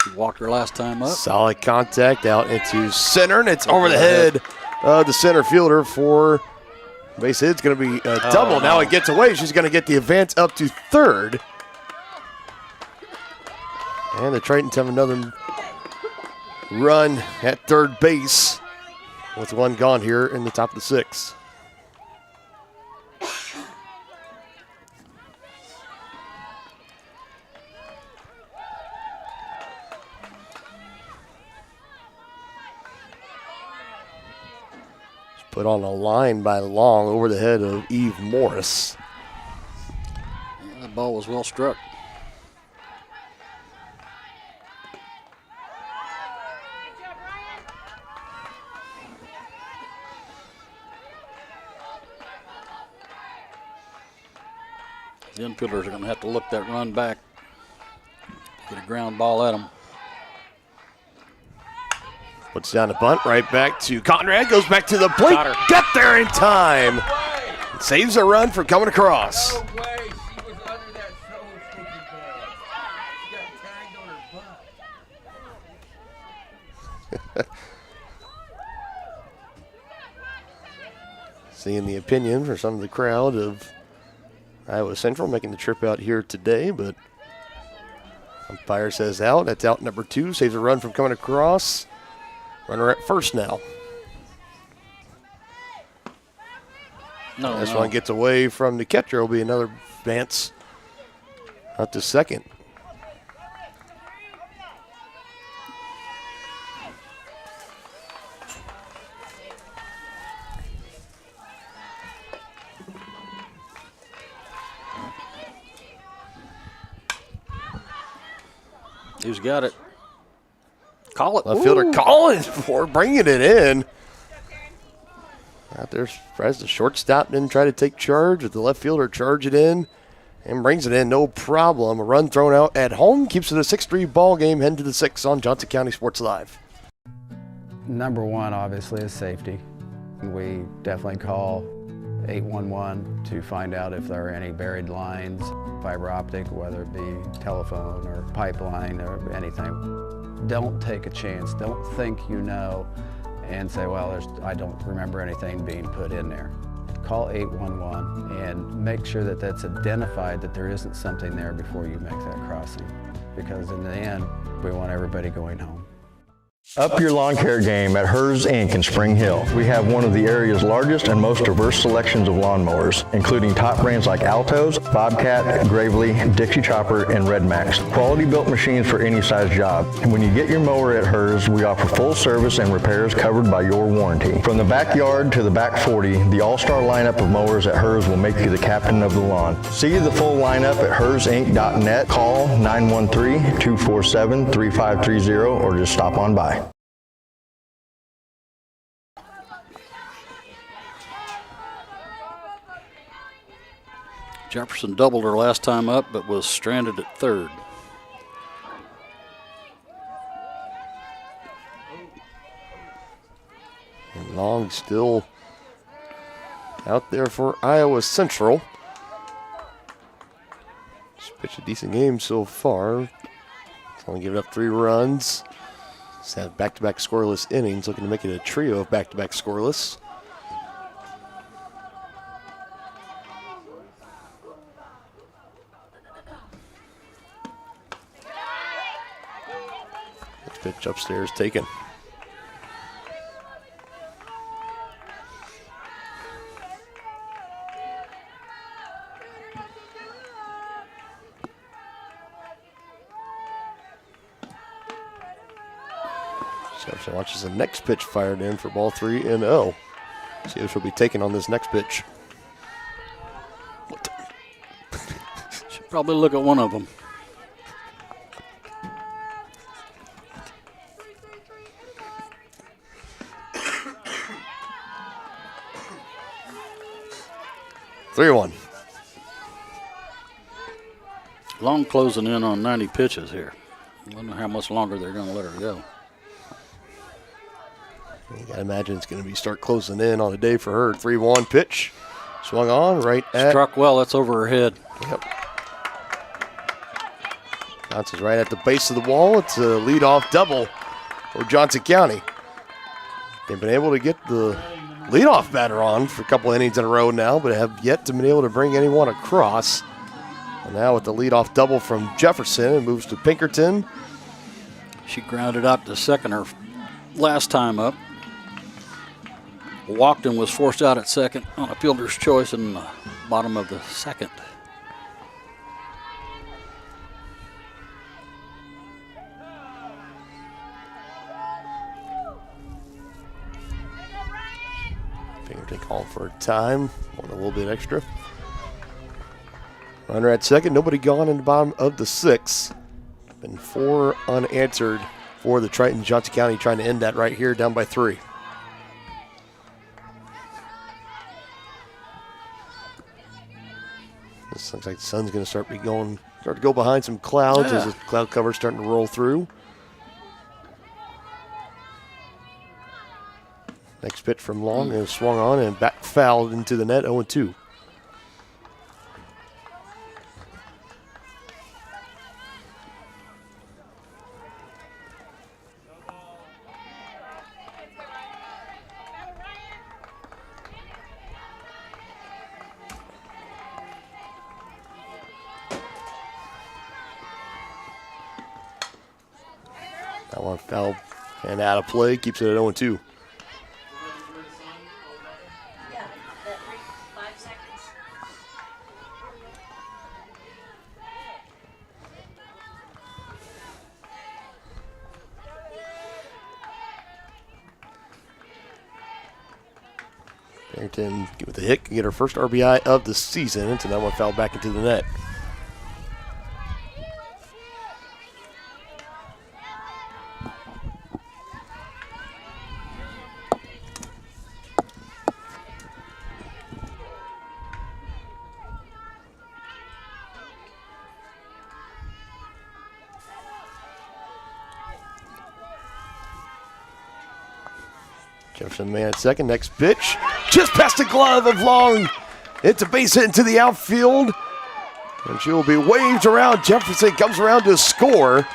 She walked her last time up. Solid contact out into center, and it's over the head of the center fielder for base hit. It's going to be a double. Now it gets away. She's going to get the advance up to third. And the Tritons have another run at third base with one gone here in the top of the 6th. Put on a line by Long over the head of Eve Morris. That ball was well struck. The infielders are going to have to look that run back. Get a ground ball at them. Puts down a bunt, right back to Conrad, goes back to the plate, got there in time. Saves a run from coming across. Seeing the opinion for some of the crowd of Iowa Central making the trip out here today, but umpire says out. That's out number 2, saves a run from coming across. Runner at first now. This one gets away from the catcher. Will be another advance out to second. Who's got it? Call it. Left fielder calling for bringing it in. Out there, tries the shortstop, didn't try to take charge, with the left fielder charge it in and brings it in, no problem. A run thrown out at home, keeps it a 6-3 ball game, heading to the 6th on Johnson County Sports Live. Number one, obviously, is safety. We definitely call 811 to find out if there are any buried lines, fiber optic, whether it be telephone or pipeline or anything. Don't take a chance. Don't think you know and say, well, I don't remember anything being put in there. Call 811 and make sure that that's identified, that there isn't something there before you make that crossing. Because in the end, we want everybody going home. Up your lawn care game at Hers Inc. in Spring Hill. We have one of the area's largest and most diverse selections of lawnmowers, including top brands like Altos, Bobcat, Gravely, Dixie Chopper, and Red Max. Quality built machines for any size job. And when you get your mower at Hers, we offer full service and repairs covered by your warranty. From the backyard to the back 40, the all-star lineup of mowers at Hers will make you the captain of the lawn. See the full lineup at hersinc.net. Call 913-247-3530 or just stop on by. Jefferson doubled her last time up, but was stranded at third. And Long still out there for Iowa Central. She's pitched a decent game so far. It's only given up 3 runs. She's had back-to-back scoreless innings, looking to make it a trio of back-to-back scoreless. Pitch upstairs taken. Jefferson watches the next pitch fired in for ball 3-0. See if she'll be taken on this next pitch. Should probably look at one of them. Long closing in on 90 pitches here. I wonder how much longer they're going to let her go. You got to imagine it's going to start closing in on a day for her. 3-1 pitch. Swung on right at. Struck well. That's over her head. Yep. Bounces right at the base of the wall. It's a leadoff double for Johnson County. They've been able to get the leadoff batter on for a couple innings in a row now, but have yet to be able to bring anyone across. And now with the leadoff double from Jefferson, it moves to Pinkerton. She grounded out to second her last time up. Walked and was forced out at second on a fielder's choice in the bottom of the second. Pinkerton called for a time, want a little bit extra. Runner at second, nobody gone in the bottom of the sixth. Been 4 unanswered for the Tritons. Johnson County trying to end that right here, down by 3. This looks like the sun's going to start to go behind some clouds as the cloud cover's starting to roll through. Next pitch from Long is swung on and back fouled into the net, 0-2. That one foul and out of play, keeps it at 0-2. Barrington with a hit can get her first RBI of the season, and that one fell back into the net. Jefferson man at second. Next pitch. Just past the glove of Long. It's a base hit into the outfield. And she will be waved around. Jefferson comes around to score.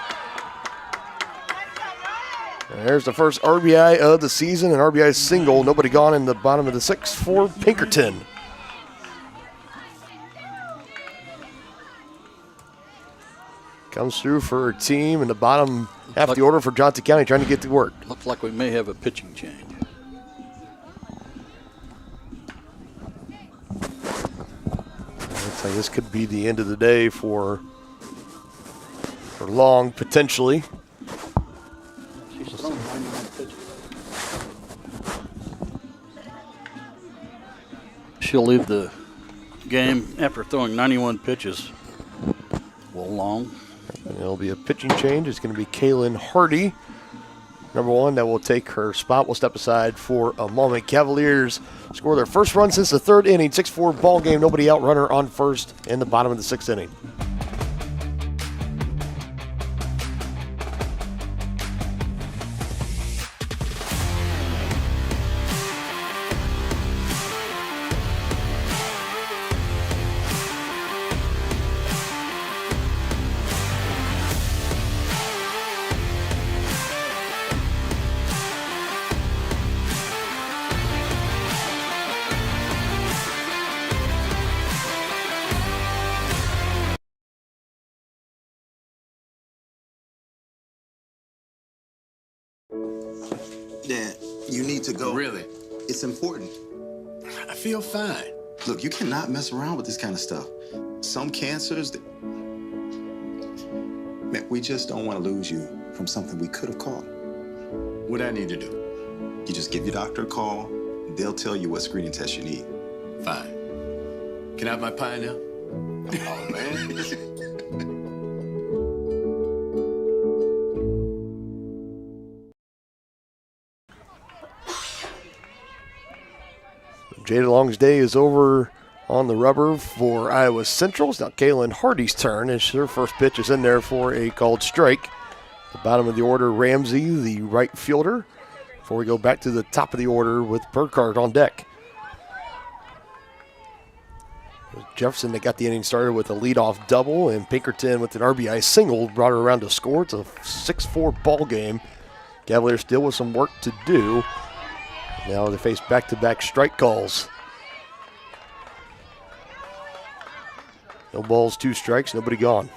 And there's the first RBI of the season. An RBI single. Nobody gone in the bottom of the sixth for Pinkerton. Comes through for her team in the bottom half of the order for Johnson County, trying to get to work. Looks like we may have a pitching change. Looks like this could be the end of the day for Long, potentially. She'll leave the game after throwing 91 pitches. Well, Long. And it'll be a pitching change. It's going to be Kaylin Hardy, number 1, that will take her spot. We'll step aside for a moment. Cavaliers score their first run since the third inning. 6-4 ball game. Nobody out. Runner on first in the bottom of the sixth inning. Dad, you need to go. Really? It's important. I feel fine. Look, you cannot mess around with this kind of stuff. Some cancers, man, we just don't want to lose you from something we could have caught. What I need to do? You just give your doctor a call. They'll tell you what screening test you need. Fine. Can I have my pie now? Oh, man. Jada Long's day is over on the rubber for Iowa Central. It's now Kaylin Hardy's turn, and her first pitch is in there for a called strike. The bottom of the order, Ramsey, the right fielder. Before we go back to the top of the order with Burkhardt on deck. Jefferson that got the inning started with a leadoff double, and Pinkerton with an RBI single brought her around to score. It's a 6-4 ball game. Cavaliers still with some work to do. Now they face back-to-back strike calls. No balls, 2 strikes, nobody gone.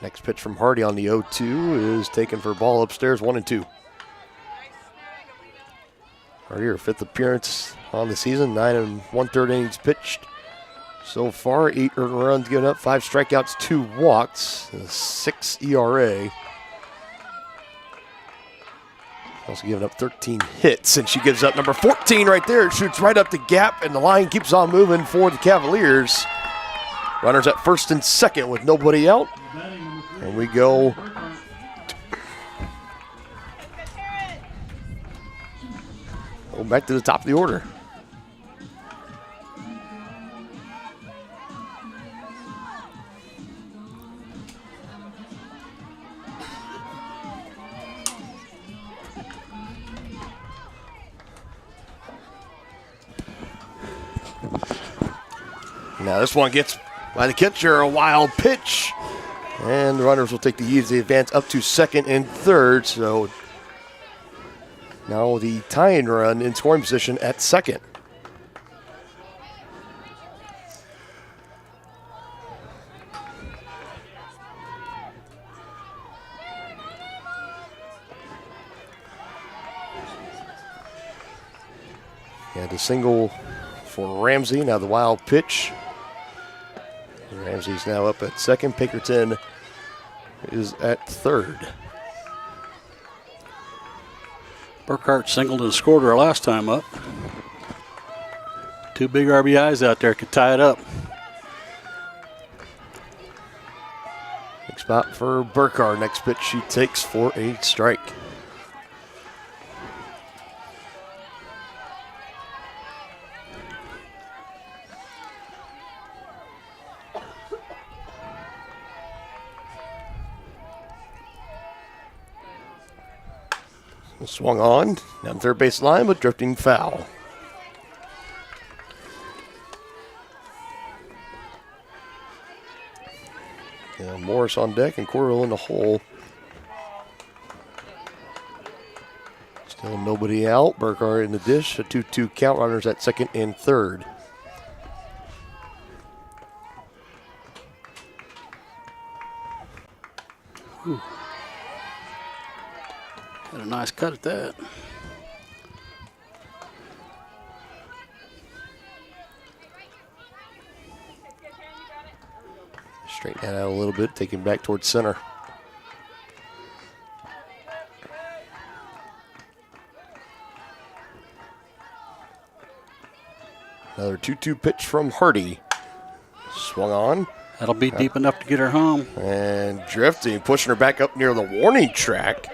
Next pitch from Hardy on the 0-2 is taken for a ball upstairs, 1-2. Hardy, her 5th appearance on the season, 9 1/3 innings pitched. So far, 8 earned runs given up, 5 strikeouts, 2 walks, and a 6 ERA. Also giving up 13 hits, and she gives up number 14 right there. It shoots right up the gap, and the line keeps on moving for the Cavaliers. Runners at first and second with nobody out. And we go back to the top of the order. Now this one gets by the catcher, a wild pitch. And the runners will take the easy advance up to second and third. So now the tying run in scoring position at second. And the single for Ramsey. Now the wild pitch. Ramsey's now up at second. Pinkerton is at third. Burkhardt singled and scored her last time up. 2 big RBIs out there could tie it up. Big spot for Burkhardt. Next pitch she takes for a strike. Swung on, down the third base line, but drifting foul. And Morris on deck and Cordell in the hole. Still nobody out. Burkhardt in the dish. A 2-2 count. Runners at second and third. Whew. Got a nice cut at that. Straighten that out a little bit, taking back towards center. Another 2-2 pitch from Hardy. Swung on. That'll be deep enough to get her home. And drifting, pushing her back up near the warning track.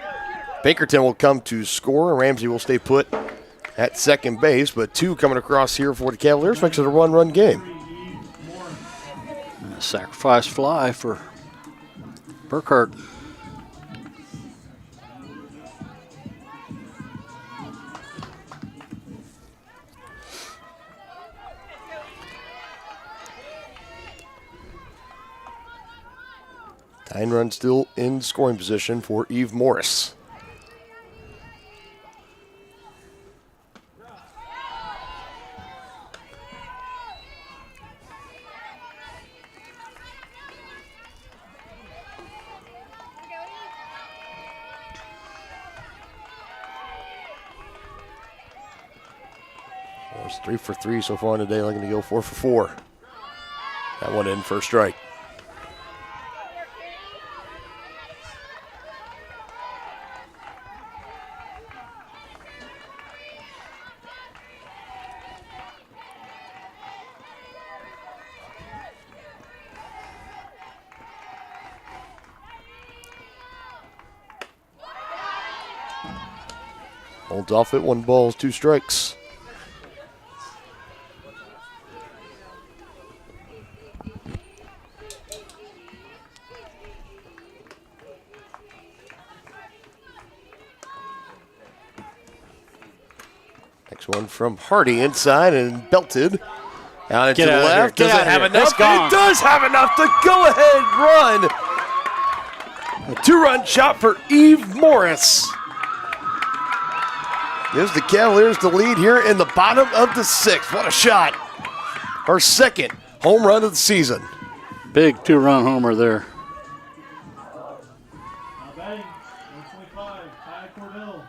Pinkerton will come to score, and Ramsey will stay put at second base, but 2 coming across here for the Cavaliers makes it a one-run game. A sacrifice fly for Burkhardt. Tying run still in scoring position for Eve Morris. Morris 3 for 3 so far today, looking to go 4 for 4. That one in for a strike. Holds off at 1 ball, 2 strikes. Next one from Hardy inside and belted. Out into the left. Does it have enough? It does have enough to go ahead run. A 2-run shot for Eve Morris. Gives the Cavaliers the lead here in the bottom of the 6th. What a shot. Her second home run of the season. Big 2-run homer there. Now batting, 125, Ty Cordell.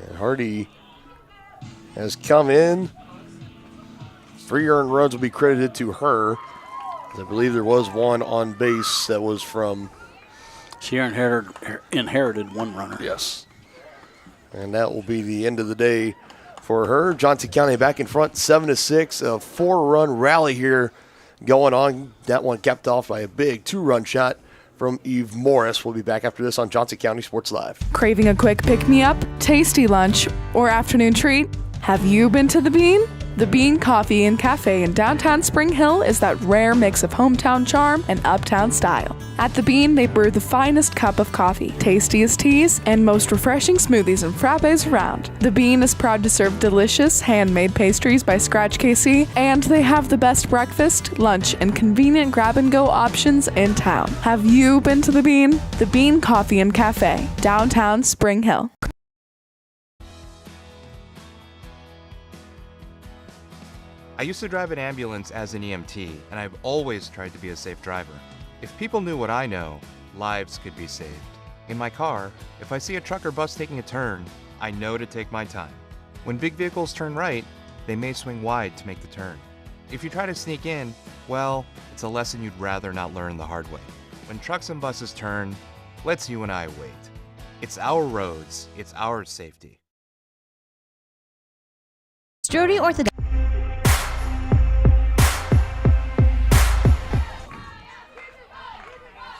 And Hardy has come in. 3 earned runs will be credited to her. I believe there was one on base that was from... She inherited 1 runner. Yes. And that will be the end of the day for her. Johnson County back in front, 7-6. A 4-run rally here going on. That one capped off by a big 2-run shot from Eve Morris. We'll be back after this on Johnson County Sports Live. Craving a quick pick-me-up, tasty lunch, or afternoon treat? Have you been to the Bean? The Bean Coffee and Cafe in downtown Spring Hill is that rare mix of hometown charm and uptown style. At the Bean, they brew the finest cup of coffee, tastiest teas, and most refreshing smoothies and frappes around. The Bean is proud to serve delicious, handmade pastries by Scratch KC, and they have the best breakfast, lunch, and convenient grab-and-go options in town. Have you been to the Bean? The Bean Coffee and Cafe, downtown Spring Hill. I used to drive an ambulance as an EMT, and I've always tried to be a safe driver. If people knew what I know, lives could be saved. In my car, if I see a truck or bus taking a turn, I know to take my time. When big vehicles turn right, they may swing wide to make the turn. If you try to sneak in, well, it's a lesson you'd rather not learn the hard way. When trucks and buses turn, let's you and I wait. It's our roads, it's our safety. Jody Orthodox.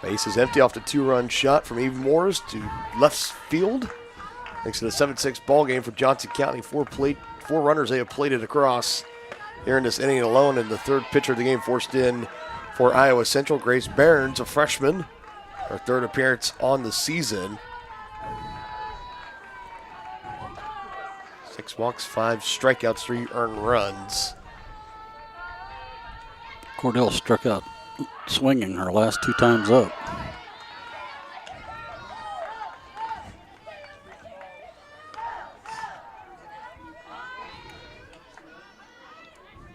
Base is empty off the 2-run shot from Eve Morris to left field. Thanks to the 7-6 ball game for Johnson County. 4 runners they have plated across here in this inning alone. And the 3rd pitcher of the game forced in for Iowa Central, Grace Barnes, a freshman. Her 3rd appearance on the season. 6 walks, 5 strikeouts, 3 earned runs. Cordell struck out swinging her last 2 times up.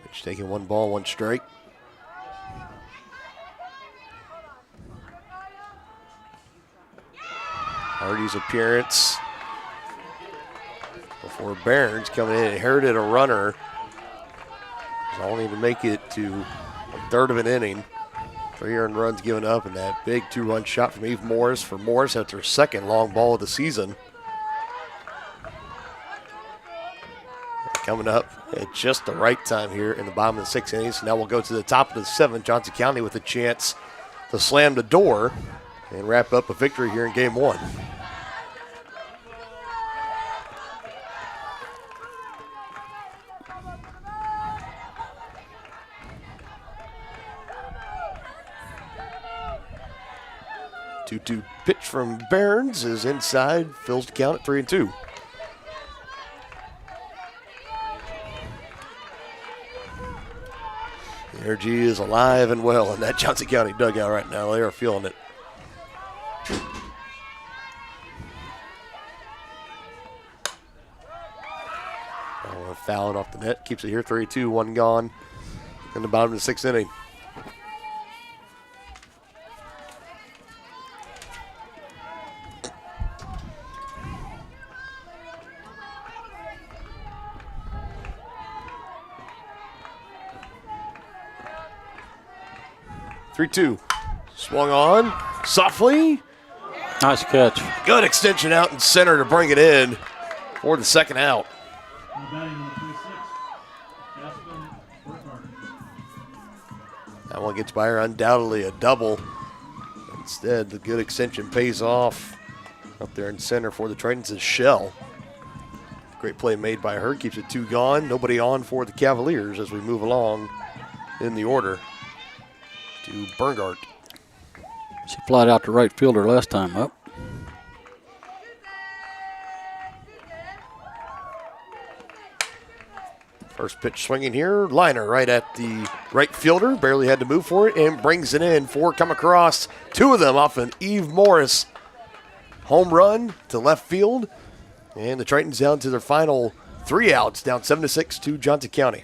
Pitch taking 1 ball, 1 strike. Hardy's appearance before Barnes coming in, inherited a runner. All need to make it to a 3rd of an inning. 3 earned runs given up, and that big 2-run shot from Eve Morris. For Morris, that's her 2nd long ball of the season. Coming up at just the right time here in the bottom of the 6th innings. Now we'll go to the top of the 7th. Johnson County with a chance to slam the door and wrap up a victory here in Game 1. Two pitch from Barnes is inside, fills the count at 3-2. The energy is alive and well in that Johnson County dugout right now. They are feeling it. Fouling off the net, keeps it here, 3-2, 1 gone in the bottom of the 6th inning. Three-two, swung on softly. Nice catch. Good extension out in center to bring it in for the 2nd out. That one gets by her, undoubtedly a double. Instead, the good extension pays off. Up there in center for the Tritons is Shell. Great play made by her. Keeps it 2 gone. Nobody on for the Cavaliers as we move along in the order to Berngart. She flied out to right fielder last time up. First pitch swinging here. Liner right at the right fielder. Barely had to move for it and brings it in. 4 come across. 2 of them off an Eve Morris home run to left field. And the Tritons down to their final 3 outs, down 7-6 to Johnson County.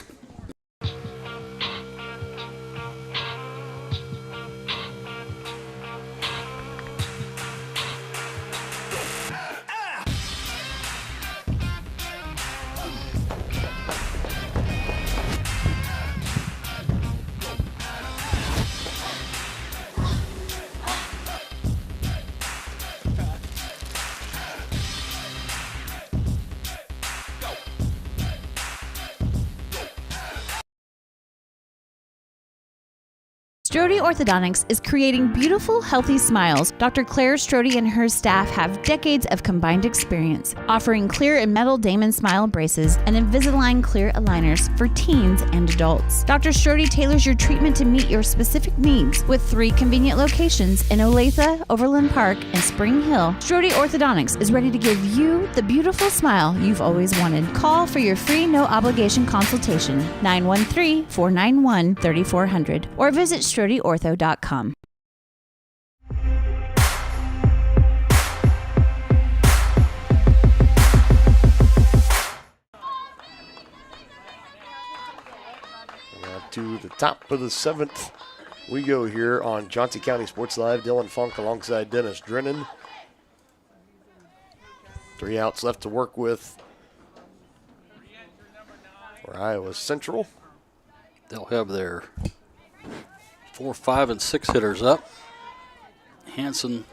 Strode Orthodontics is creating beautiful, healthy smiles. Dr. Claire Strode and her staff have decades of combined experience, offering clear and metal Damon smile braces and Invisalign clear aligners for teens and adults. Dr. Strode tailors your treatment to meet your specific needs with 3 convenient locations in Olathe, Overland Park, and Spring Hill. Strode Orthodontics is ready to give you the beautiful smile you've always wanted. Call for your free no-obligation consultation, 913-491-3400, or visit StrodeOrtho.com. To the top of the 7th we go here on Johnson County Sports Live. Dylan Funk alongside Dennis Drennan. 3 outs left to work with for Iowa Central. They'll have their 4, 5, and 6 hitters up. Hanson,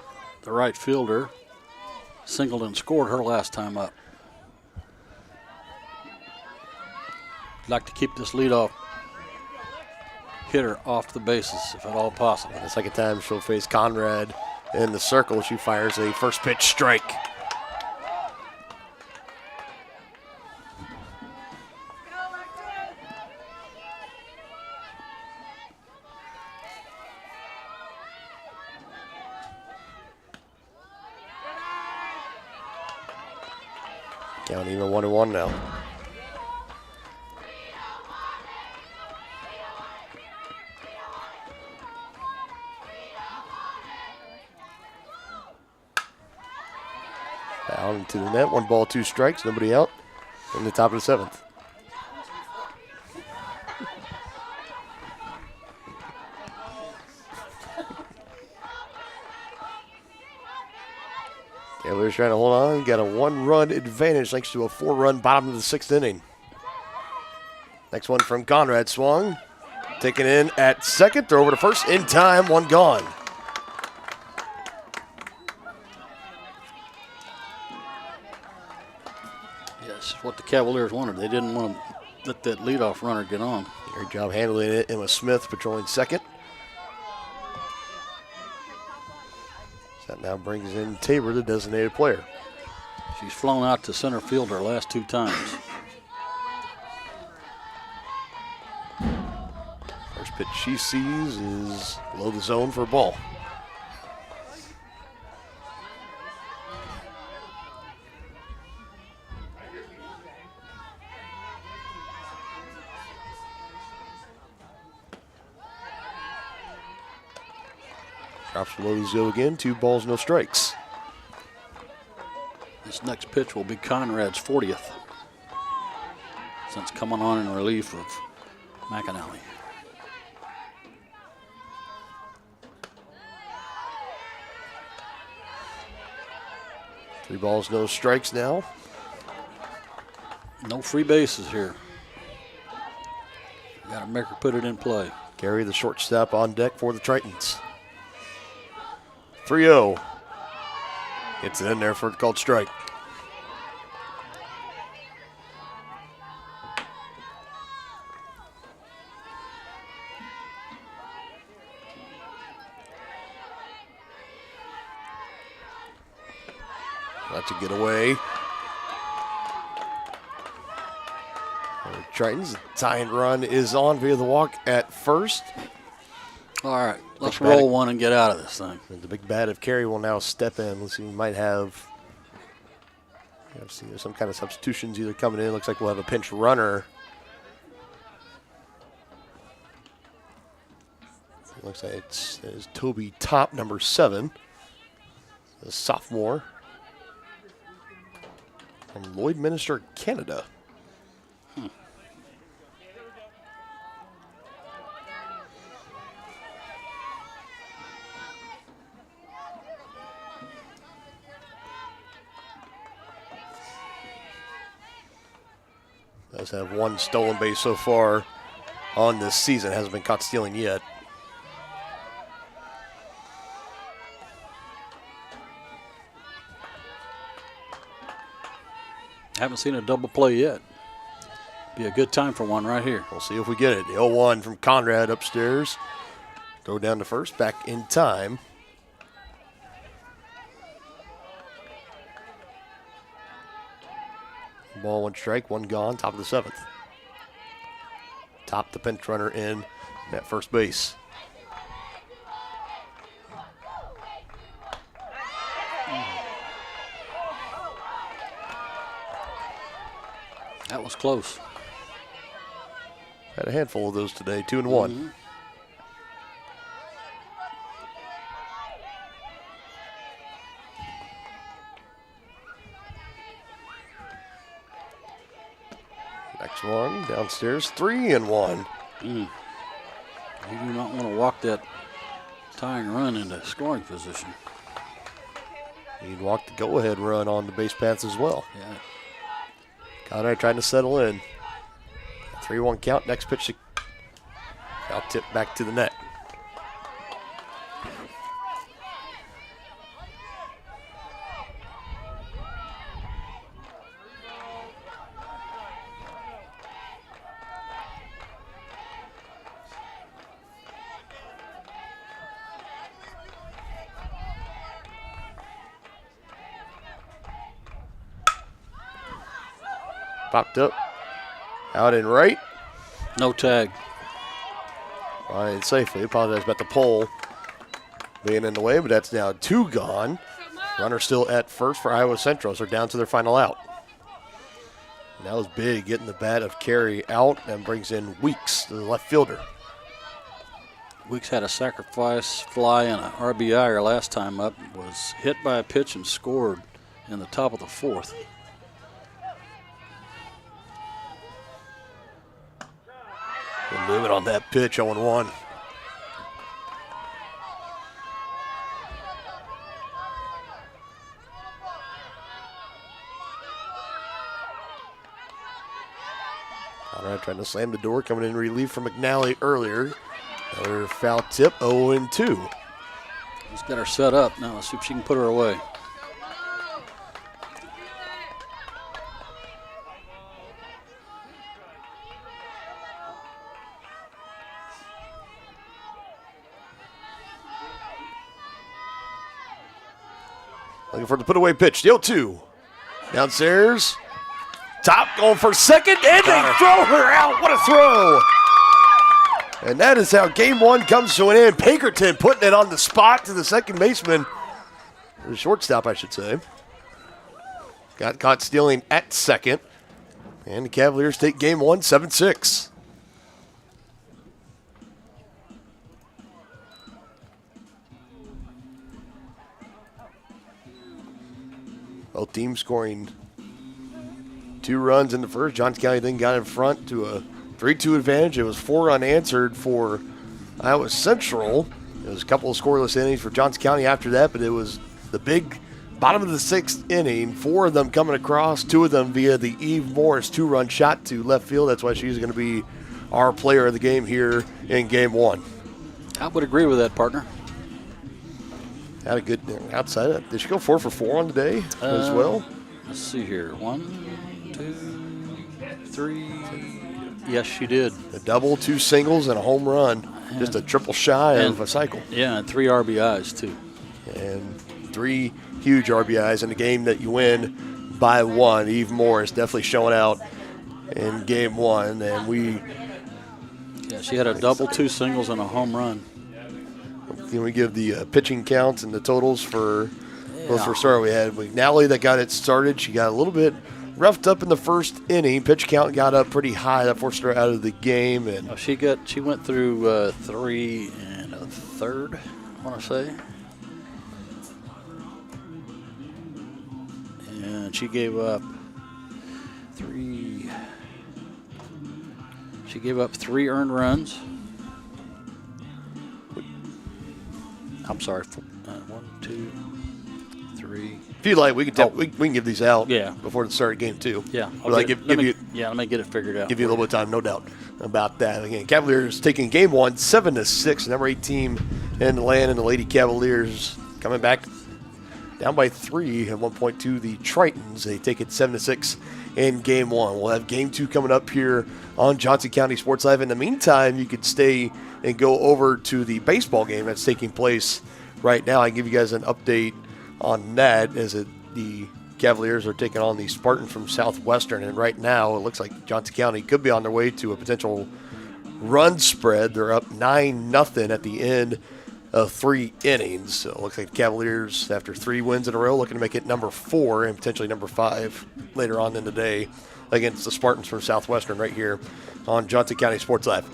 the right fielder, singled and scored her last time up. Like to keep this leadoff hitter off the bases if at all possible. The second time she'll face Conrad in the circle. She fires a first pitch strike. Count even 1-1 now. Foul into the net. 1 ball, 2 strikes. Nobody out in the top of the 7th. Cavaliers trying to hold on. Got a 1-run advantage thanks to a 4-run bottom of the 6th inning. Next one from Conrad swung. Taken in at second. Throw over to first. In time. 1 gone. Yes, what the Cavaliers wanted. They didn't want to let that leadoff runner get on. Great job handling it. Emma Smith patrolling second. That now brings in Tabor, the designated player. She's flown out to center field her last 2 times. First pitch she sees is below the zone for a ball. Drops below the zone again. 2 balls, no strikes. This next pitch will be Conrad's 40th since coming on in relief of McAnally. Three balls, no strikes now. No free bases here. Got to make her put it in play. Gary, the shortstop, on deck for the Tritons. 3-0. Gets it in there for a called strike. That's a getaway. Tritons, the tying run is on via the walk at first. All right, let's roll one and get out of this thing. The big bat of Carey will now step in. Let's see, we might have some kind of substitutions either coming in. Looks like we'll have a pinch runner. It looks like it's Toby Top, number 7, a sophomore from Lloydminster, Canada. Does have one stolen base so far on this season. Hasn't been caught stealing yet. Haven't seen a double play yet. Be a good time for one right here. We'll see if we get it. The 0-1 from Conrad upstairs. Throw down to first, back in time. Ball, 1 strike, 1 gone, top of the 7th. Top the pinch runner in at first base. That was close. Had a handful of those today, 2 and 1. Mm-hmm. Next one, downstairs, 3 and 1. You do not want to walk that tying run into scoring position. You'd walk the go-ahead run on the base paths as well. Yeah. Conrad trying to settle in. 3-1 count, next pitch, out tip back to the net. Popped up, out and right. No tag. Ryan safely. Apologize about the pole being in the way, but that's now 2 gone. Runner still at first for Iowa Central, so they're down to their final out. And that was big, getting the bat of Carey out and brings in Weeks, the left fielder. Weeks had a sacrifice fly and an RBI her last time up. Was hit by a pitch and scored in the top of the 4th. Good movement on that pitch, 0-1. Conrad trying to slam the door, coming in relief from McNally earlier. Another foul tip, 0-2. He's got her set up. Now let's see if she can put her away. Looking for the put-away pitch. The 0-2. Downstairs. Top going for second, and they throw her out. What a throw. And that is how game 1 comes to an end. Pinkerton putting it on the spot to the second baseman. The shortstop, I should say. Got caught stealing at second. And the Cavaliers take game 1, 7-6. Both teams scoring 2 runs in the first. Johnson County then got in front to a 3-2 advantage. It was 4 unanswered for Iowa Central. There was a couple of scoreless innings for Johnson County after that, but it was the big bottom of the 6th inning. 4 of them coming across, 2 of them via the Eve Morris 2-run shot to left field. That's why she's going to be our player of the game here in game 1. I would agree with that, partner. Had a good outside. Did she go 4 for 4 on the day as well? Let's see here. 1, 2, 3. Yes, she did. A double, 2 singles, and a home run. Just a triple shy of a cycle. Yeah, and 3 RBIs, too. And 3 huge RBIs in a game that you win by 1. Eve Moore is definitely showing out in game 1, and she had a double, 2 singles, and a home run. Can we give the pitching counts and the totals for those first start we had? McNally that got it started. She got a little bit roughed up in the first inning. Pitch count got up pretty high. That forced her out of the game. And she went through 3 1/3, I want to say. And she gave up 3. She gave up 3 earned runs. I'm sorry. 1, 2, 3. If you'd like, we can give these out before the start of game 2. Yeah. Let me get it figured out. Give you a little bit of time, no doubt about that. Again, Cavaliers taking game 1, 7-6. Number 8 team in the land, and the Lady Cavaliers coming back down by 3 at one point to the Tritons. They take it 7-6 in game 1. We'll have game 2 coming up here on Johnson County Sports Live. In the meantime, you could stay and go over to the baseball game that's taking place right now. I can give you guys an update on that as the Cavaliers are taking on the Spartans from Southwestern, and right now it looks like Johnson County could be on their way to a potential run spread. They're up 9-0 at the end of 3 innings. So it looks like the Cavaliers, after 3 wins in a row, looking to make it number 4 and potentially number 5 later on in the day against the Spartans from Southwestern right here on Johnson County Sports Live.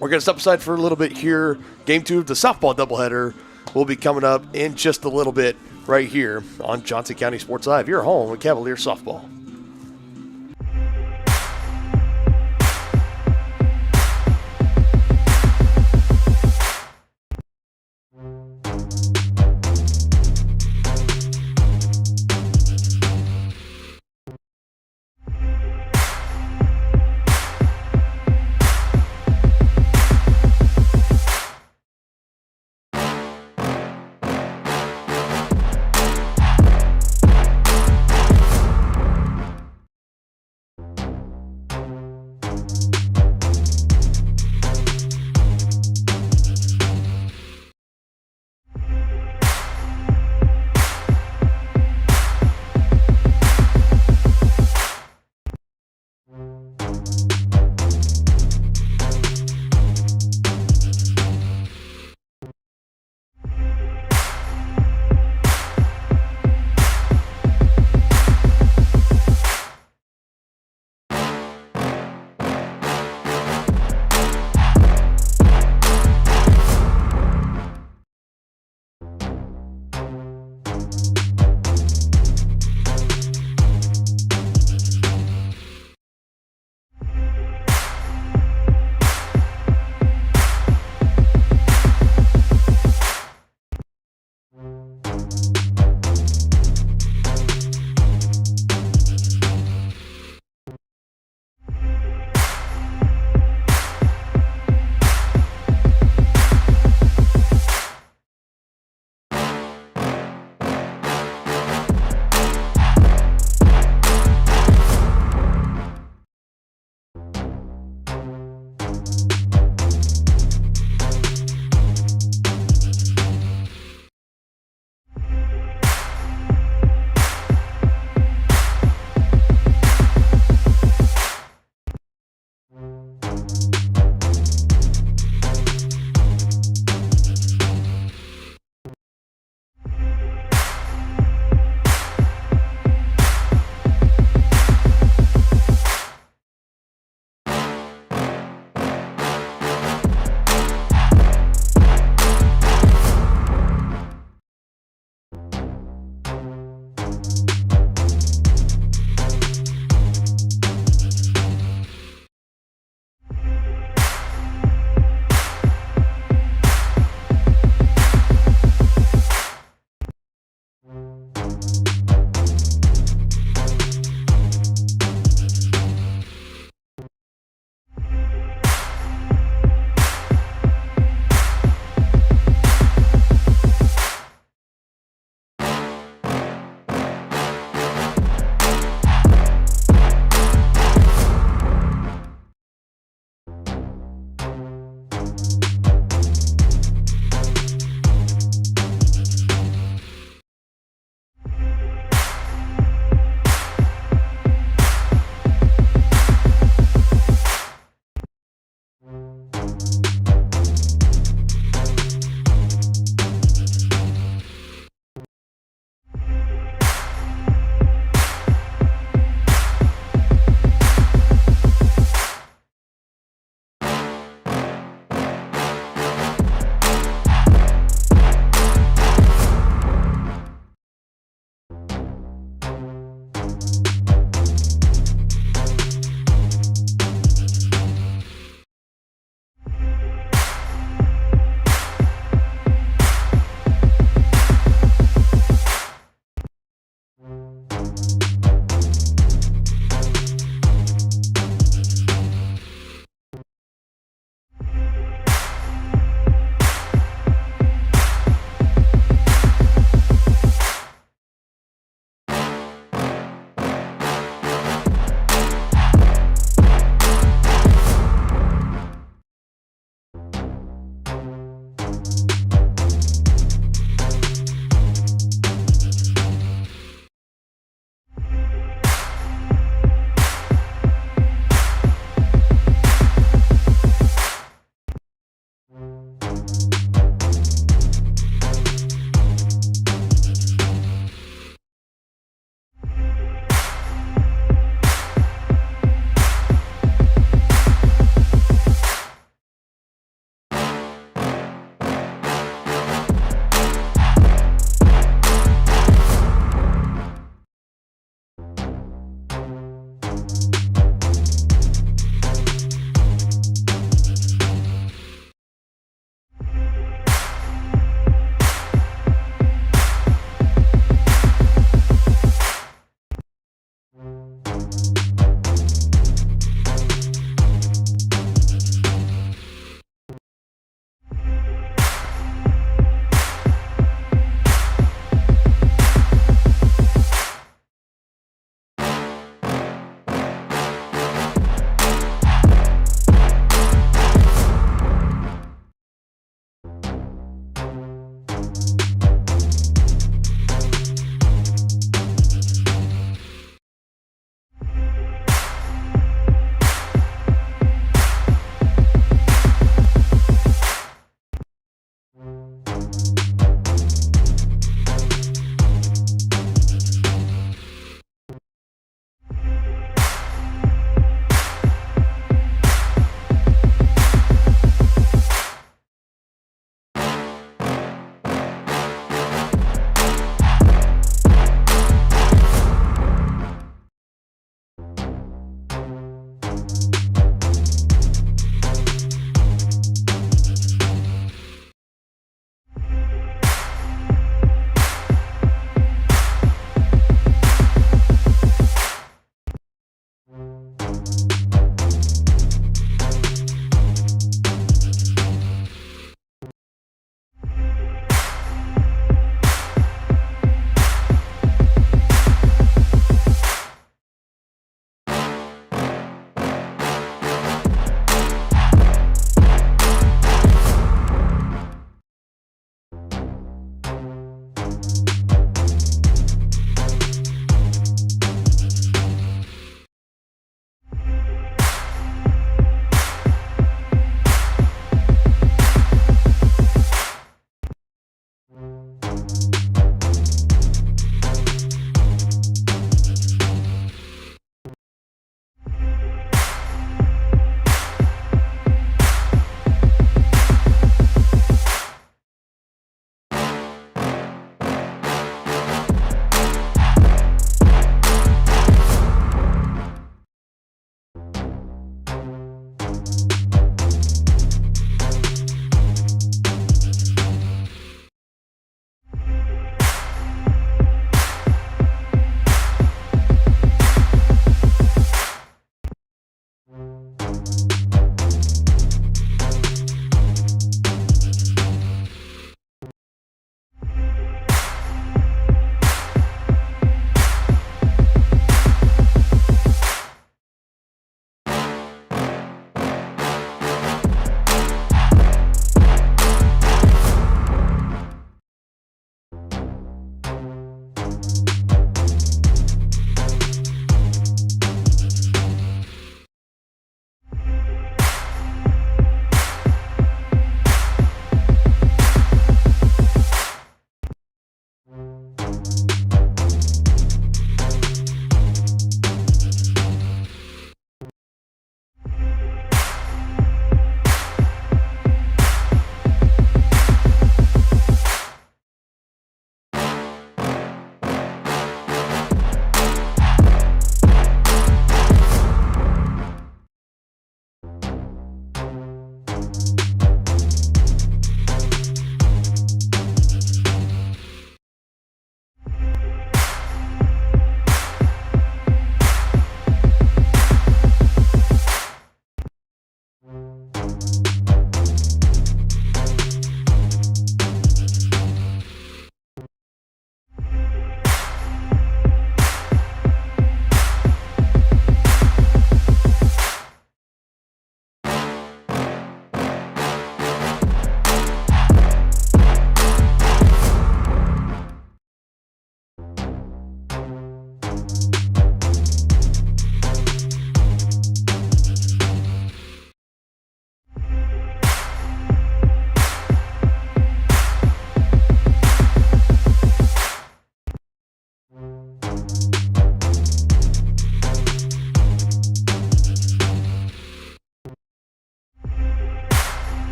We're going to step aside for a little bit here. Game 2 of the softball doubleheader will be coming up in just a little bit right here on Johnson County Sports Live. You're home with Cavaliers softball.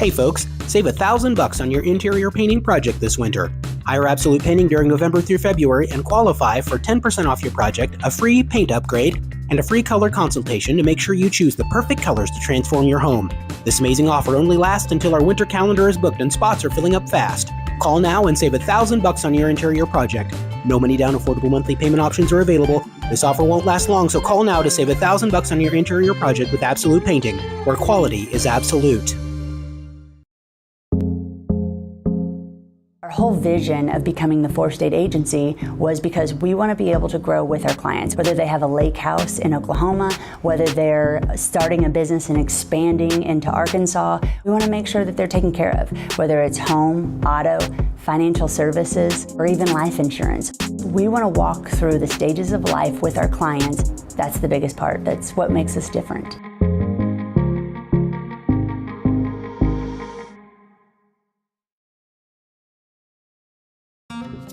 Hey folks, save $1,000 on your interior painting project this winter. Hire Absolute Painting during November through February and qualify for 10% off your project, a free paint upgrade, and a free color consultation to make sure you choose the perfect colors to transform your home. This amazing offer only lasts until our winter calendar is booked and spots are filling up fast. Call now and save $1,000 on your interior project. No money down, affordable monthly payment options are available. This offer won't last long, so call now to save $1,000 on your interior project with Absolute Painting, where quality is absolute. Our whole vision of becoming the 4-state agency was because we want to be able to grow with our clients, whether they have a lake house in Oklahoma, whether they're starting a business and expanding into Arkansas. We want to make sure that they're taken care of, whether it's home, auto, financial services, or even life insurance. We want to walk through the stages of life with our clients. That's the biggest part. That's what makes us different.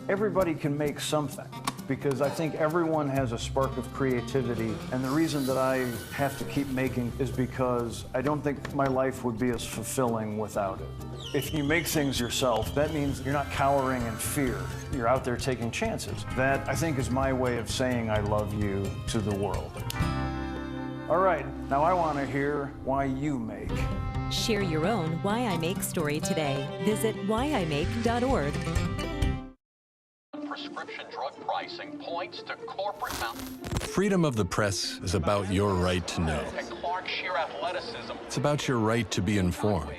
Everybody can make something, because I think everyone has a spark of creativity, and the reason that I have to keep making is because I don't think my life would be as fulfilling without it. If you make things yourself, that means you're not cowering in fear. You're out there taking chances. That, I think, is my way of saying I love you to the world. All right, now I want to hear why you make. Share your own Why I Make story today. Visit whyimake.org. Prescription drug pricing points to corporate Freedom of the press is about your right to know. and Clark sheer athleticism. It's about your right to be informed.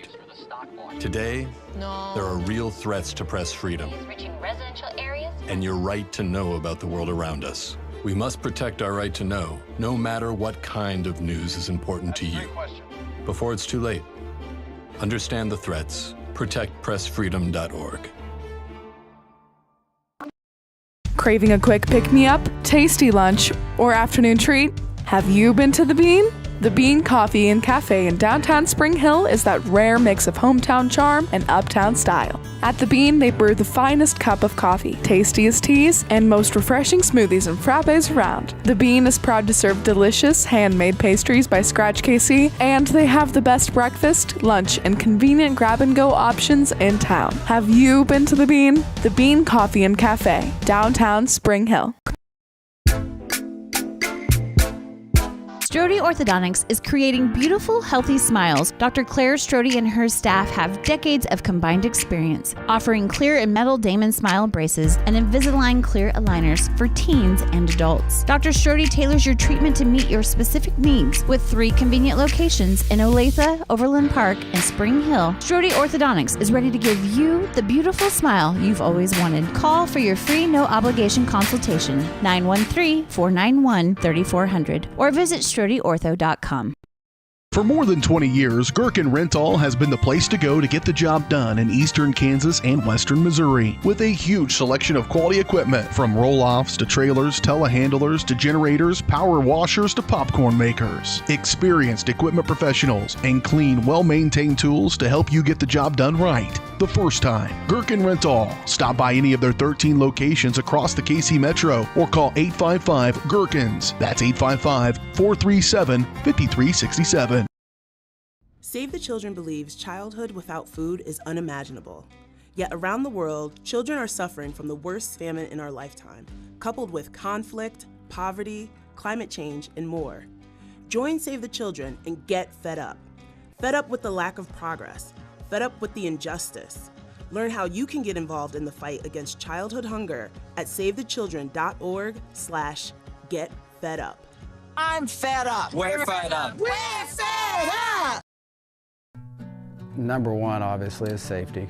Today, there are real threats to press freedom Reaching residential areas? and your right to know about the world around us. We must protect our right to know, no matter what kind of news is important to you. Before it's too late, understand the threats. ProtectPressFreedom.org. Craving a quick pick-me-up, tasty lunch, or afternoon treat? Have you been to The Bean? The Bean Coffee and Cafe in downtown Spring Hill is that rare mix of hometown charm and uptown style. At The Bean, they brew the finest cup of coffee, tastiest teas, and most refreshing smoothies and frappes around. The Bean is proud to serve delicious, handmade pastries by Scratch KC, and they have the best breakfast, lunch, and convenient grab-and-go options in town. Have you been to The Bean? The Bean Coffee and Cafe, downtown Spring Hill. Strode Orthodontics is creating beautiful, healthy smiles. Dr. Claire Strode and her staff have decades of combined experience, offering clear and metal Damon smile braces and Invisalign clear aligners for teens and adults. Dr. Strode tailors your treatment to meet your specific needs with 3 convenient locations in Olathe, Overland Park, and Spring Hill. Strode Orthodontics is ready to give you the beautiful smile you've always wanted. Call for your free no-obligation consultation, 913-491-3400, or visit StrodeOrtho.com. For more than 20 years, Gherkin Rental has been the place to go to get the job done in eastern Kansas and western Missouri. With a huge selection of quality equipment, from roll-offs to trailers, telehandlers to generators, power washers to popcorn makers. Experienced equipment professionals and clean, well-maintained tools to help you get the job done right the first time. Gherkin Rental. Stop by any of their 13 locations across the KC Metro or call 855-GHERKINS. That's 855-437-5367. Save the Children believes childhood without food is unimaginable. Yet around the world, children are suffering from the worst famine in our lifetime, coupled with conflict, poverty, climate change, and more. Join Save the Children and get fed up. Fed up with the lack of progress. Fed up with the injustice. Learn how you can get involved in the fight against childhood hunger at savethechildren.org/getfedup. I'm fed up. We're fed up. We're fed up. Number one, obviously, is safety.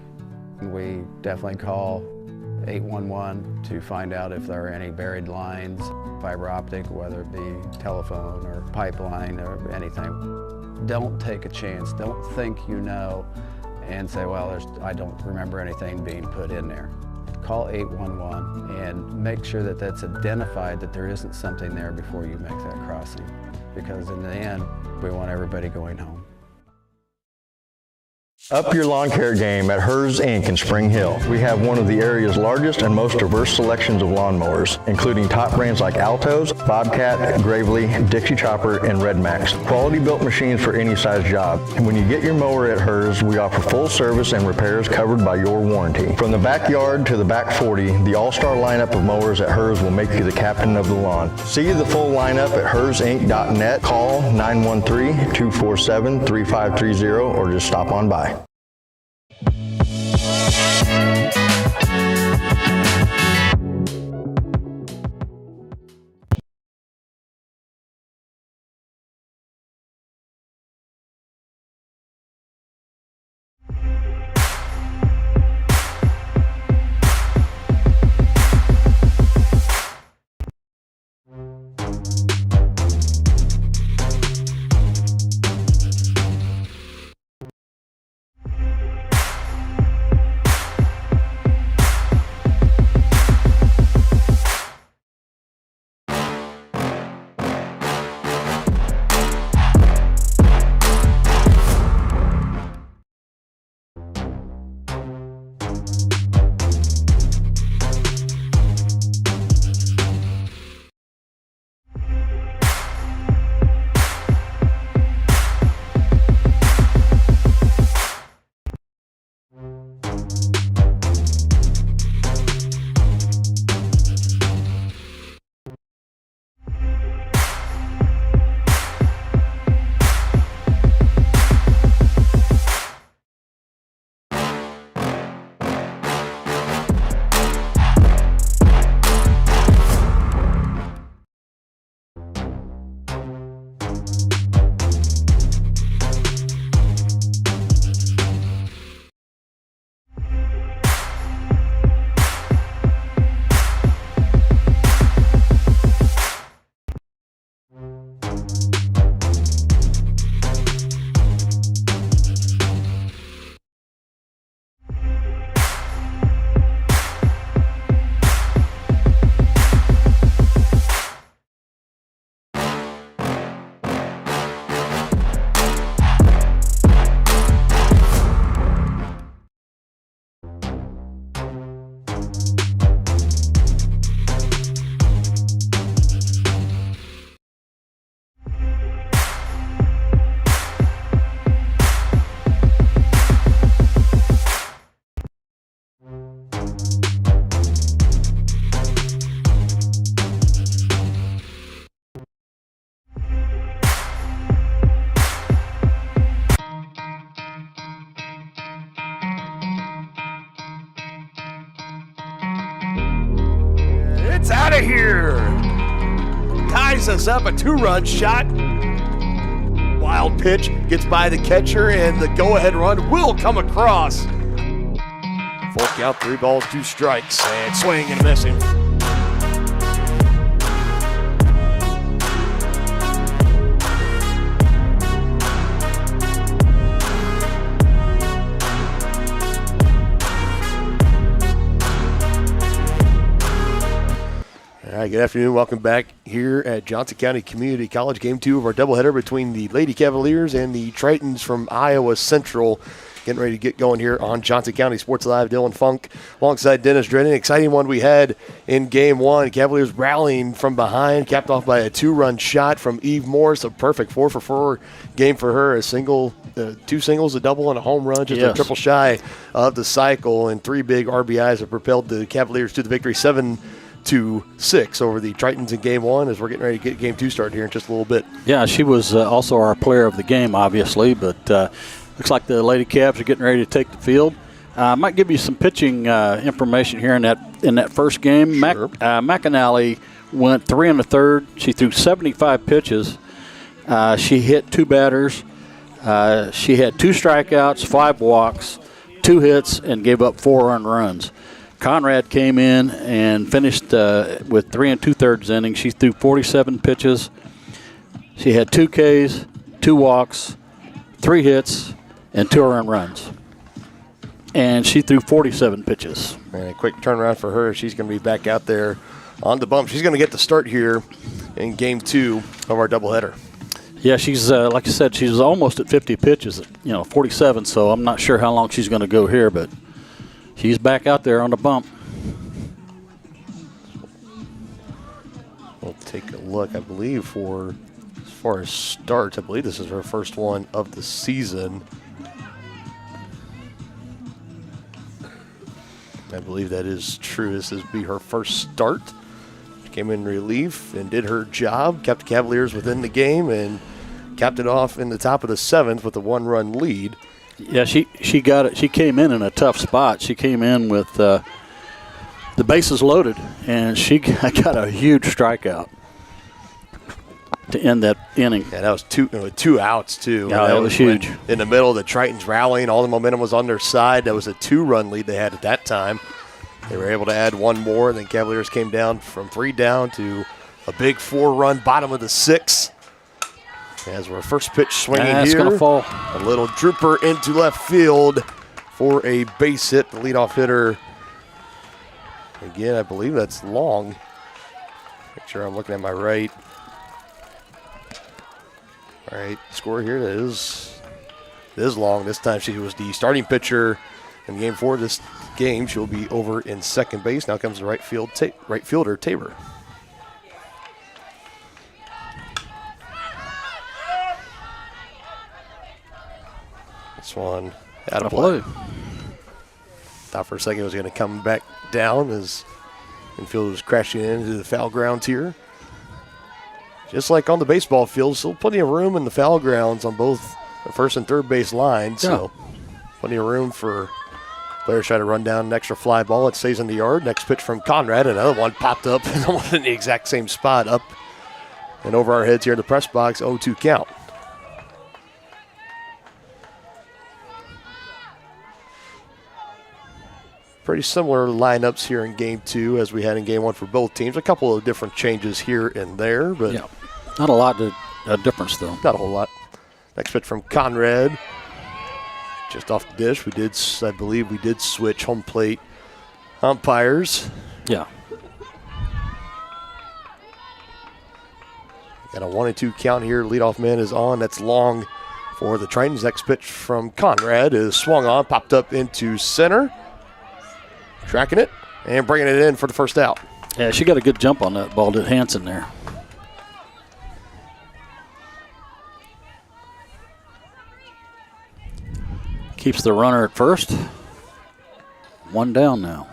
We definitely call 811 to find out if there are any buried lines, fiber optic, whether it be telephone or pipeline or anything. Don't take a chance. Don't think you know and say, well, I don't remember anything being put in there. Call 811 and make sure that that's identified, that there isn't something there before you make that crossing. Because in the end, we want everybody going home. Up your lawn care game at Hers Inc. in Spring Hill. We have one of the area's largest and most diverse selections of lawnmowers, including top brands like Altos, Bobcat, Gravely, Dixie Chopper, and Red Max. Quality built machines for any size job. And when you get your mower at Hers, we offer full service and repairs covered by your warranty. From the backyard to the back 40, the all-star lineup of mowers at Hers will make you the captain of the lawn. See the full lineup at hersinc.net. Call 913-247-3530 or just stop on by. It's out of here. Ties us up, a 2-run shot. Wild pitch gets by the catcher, and the go-ahead run will come across. Full count, 3 balls, 2 strikes, and swing and missing. All right, good afternoon. Welcome back here at Johnson County Community College. Game 2 of our doubleheader between the Lady Cavaliers and the Tritons from Iowa Central. Getting ready to get going here on Johnson County Sports Live. Dylan Funk alongside Dennis Drennan. Exciting one we had in Game 1. Cavaliers rallying from behind, capped off by a 2-run shot from Eve Morris. A perfect 4-for-4 game for her. A single, 2 singles, a double, and a home run. Just a triple shy of the cycle. And 3 big RBIs have propelled the Cavaliers to the victory, 7-6 over the Tritons in Game 1 as we're getting ready to get Game 2 started here in just a little bit. Yeah, she was also our player of the game, obviously, but looks like the Lady Cavs are getting ready to take the field. I might give you some pitching information here in that first game. Sure. McAnally went 3 1/3. She threw 75 pitches. She hit 2 batters. She had 2 strikeouts, 5 walks, 2 hits, and gave up 4 earned runs. Conrad came in and finished with 3 2/3 innings. She threw 47 pitches. She had 2 Ks, 2 walks, 3 hits, and 2 earned runs. And she threw 47 pitches. And a quick turnaround for her. She's going to be back out there on the bump. She's going to get the start here in Game 2 of our doubleheader. Yeah, she's like I said, she's almost at 50 pitches, 47. So I'm not sure how long she's going to go here, but she's back out there on the bump. We'll take a look. I believe as far as starts, I believe this is her first one of the season. I believe that is true. This will be her first start. She came in relief and did her job, kept the Cavaliers within the game, and capped it off in the top of the 7th with a 1-run lead. Yeah, she got it. She came in a tough spot. She came in with the bases loaded, and she got a huge strikeout to end that inning. Yeah, that was two outs, too. Yeah, that was huge. In the middle, the Tritons rallying. All the momentum was on their side. That was a 2-run lead they had at that time. They were able to add one more, and then Cavaliers came down from 3 down to a big 4-run bottom of the 6th. As our first pitch swinging here. It's going to fall. A little drooper into left field for a base hit. The leadoff hitter, again, I believe that's Long. Make sure I'm looking at my right. All right, score here is Long. This time she was the starting pitcher in game 4 of this game. She'll be over in second base. Now comes the right fielder, Tabor. This one out of play. Thought for a second it was going to come back down as infield was crashing into the foul grounds here. Just like on the baseball field, still plenty of room in the foul grounds on both the first and third base lines. Yeah. So plenty of room for players trying to run down an extra fly ball. It stays in the yard. Next pitch from Conrad. Another one popped up in the exact same spot, up and over our heads here in the press box. 0-2 count. Pretty similar lineups here in game 2 as we had in game 1 for both teams. A couple of different changes here and there, but yeah, not a lot of difference though. Not a whole lot. Next pitch from Conrad, just off the dish. I believe we did switch home plate umpires. Yeah. Got a 1-2 count here. Leadoff man is on. That's Long for the Tritons. Next pitch from Conrad is swung on, popped up into center. Tracking it and bringing it in for the first out. Yeah, she got a good jump on that ball, did Hanson there. Keeps the runner at first. 1 down now.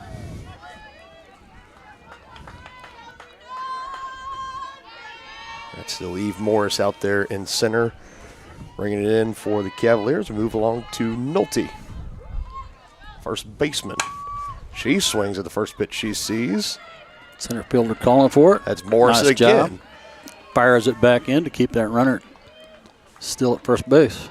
That's still Eve Morris out there in center. Bringing it in for the Cavaliers. We move along to Nolte, first baseman. She swings at the first pitch she sees. Center fielder calling for it. That's Morris nice again. Job. Fires it back in to keep that runner still at first base.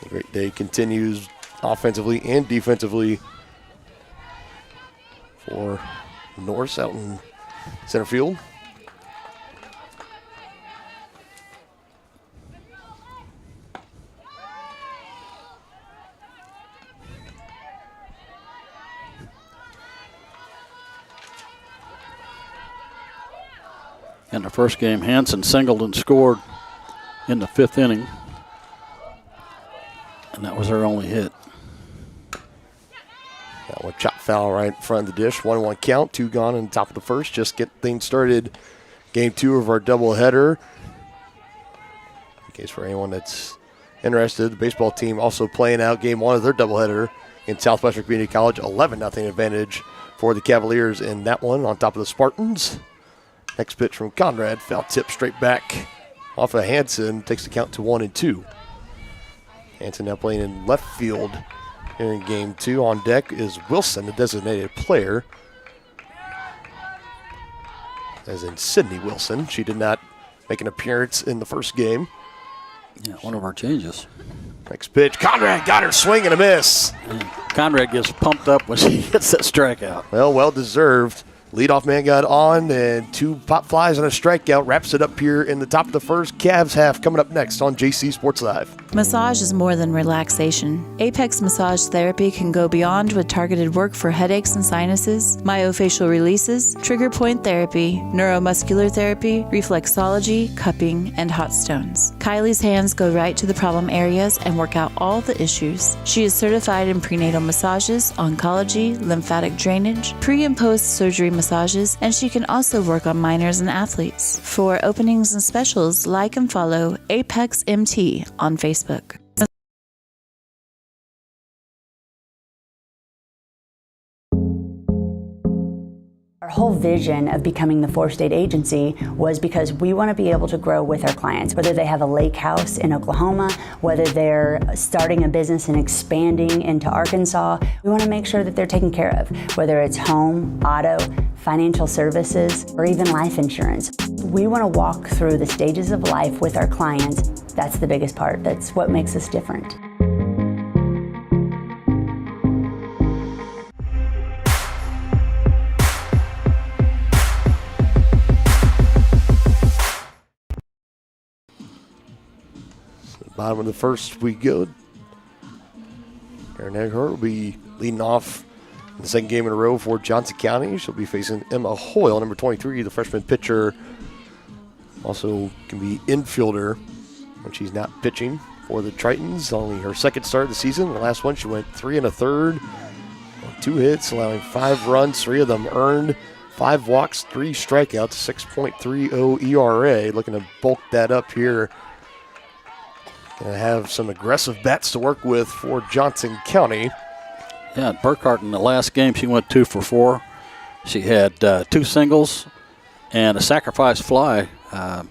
The great day continues offensively and defensively for Norse out in center field. In the first game, Hanson singled and scored in the 5th inning. And that was her only hit. That one chop foul right in front of the dish. 1-1 count, 2 gone in the top of the first. Just get things started. Game 2 of our doubleheader. In case for anyone that's interested, the baseball team also playing out game 1 of their doubleheader in Southwestern Community College. 11-0 advantage for the Cavaliers in that one on top of the Spartans. Next pitch from Conrad, foul tip straight back off of Hanson, takes the count to 1-2. Hanson now playing in left field here in game 2. On deck is Wilson, the designated player, as in Sydney Wilson. She did not make an appearance in the first game. Yeah, one of our changes. Next pitch, Conrad got her swing and a miss. And Conrad gets pumped up when she hits that strikeout. Well deserved. Leadoff man got on, and 2 pop flies and a strikeout. Wraps it up here in the top of the first. Cavs half coming up next on JC Sports Live. Massage is more than relaxation. Apex Massage Therapy can go beyond with targeted work for headaches and sinuses, myofascial releases, trigger point therapy, neuromuscular therapy, reflexology, cupping, and hot stones. Kylie's hands go right to the problem areas and work out all the issues. She is certified in prenatal massages, oncology, lymphatic drainage, pre- and post-surgery massages, and she can also work on minors and athletes. For openings and specials, like and follow Apex MT on Facebook. Our whole vision of becoming the 4-state agency was because we want to be able to grow with our clients, whether they have a lake house in Oklahoma, whether they're starting a business and expanding into Arkansas. We want to make sure that they're taken care of, whether it's home, auto, financial services, or even life insurance. We want to walk through the stages of life with our clients. That's the biggest part. That's what makes us different. Bottom of the first we go. Erin Eghart will be leading off in the second game in a row for Johnson County. She'll be facing Emma Hoyle, number 23, the freshman pitcher. Also can be infielder when she's not pitching for the Tritons. Only her second start of the season. The last one she went 3 1/3, 2 hits, allowing 5 runs, 3 of them earned, 5 walks, 3 strikeouts, 6.30 ERA. Looking to bulk that up here. Going to have some aggressive bats to work with for Johnson County. Yeah, Burkhart in the last game, she went 2 for 4. She had 2 singles and a sacrifice fly and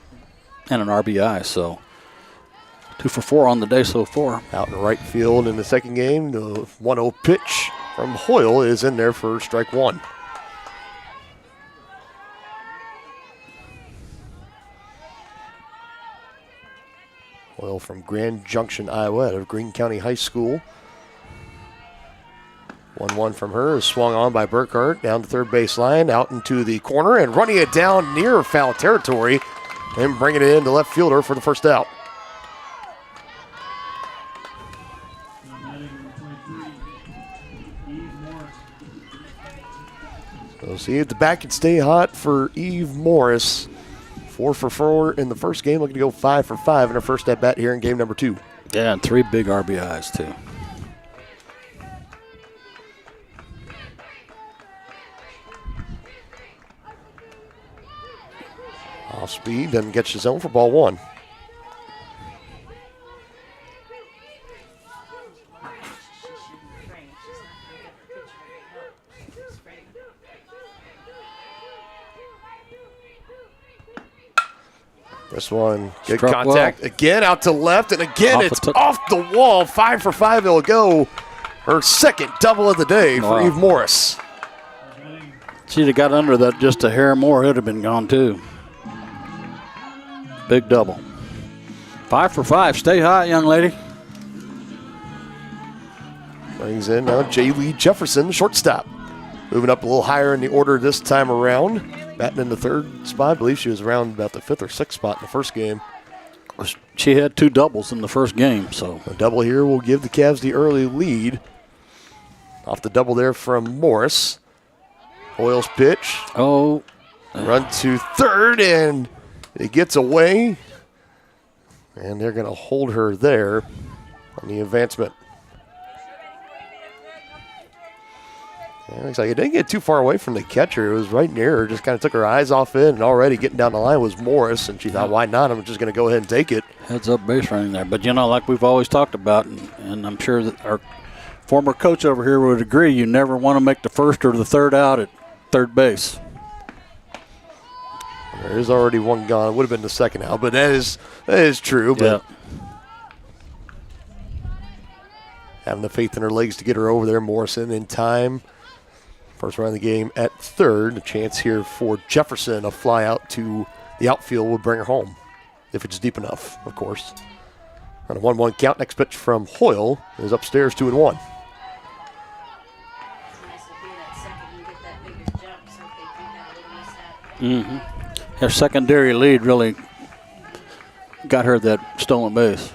an RBI. So 2 for 4 on the day so far. Out in right field in the second game, the 1-0 pitch from Hoyle is in there for strike 1. Hoyle from Grand Junction, Iowa, out of Greene County High School. 1-1 from her is swung on by Burkhart down the third baseline, out into the corner, and running it down near foul territory, and bringing it in to left fielder for the first out. So see if the bat can stay hot for Eve Morris. 4 for 4 in the first game, looking to go 5 for 5 in her first at bat here in game number 2. Yeah, and 3 big RBIs too. Off speed, doesn't get his own for ball 1. This one, good Struck contact. well. Again, out to left, and again, it's off the wall. 5 for 5 it'll go. Her second double of the day for Eve Morris. She'd have got under that just a hair more, it would have been gone too. Big double. 5 for 5. Stay hot, young lady. Brings in now J. Jefferson, the shortstop. Moving up a little higher in the order this time around. Batting in the third spot. I believe she was around about the 5th or 6th spot in the first game. She had 2 doubles in the first game, so. A double here will give the Cavs the early lead. Off the double there from Morris. Hoyle's pitch. Oh. Run to third, and it gets away. And they're going to hold her there on the advancement. Yeah, looks like it didn't get too far away from the catcher. It was right near her. Just kind of took her eyes off it, and already getting down the line was Morris, and she thought, why not? I'm just going to go ahead and take it. Heads up base running there. But, you know, like we've always talked about, and I'm sure that our former coach over here would agree, you never want to make the first or the third out at third base. There is already one gone. It would have been the second out, but that is true. But having the faith in her legs to get her over there, Morrison in time. First run of the game at third. A chance here for Jefferson. A fly out to the outfield will bring her home, if it's deep enough, of course. On a 1-1 count, next pitch from Hoyle is upstairs 2-1. Her secondary lead really got her that stolen base.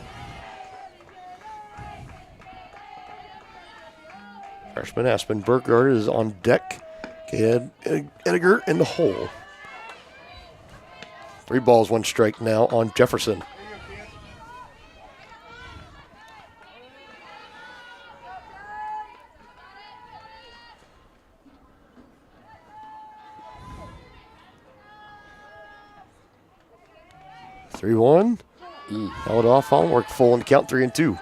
Freshman Aspen Burkhardt is on deck. Edgar in the hole. 3 balls, 1 strike now on Jefferson. Three one. Held off on, worked full and count 3-2.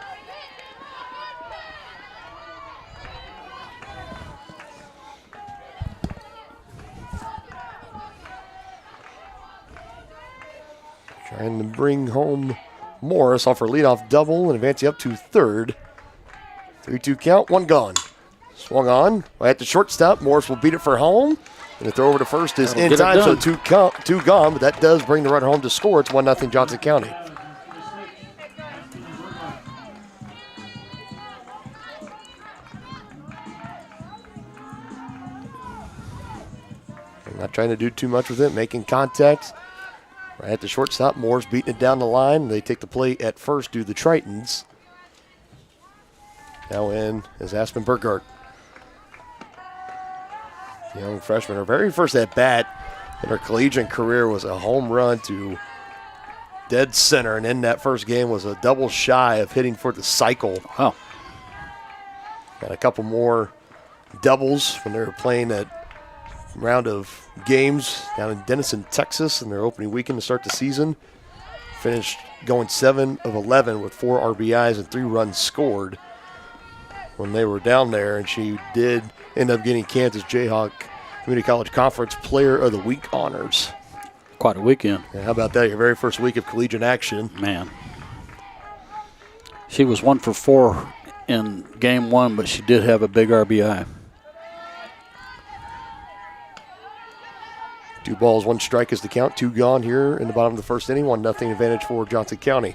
Trying to bring home Morris off her leadoff double and advance you up to third. 3-2 count, 1 gone. Swung on, at the shortstop. Morris will beat it for home. And the throw over to first is in time, so 2 gone, but that does bring the runner home to score. It's 1-0 Johnson County. I'm not trying to do too much with it, making contact. Right at the shortstop, Moore's beating it down the line. They take the play at first, do the Tritons. Now in is Aspen Burkhardt. Young freshman, her very first at bat in her collegiate career was a home run to dead center, and in that first game was a double shy of hitting for the cycle. Wow. Got a couple more doubles when they were playing that round of games down in Denison, Texas, in their opening weekend to start the season. Finished going 7 of 11 with 4 RBIs and 3 runs scored when they were down there, and she did end up getting Kansas Jayhawk Community College Conference Player of the Week honors. Quite a weekend. Yeah, how about that? Your very first week of collegiate action. Man. She was 1 for 4 in game 1, but she did have a big RBI. 2 balls, 1 strike is the count. 2 gone here in the bottom of the first inning. 1-0 advantage for Johnson County.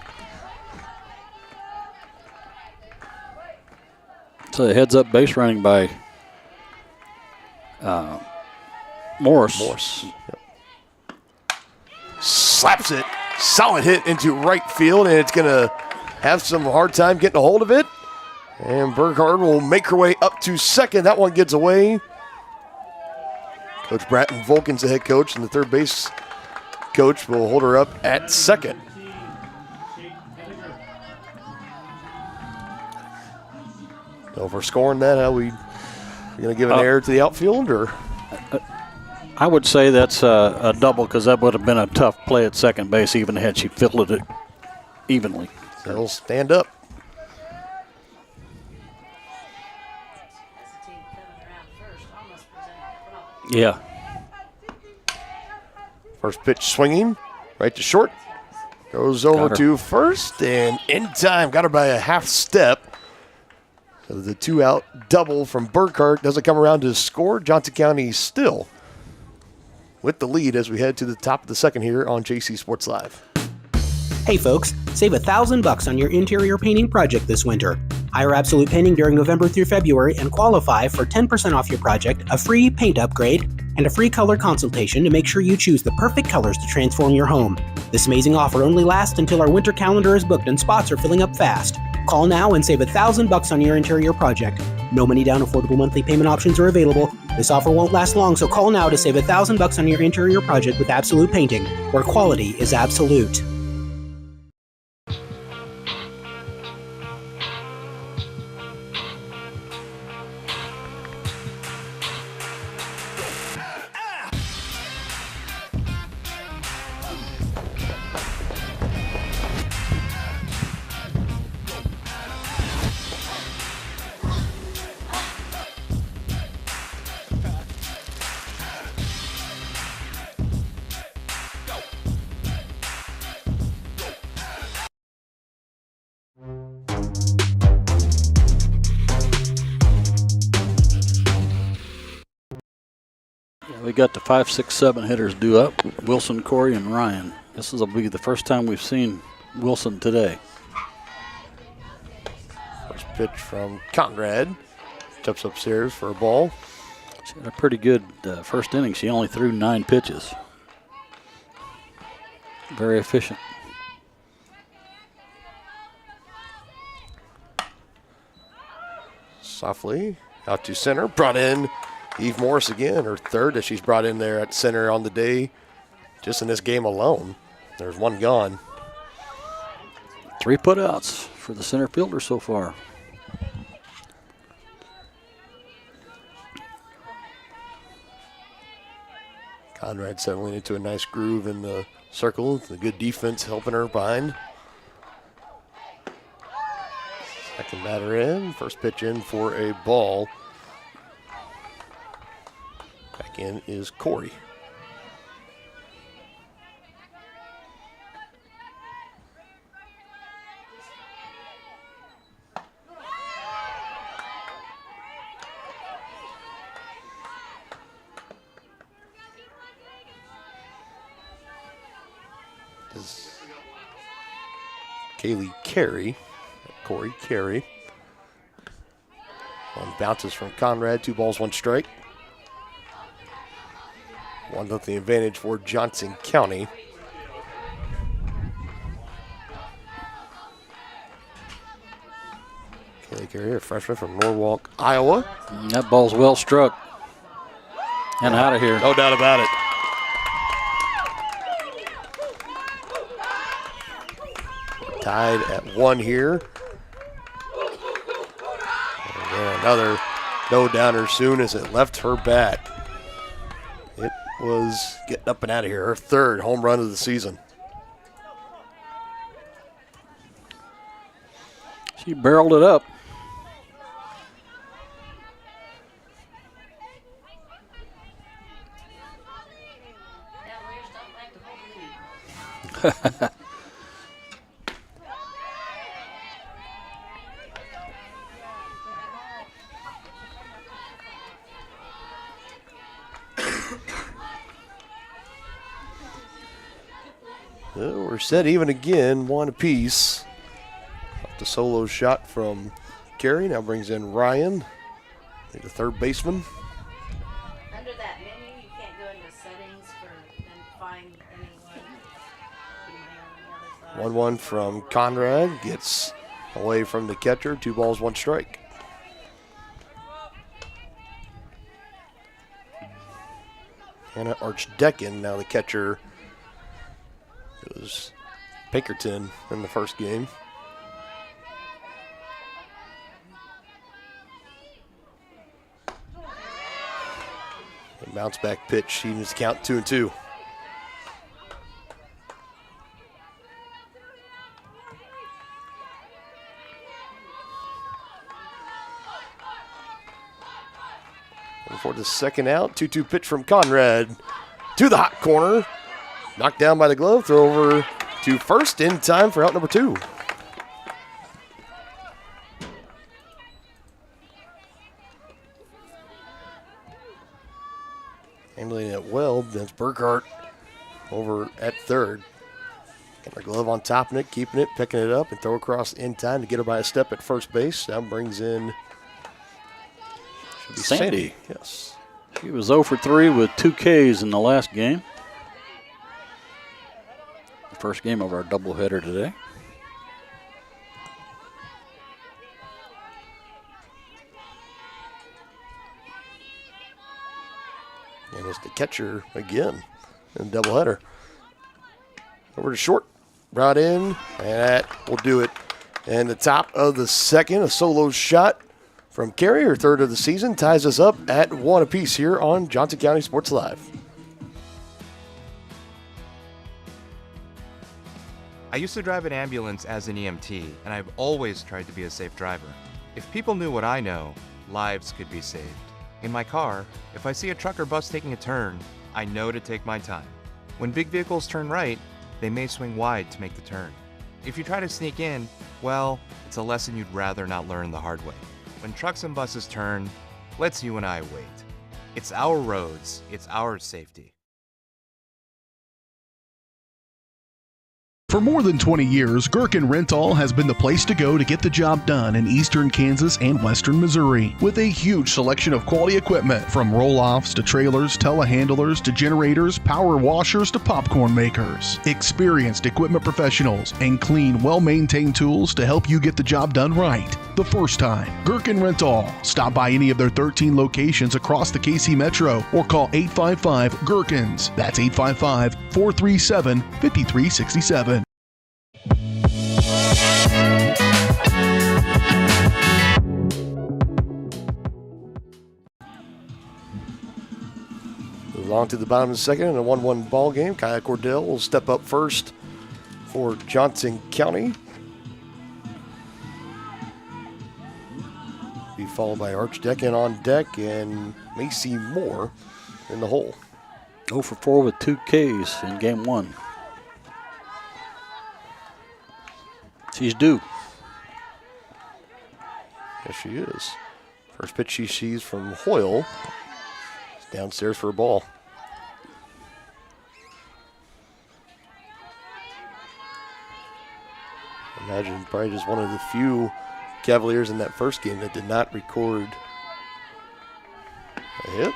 So a heads-up base running by Morris. Yep. Slaps it. Solid hit into right field, and it's going to have some hard time getting a hold of it. And Burkhardt will make her way up to second. That one gets away. Coach Bratton Volkin's the head coach, and the third base coach will hold her up at second. So if we're scoring that, how we going to give an error to the outfield, or? I would say that's a double, because that would have been a tough play at second base, even had she fielded it evenly. So it'll stand up. Yeah. First pitch swinging, right to short. Goes over to first, and in time, got her by a half step. So the 2-out double from Burkhardt doesn't come around to score. Johnson County still with the lead as we head to the top of the second here on JC Sports Live. Hey folks, save $1,000 on your interior painting project this winter. Hire Absolute Painting during November through February and qualify for 10% off your project, a free paint upgrade, and a free color consultation to make sure you choose the perfect colors to transform your home. This amazing offer only lasts until our winter calendar is booked and spots are filling up fast. Call now and save $1,000 on your interior project. No money down, affordable monthly payment options are available. This offer won't last long, so call now to save $1,000 on your interior project with Absolute Painting, where quality is absolute. We got the 5, 6, 7 hitters due up. Wilson, Corey, and Ryan. This will be the first time we've seen Wilson today. First pitch from Conrad. Jumps upstairs for a ball. She had a pretty good first inning. She only threw 9 pitches. Very efficient. Softly out to center. Brought in Eve Morris again, her third that she's brought in there at center on the day. Just in this game alone, there's one gone. 3 putouts for the center fielder so far. Conrad settling into a nice groove in the circle. The good defense helping her behind. Second batter in. First pitch in for a ball. Back in is Corey. Kaylee Carey, Corey Carey. One bounces from Conrad, 2 balls, 1 strike. 1-0 advantage for Johnson County. Kaylee Carey, a freshman from Norwalk, Iowa. That ball's well struck and out of here. No doubt about it. Tied at 1 here. And another no-downer soon as it left her bat. It was getting up and out of here. Her 3rd home run of the season. She barreled it up. We're set even again, 1 apiece. Off the solo shot from Carey. Now brings in Ryan, the 3rd baseman. Under that menu, you can't go into settings and find anyone. 1-1 from Conrad. Gets away from the catcher. 2 balls, 1 strike. Hannah Archdecken, now the catcher. It was Pinkerton in the first game. A bounce back pitch. He needs to count 2-2. And for the second out, 2-2 pitch from Conrad to the hot corner. Knocked down by the glove, throw over to first in time for out number 2. Handling it well, that's Burkhart over at 3rd. Got the glove on top of it, keeping it, picking it up, and throw across in time to get her by a step at first base. That brings in should be Sandy. Yes. She was 0 for 3 with 2 Ks in the last game. First game of our doubleheader today. And it's the catcher again in the doubleheader. Over to short, brought in, and that will do it. And the top of the second, a solo shot from Carey, her 3rd of the season, ties us up at 1 apiece here on Johnson County Sports Live. I used to drive an ambulance as an EMT, and I've always tried to be a safe driver. If people knew what I know, lives could be saved. In my car, if I see a truck or bus taking a turn, I know to take my time. When big vehicles turn right, they may swing wide to make the turn. If you try to sneak in, well, it's a lesson you'd rather not learn the hard way. When trucks and buses turn, let's you and I wait. It's our roads, it's our safety. For more than 20 years, Gherkin Rental has been the place to go to get the job done in eastern Kansas and western Missouri. With a huge selection of quality equipment, from roll-offs to trailers, telehandlers to generators, power washers to popcorn makers. Experienced equipment professionals and clean, well-maintained tools to help you get the job done right the first time. Gherkin Rental. Stop by any of their 13 locations across the KC Metro or call 855-GHERKINS. That's 855-437-5367. Move on to the bottom of the second in a 1-1 ball game. Kyle Cordell will step up first for Johnson County. Be followed by Archdecken on deck and Macy Moore in the hole. 0 for 4 with 2 Ks in game 1. She's due. Yes, she is. First pitch she sees from Hoyle. It's downstairs for a ball. Imagine probably just one of the few Cavaliers in that first game that did not record a hit.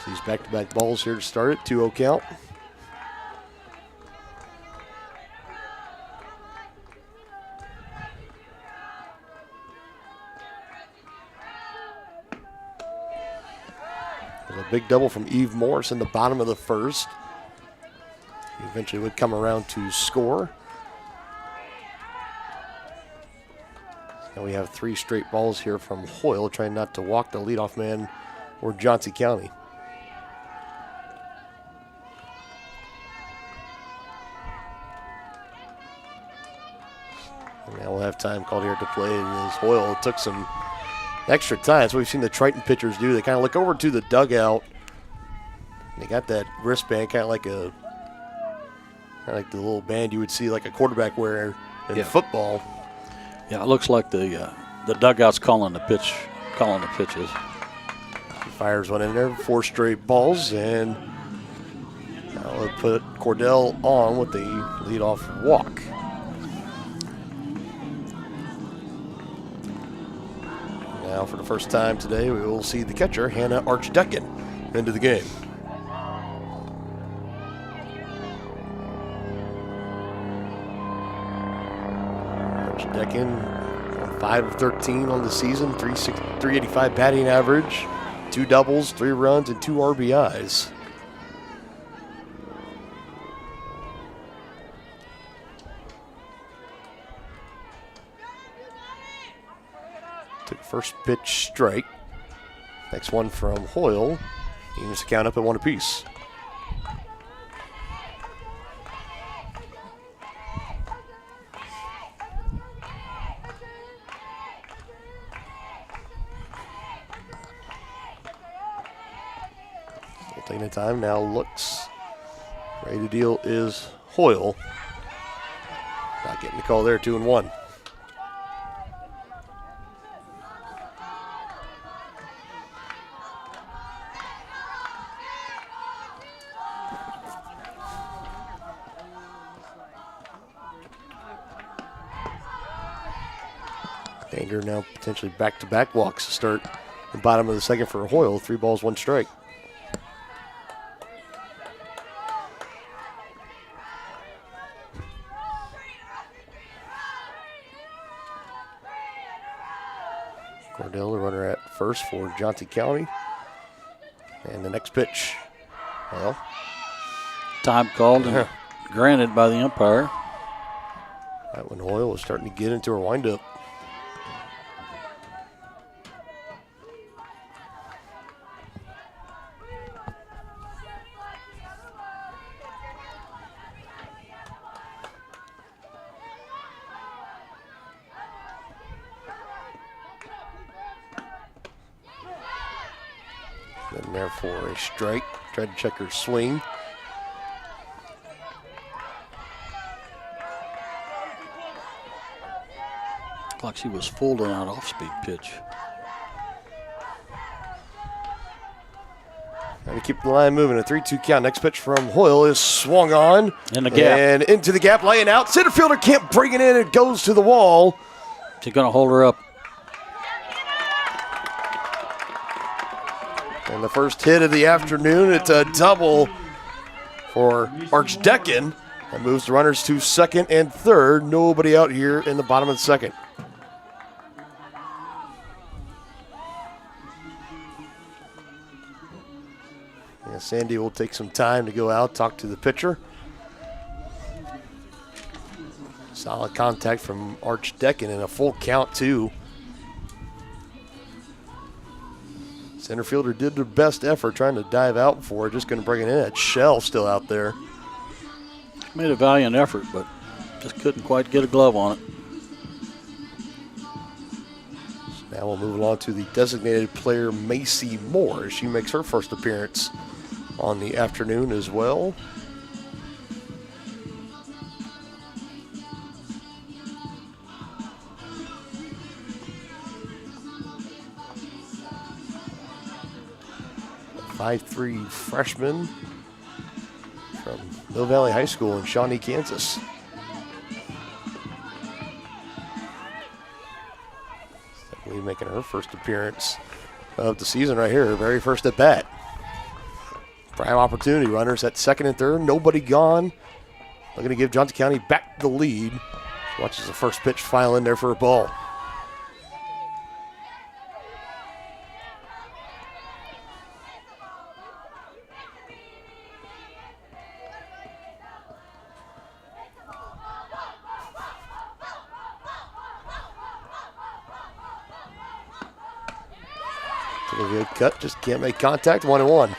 Sees back-to-back balls here to start it. 2-0 count. There's a big double from Eve Morris in the bottom of the first. He eventually would come around to score. Now we have 3 straight balls here from Hoyle, trying not to walk the leadoff man or Johnson County. And now we'll have time called here to play. And as Hoyle took some extra time, that's what we've seen the Triton pitchers do. They kind of look over to the dugout. They got that wristband, kind of like the little band you would see like a quarterback wear in football. Yeah, it looks like the dugout's calling the pitches. He fires one in there, 4 straight balls, and now we'll put Cordell on with the leadoff walk. Now for the first time today, we will see the catcher, Hannah Archdecken, into the game. Archdecken on 5 of 13 on the season, 385 batting average, 2 doubles, 3 runs, and 2 RBIs. Took first pitch strike. Next one from Hoyle. Evens the count up at 1 apiece. Still taking the time, now looks. Ready to deal is Hoyle. Not getting the call there, 2-1. Danger now potentially back-to-back walks to start the bottom of the second for Hoyle. 3 balls, 1 strike. Cordell, the runner at first for Johnson County. And the next pitch, well, time called and granted by the umpire. Right when Hoyle was starting to get into her windup. Then there for a strike. Tried to check her swing. Looked like she was full on that off-speed pitch. I We keep the line moving. A 3-2 count. Next pitch from Hoyle is swung on. In the gap. And into the gap, laying out. Center fielder can't bring it in. It goes to the wall. She's going to hold her up. And the first hit of the afternoon. It's a double for Archdecken. That moves the runners to second and third. Nobody out here in the bottom of the second. Yeah, Sandy will take some time to go out, talk to the pitcher. Solid contact from Archdecken and a full count, too. Center fielder did their best effort trying to dive out for it. Just going to bring it in. That shell still out there. Made a valiant effort, but just couldn't quite get a glove on it. So now we'll move along to the designated player, Macy Moore. She makes her first appearance on the afternoon as well. A 5'3" freshman from Mill Valley High School in Shawnee, Kansas. Stephanie making her first appearance of the season right here, her very first at bat. Prime opportunity, runners at second and third, nobody gone. Looking to give Johnson County back the lead. She watches the first pitch file in there for a ball. Took a good cut, just can't make contact, 1-1.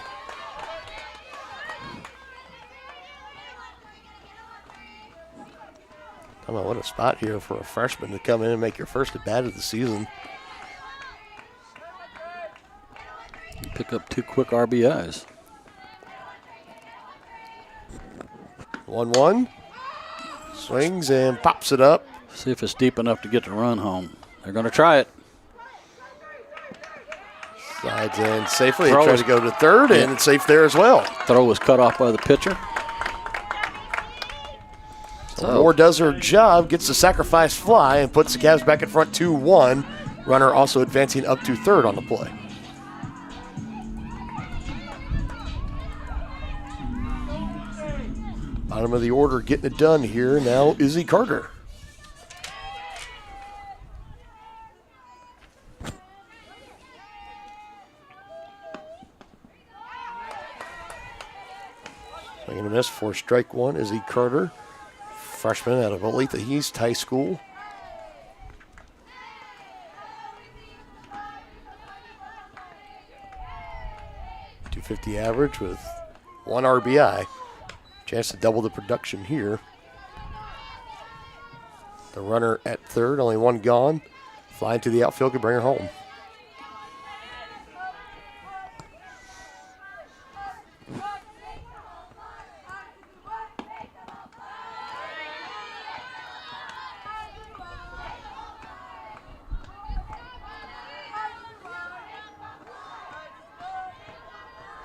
Come on, what a spot here for a freshman to come in and make your first at bat of the season. You pick up 2 quick RBIs. 1-1. Swings and pops it up. See if it's deep enough to get the run home. They're going to try it. Slides in safely. They try to go to third, and it's safe there as well. Throw was cut off by the pitcher. So Moore does her job, gets the sacrifice fly, and puts the Cavs back in front 2-1. Runner also advancing up to third on the play. Bottom of the order getting it done here now, Izzy Carter. Swing and a miss for strike one, Izzy Carter. Freshman out of Olathe East High School. .250 average with 1 RBI. Chance to double the production here. The runner at third, only 1 gone. Flying to the outfield could bring her home.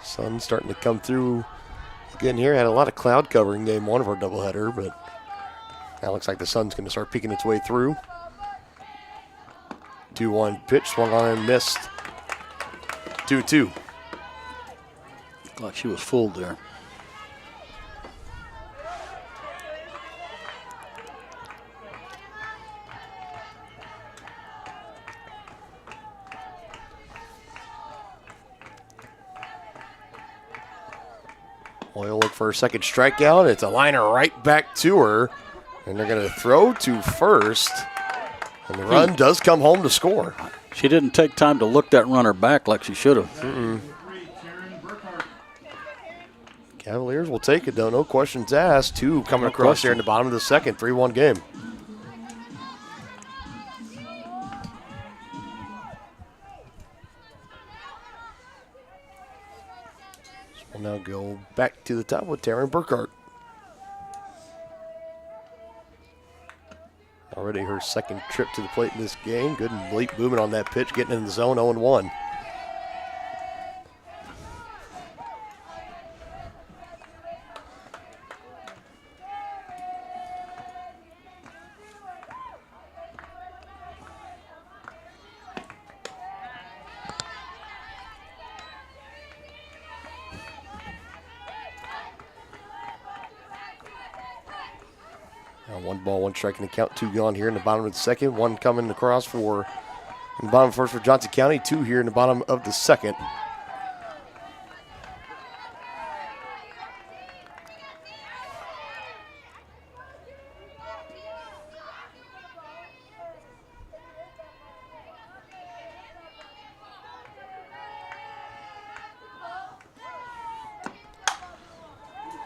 Sun starting to come through again here. Had a lot of cloud cover in game 1 of our doubleheader, but now looks like the sun's going to start peeking its way through. 2-1 pitch, swung on and missed. 2-2. Like she was fooled there. Oil look for a second strikeout. It's a liner right back to her. And they're going to throw to first. And the run does come home to score. She didn't take time to look that runner back like she should have. Cavaliers will take it, though. No questions asked. 2 coming across there in the bottom of the second. 3-1 game. We'll now go back to the top with Taryn Burkhart. Already her second trip to the plate in this game. Good and late movement on that pitch, getting in the zone, 0-1. One ball, one strike in the count, 2 gone here in the bottom of the second. One coming across in the bottom first for Johnson County, 2 here in the bottom of the second.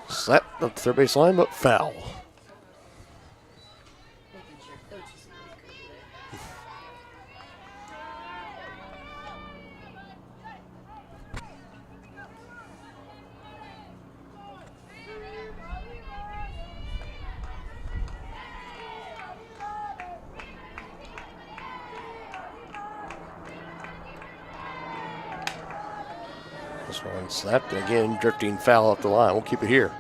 Slap up the third base line, but foul. This one slapped, and again, drifting foul up the line. We'll keep it here.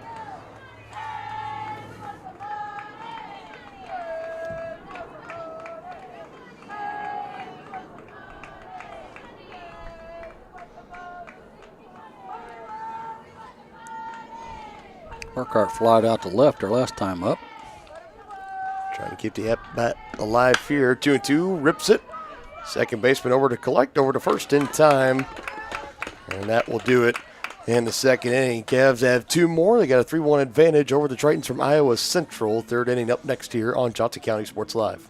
Burkhart flied out to left her last time up. Trying to keep the at-bat alive here. 2-2, rips it. Second baseman over to collect, over to first in time. And that will do it in the second inning. Cavs have 2 more. They got a 3-1 advantage over the Tritons from Iowa Central. Third inning up next here on Johnson County Sports Live.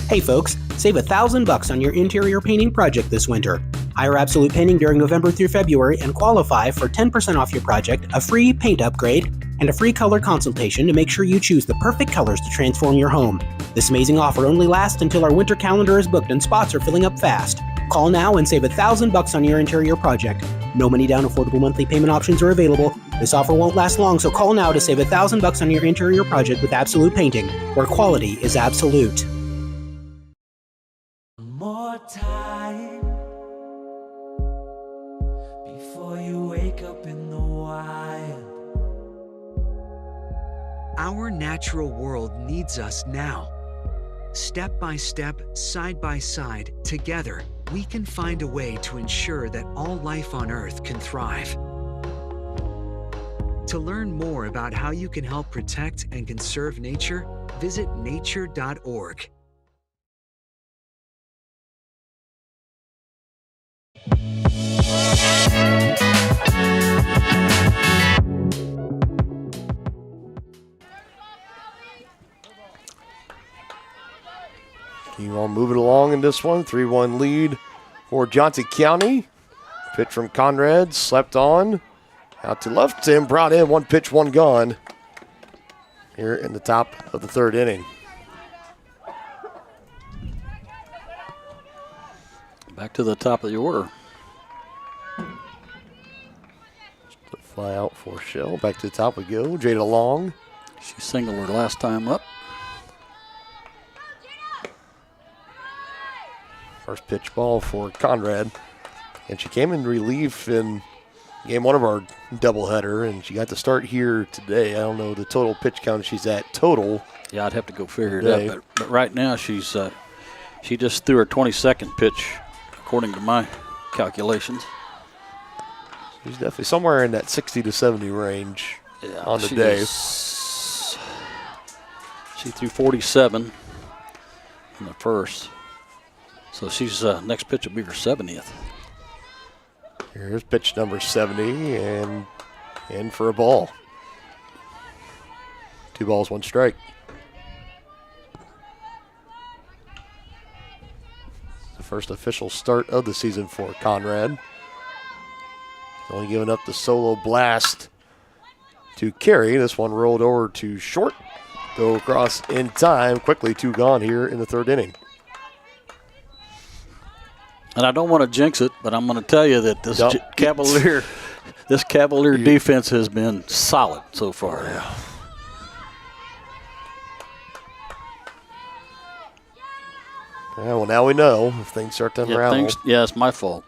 Hey folks, save $1,000 on your interior painting project this winter. Hire Absolute Painting during November through February and qualify for 10% off your project, a free paint upgrade, and a free color consultation to make sure you choose the perfect colors to transform your home. This amazing offer only lasts until our winter calendar is booked and spots are filling up fast. Call now and save $1,000 on your interior project. No money down, affordable monthly payment options are available. This offer won't last long, so call now to save $1,000 on your interior project with Absolute Painting, where quality is absolute. More time before you wake up in the wild. Our natural world needs us now. Step by step, side by side, together, we can find a way to ensure that all life on Earth can thrive. To learn more about how you can help protect and conserve nature, visit nature.org. Keep on moving along in this one. 3-1 lead for Johnson County. Pitch from Conrad, slept on. Out to left and brought in. 1 pitch, 1 gone. Here in the top of the third inning. Back to the top of the order. Just a fly out for Shell. Back to the top we go. Jada Long. She singled her last time up. First pitch ball for Conrad. And she came in relief in game 1 of our doubleheader, and she got to start here today. I don't know the total pitch count she's at total. Yeah, I'd have to go figure it out. But right now she just threw her 22nd pitch, according to my calculations. She's definitely somewhere in that 60 to 70 range on the day. She threw 47 in the first. So she's next pitch will be her 70th. Here's pitch number 70 and in for a ball. 2 balls, 1 strike. The first official start of the season for Conrad. Only giving up the solo blast to Carey. This one rolled over to short. Go across in time. Quickly 2 gone here in the third inning. And I don't want to jinx it, but I'm going to tell you that this Cavalier defense has been solid so far. Yeah. Yeah, well, now we know if things start to unravel. Yeah, it's my fault.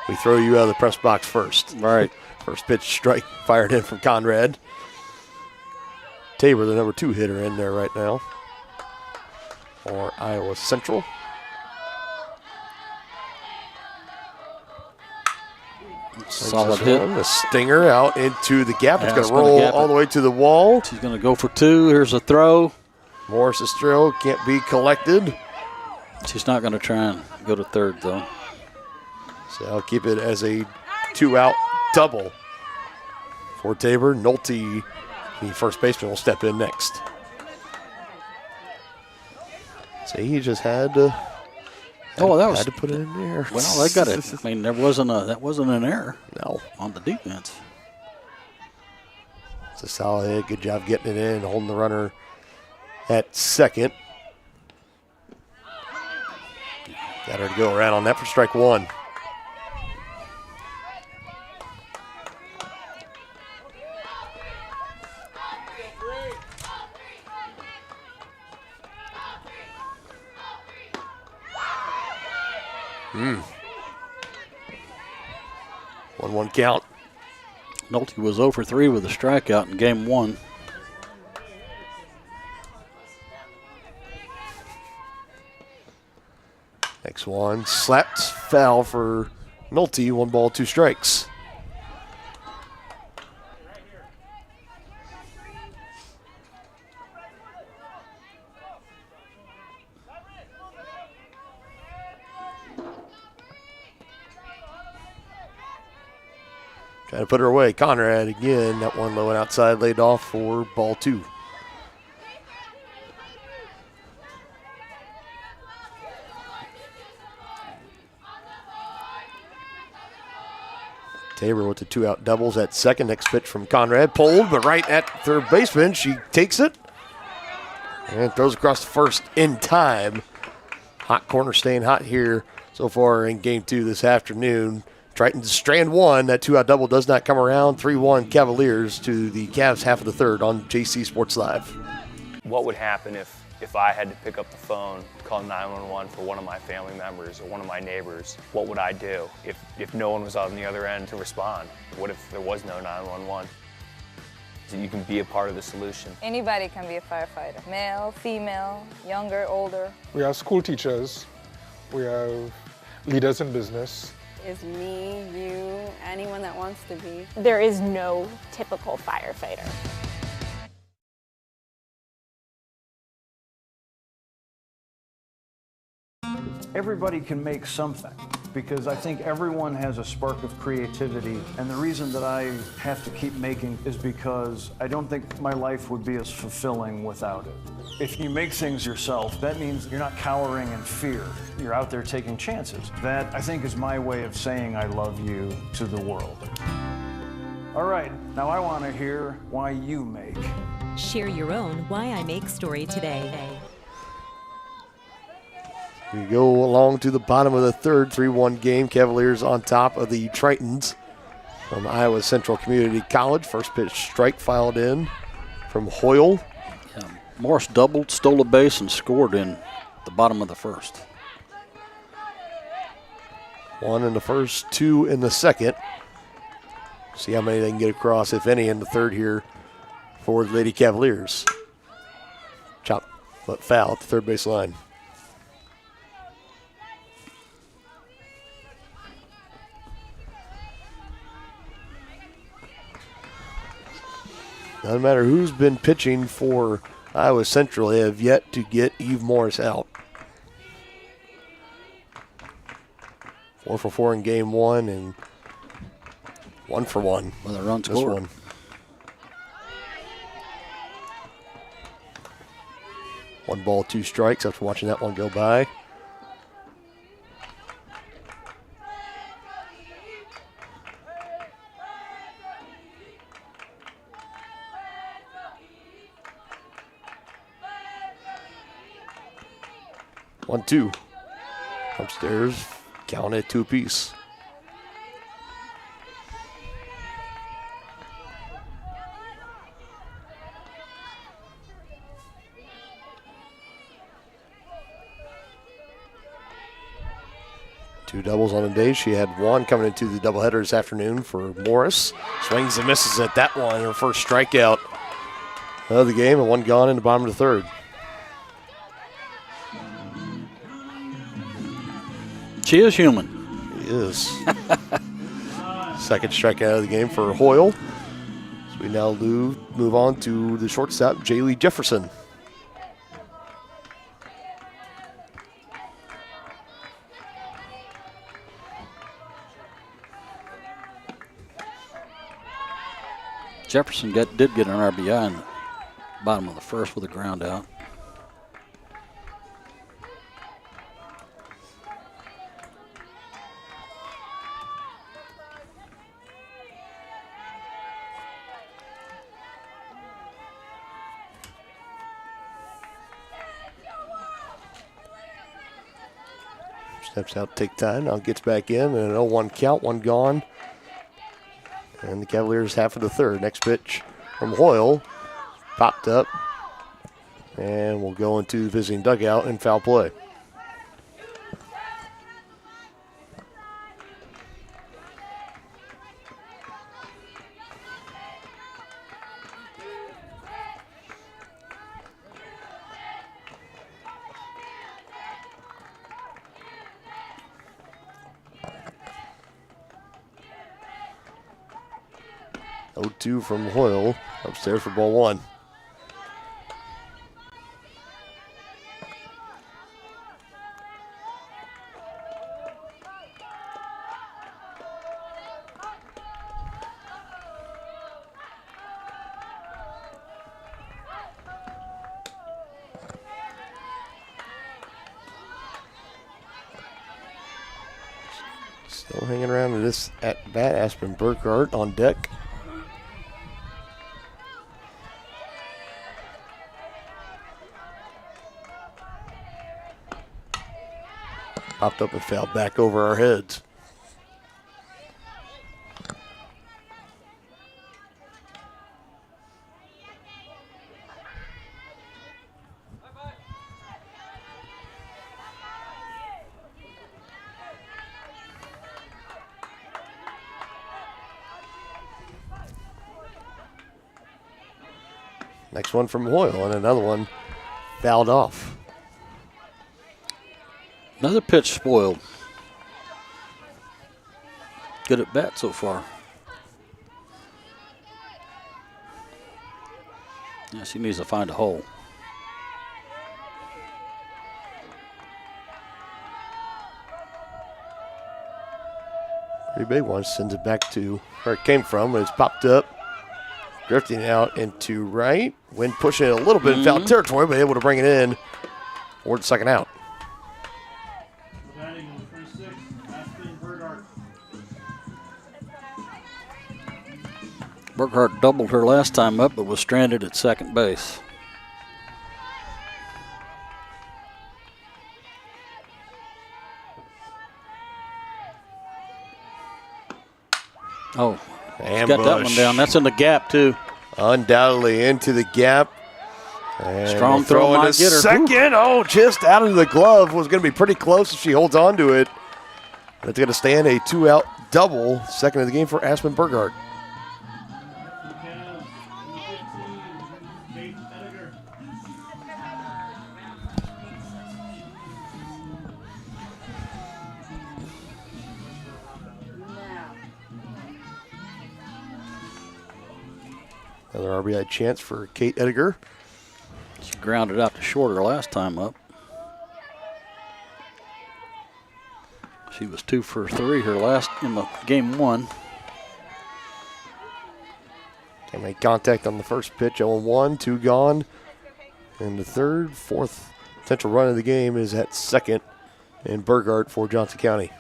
We throw you out of the press box first. Right. First pitch strike fired in from Conrad. Tabor, the number 2 hitter, in there right now for Iowa Central. Solid hit. The stinger out into the gap. It's Yeah, going to roll all the way to the wall. She's going to go for two. Here's a throw. Morris's throw can't be collected. She's not going to try and go to third, though. So I'll keep it as a 2-out double for Tabor. Nolte, the first baseman, will step in next. So he just had to. Had to put it in there. Well, they got it. I mean, that wasn't an error. No, on the defense. It's a solid hit. Good job getting it in, holding the runner at second. Got her to go around on that for strike one. Hmm. 1-1 count. Nolte was 0 for 3 with a strikeout in game one. Next one, slapped foul for Nolte. 1 ball, 2 strikes. Trying to put her away. Conrad again. That one low and outside, laid off for ball 2. Tabor with the 2-out doubles at second. Next pitch from Conrad. Pulled, but right at third baseman. She takes it and throws across the first in time. Hot corner staying hot here so far in game 2 this afternoon. Tritons strand 1. That 2-out double does not come around. 3-1 Cavaliers to the Cavs half of the third on JC Sports Live. What would happen if I had to pick up the phone, call 911 for one of my family members or one of my neighbors? What would I do if no one was on the other end to respond? What if there was no 911? So you can be a part of the solution. Anybody can be a firefighter. Male, female, younger, older. We have school teachers. We have leaders in business. Is me, you, anyone that wants to be. There is no typical firefighter. Everybody can make something, because I think everyone has a spark of creativity, and the reason that I have to keep making is because I don't think my life would be as fulfilling without it. If you make things yourself, that means you're not cowering in fear. You're out there taking chances. That, I think, is my way of saying I love you to the world. All right, now I want to hear why you make. Share your own Why I Make story today. We go along to the bottom of the third, 3-1 game. Cavaliers on top of the Tritons from Iowa Central Community College. First pitch strike filed in from Hoyle. Yeah, Morris doubled, stole a base, and scored in the bottom of the first. 1 in the first, 2 in the second. See how many they can get across, if any, in the third here for the Lady Cavaliers. Chop, but foul at the third base line. Doesn't matter who's been pitching for Iowa Central, they have yet to get Eve Morris out. 4 for 4 in game 1 and 1 for 1 with a run this scored. one. One ball, 2 strikes after watching that one go by. One, 2. Upstairs, count at 2 apiece. Two doubles on the day. She had 1 coming into the doubleheader this afternoon for Morris. Swings and misses at that one. Her first strikeout of the game, and 1 gone in the bottom of the third. She is human. She is. Second strikeout of the game for Hoyle. So we now move on to the shortstop, Jaylee Jefferson. Jefferson did get an RBI in the bottom of the first with a ground out. Steps out, take time, now gets back in, and an 0-1 count, one gone. And the Cavaliers half of the third. Next pitch from Hoyle, popped up, and we'll go into the visiting dugout in foul play. Two from Hoyle, upstairs for ball one. Still hanging around with this at bat, Aspen Burkhart on deck. Popped up and fell back over our heads. Next one from Hoyle, and another one fouled off. Another pitch spoiled. Good at bat so far. Yes, he needs to find a hole. Pretty big one. Sends it back to where it came from. It's popped up, drifting out into right. Wind pushing it a little bit in foul territory, but able to bring it in for the second out. Burkhart doubled her last time up, but was stranded at second base. Oh, he's got that one down. That's in the gap, too. Undoubtedly into the gap. And strong throw in a might get her. Second. Oh, just out of the glove. Was going to be pretty close if she holds on to it. That's going to stand a two-out double. Second of the game for Aspen Burkhart. Another RBI chance for Kate Edgar. She grounded out to shorter last time up. She was 2 for 3 her last in the game one. Can't make contact on the first pitch. 0-1, 2 gone. And the third, fourth potential run of the game is at second in Burkhart for Johnson County.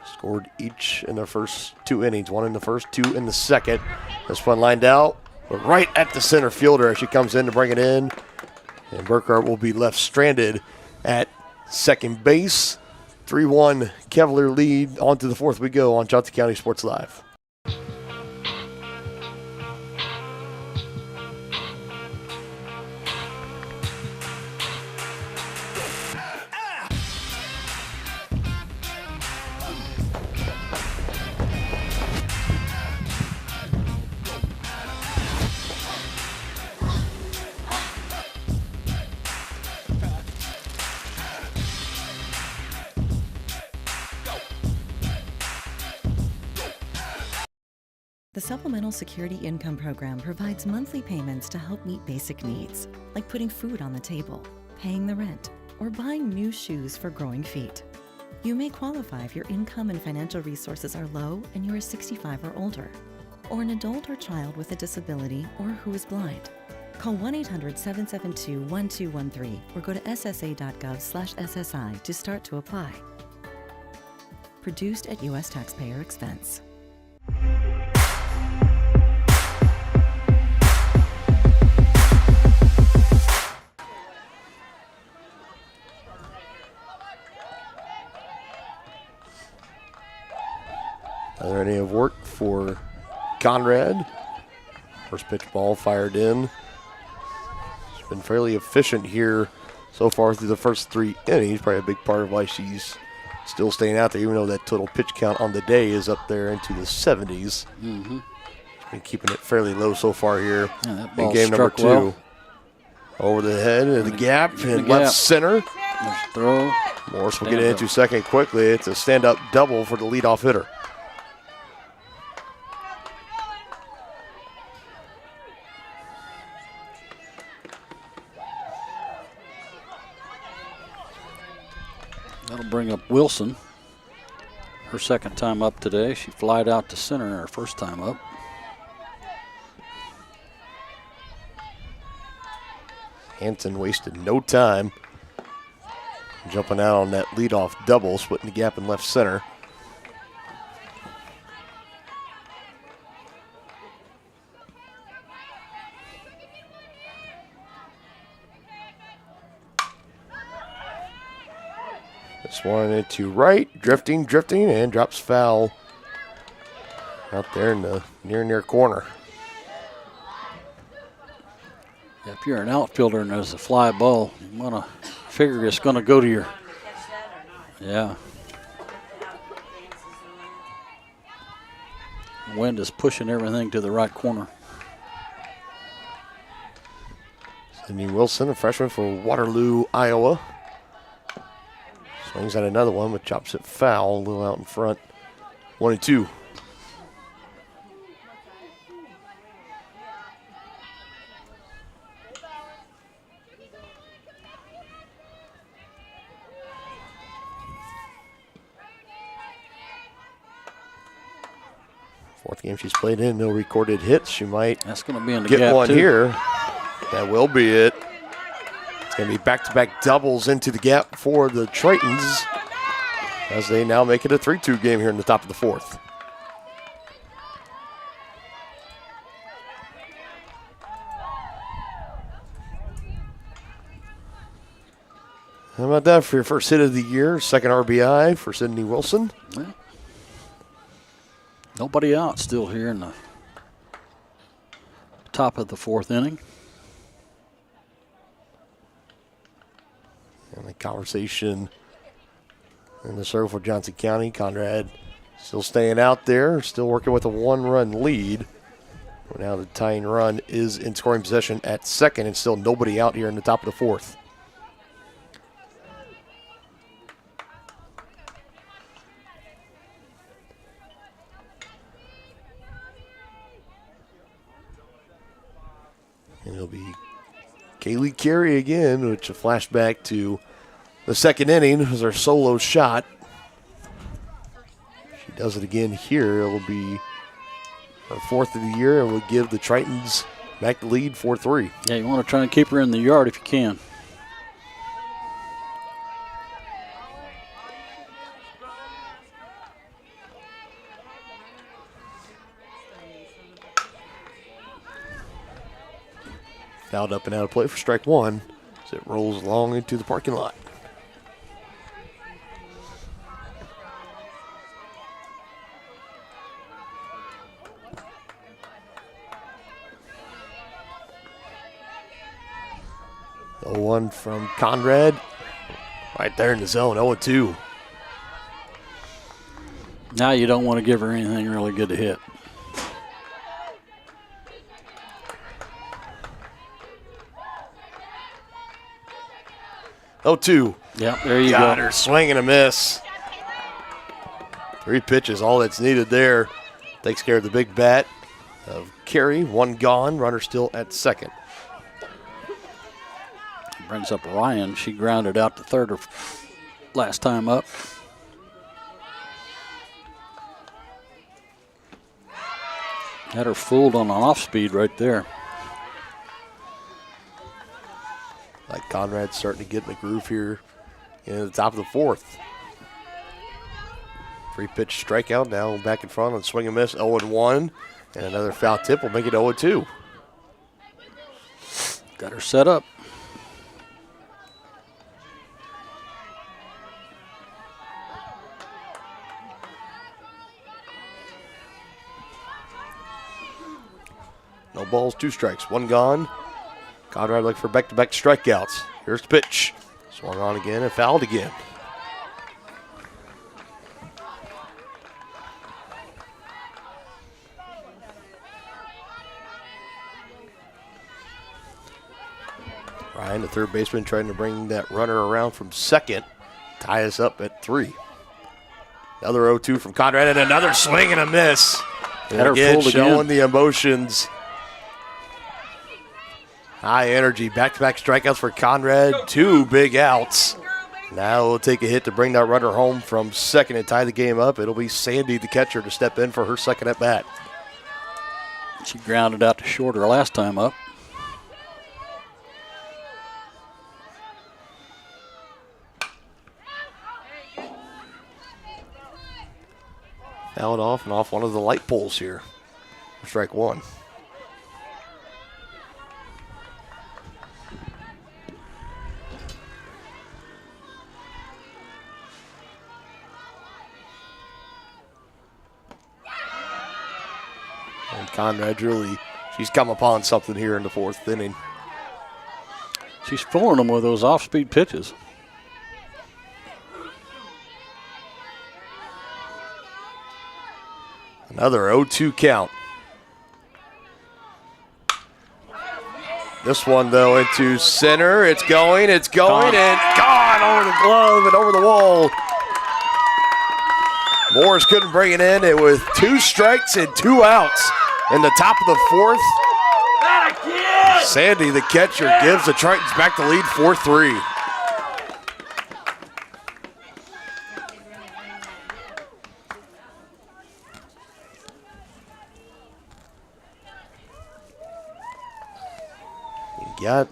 Scored each in their first 2 innings. 1 in the first, 2 in the second. This one lined out, but right at the center fielder as she comes in to bring it in. And Burkhart will be left stranded at second base. 3-1 Cavalier lead. On to the fourth we go on Johnson County Sports Live. The Supplemental Security Income Program provides monthly payments to help meet basic needs, like putting food on the table, paying the rent, or buying new shoes for growing feet. You may qualify if your income and financial resources are low and you are 65 or older, or an adult or child with a disability or who is blind. Call 1-800-772-1213 or go to ssa.gov/SSI to start to apply. Produced at U.S. taxpayer expense. Another inning of work for Conrad. First pitch ball fired in. She's been fairly efficient here so far through the first 3 innings. Probably a big part of why she's still staying out there, even though that total pitch count on the day is up there into the 70s. Mm-hmm. She's been keeping it fairly low so far here in ball game number struck 2. well. Over the head of the gap in left center. Nice throw. Morris will get it into second quickly. It's a stand-up double for the leadoff hitter. That'll bring up Wilson. Her second time up today. She flied out to center her first time up. Hanson wasted no time jumping out on that leadoff double, splitting the gap in left center. This one into right, drifting, and drops foul out there in the near corner. If you're an outfielder and there's a fly ball, you want to figure it's going to go to your. Yeah. The wind is pushing everything to the right corner. Sydney Wilson, a freshman for Waterloo, Iowa. Swings at another one, but chops it foul, a little out in front. 1-2. Fourth game she's played in, no recorded hits. She might That's going to be in the get gap one too. here. That will be it. It's going to be back-to-back doubles into the gap for the Tritons as they now make it a 3-2 game here in the top of the fourth. How about that for your first hit of the year? Second RBI for Sydney Wilson. Well, nobody out still here in the top of the fourth inning. And the conversation in the circle for Johnson County. Conrad still staying out there, still working with a 1-run lead. But now the tying run is in scoring possession at second, and still nobody out here in the top of the fourth. And it'll be Kaylee Carey again, which a flashback to the second inning was her solo shot. She does it again here. It'll be her fourth of the year and will give the Tritons back the lead 4-3. Yeah, you want to try and keep her in the yard if you can. Fouled up and out of play for strike one as it rolls along into the parking lot. The 0-1 from Conrad. Right there in the zone, 0-2. Now you don't want to give her anything really good to hit. Oh, 2. Yep, there you Got go. her, swing and a miss. 3 pitches, all that's needed there. Takes care of the big bat. carry, 1 gone. Runner still at second. Brings up Ryan. She grounded out to third last time up. Had her fooled on an off speed right there. Like Conrad's starting to get in the groove here in the top of the 4th. 3-pitch strikeout now back in front on swing and miss, 0-1. And another foul tip will make it 0-2. Got her set up. No balls, 2 strikes, 1 gone. Conrad looking for back-to-back strikeouts. Here's the pitch. Swung on again and fouled again. Ryan, the third baseman, trying to bring that runner around from second. Tie us up at 3. Another 0-2 from Conrad and another swing and a miss. And again, showing the emotions. High energy, back-to-back strikeouts for Conrad, 2 big outs. Now we'll take a hit to bring that runner home from second and tie the game up. It'll be Sandy, the catcher, to step in for her second at bat. She grounded out to shorter last time up. Fouled off and off one of the light poles here. Strike 1. And Conrad really, she's come upon something here in the 4th inning. She's fooling them with those off-speed pitches. Another 0-2 count. This one, though, into center. It's going, and gone over the glove and over the wall. Morris couldn't bring it in. It was 2 strikes and 2 outs in the top of the 4th. Sandy, the catcher, gives the Tritons back the lead 4-3.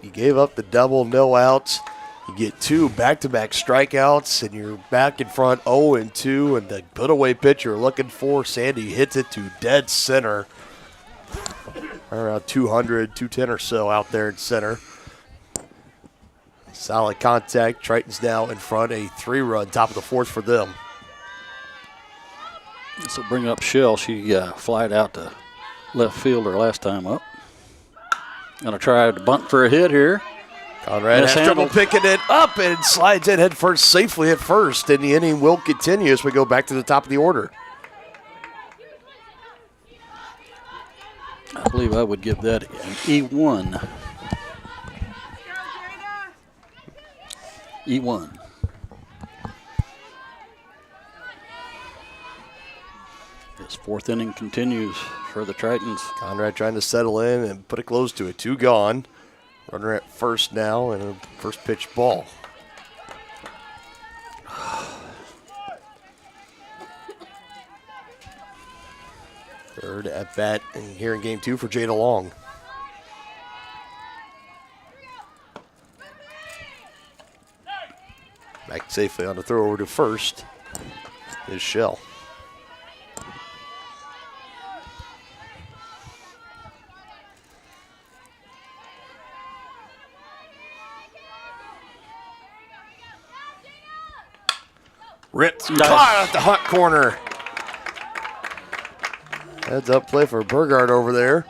You gave up the double, no outs. You get 2 back-to-back strikeouts, and you're back in front 0-2, and the put-away pitch you're looking for, Sandy hits it to dead center. Around 200, 210 or so out there in center. Solid contact. Tritons now in front, a 3-run top of the 4th for them. This will bring up Shell. She flied out to left fielder last time up. Going to try to bunt for a hit here. Conrad has trouble picking it up and slides in head first safely at first, and the inning will continue as we go back to the top of the order. I believe I would give that an E1. E1. This 4th inning continues for the Tritons. Conrad trying to settle in and put it close to it. 2 gone. Runner at first now and a first pitch ball. Third at bat and here in game 2 for Jada Long. Back safely on the throw over to first is Shell. Ripped caught at the hot corner. Heads up play for Burgard over there.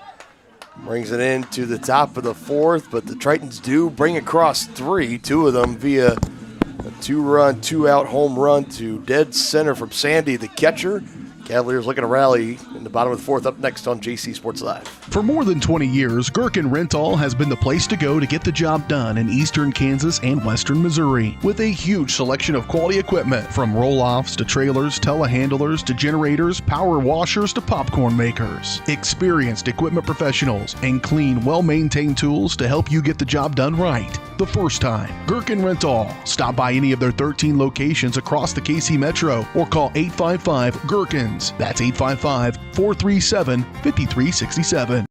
Brings it into the top of the 4th, but the Tritons do bring across 3, 2 of them via a 2-run, 2-out home run to dead center from Sandy, the catcher. Cavaliers looking to rally in the bottom of the fourth. Up next on JC Sports Live. For more than 20 years, Gherkin Rental has been the place to go to get the job done in eastern Kansas and western Missouri. With a huge selection of quality equipment, from roll-offs to trailers, telehandlers to generators, power washers to popcorn makers. Experienced equipment professionals and clean, well-maintained tools to help you get the job done right the first time. Gherkin Rental. Stop by any of their 13 locations across the KC Metro or call 855-GHERKINS. That's 855-437-5367.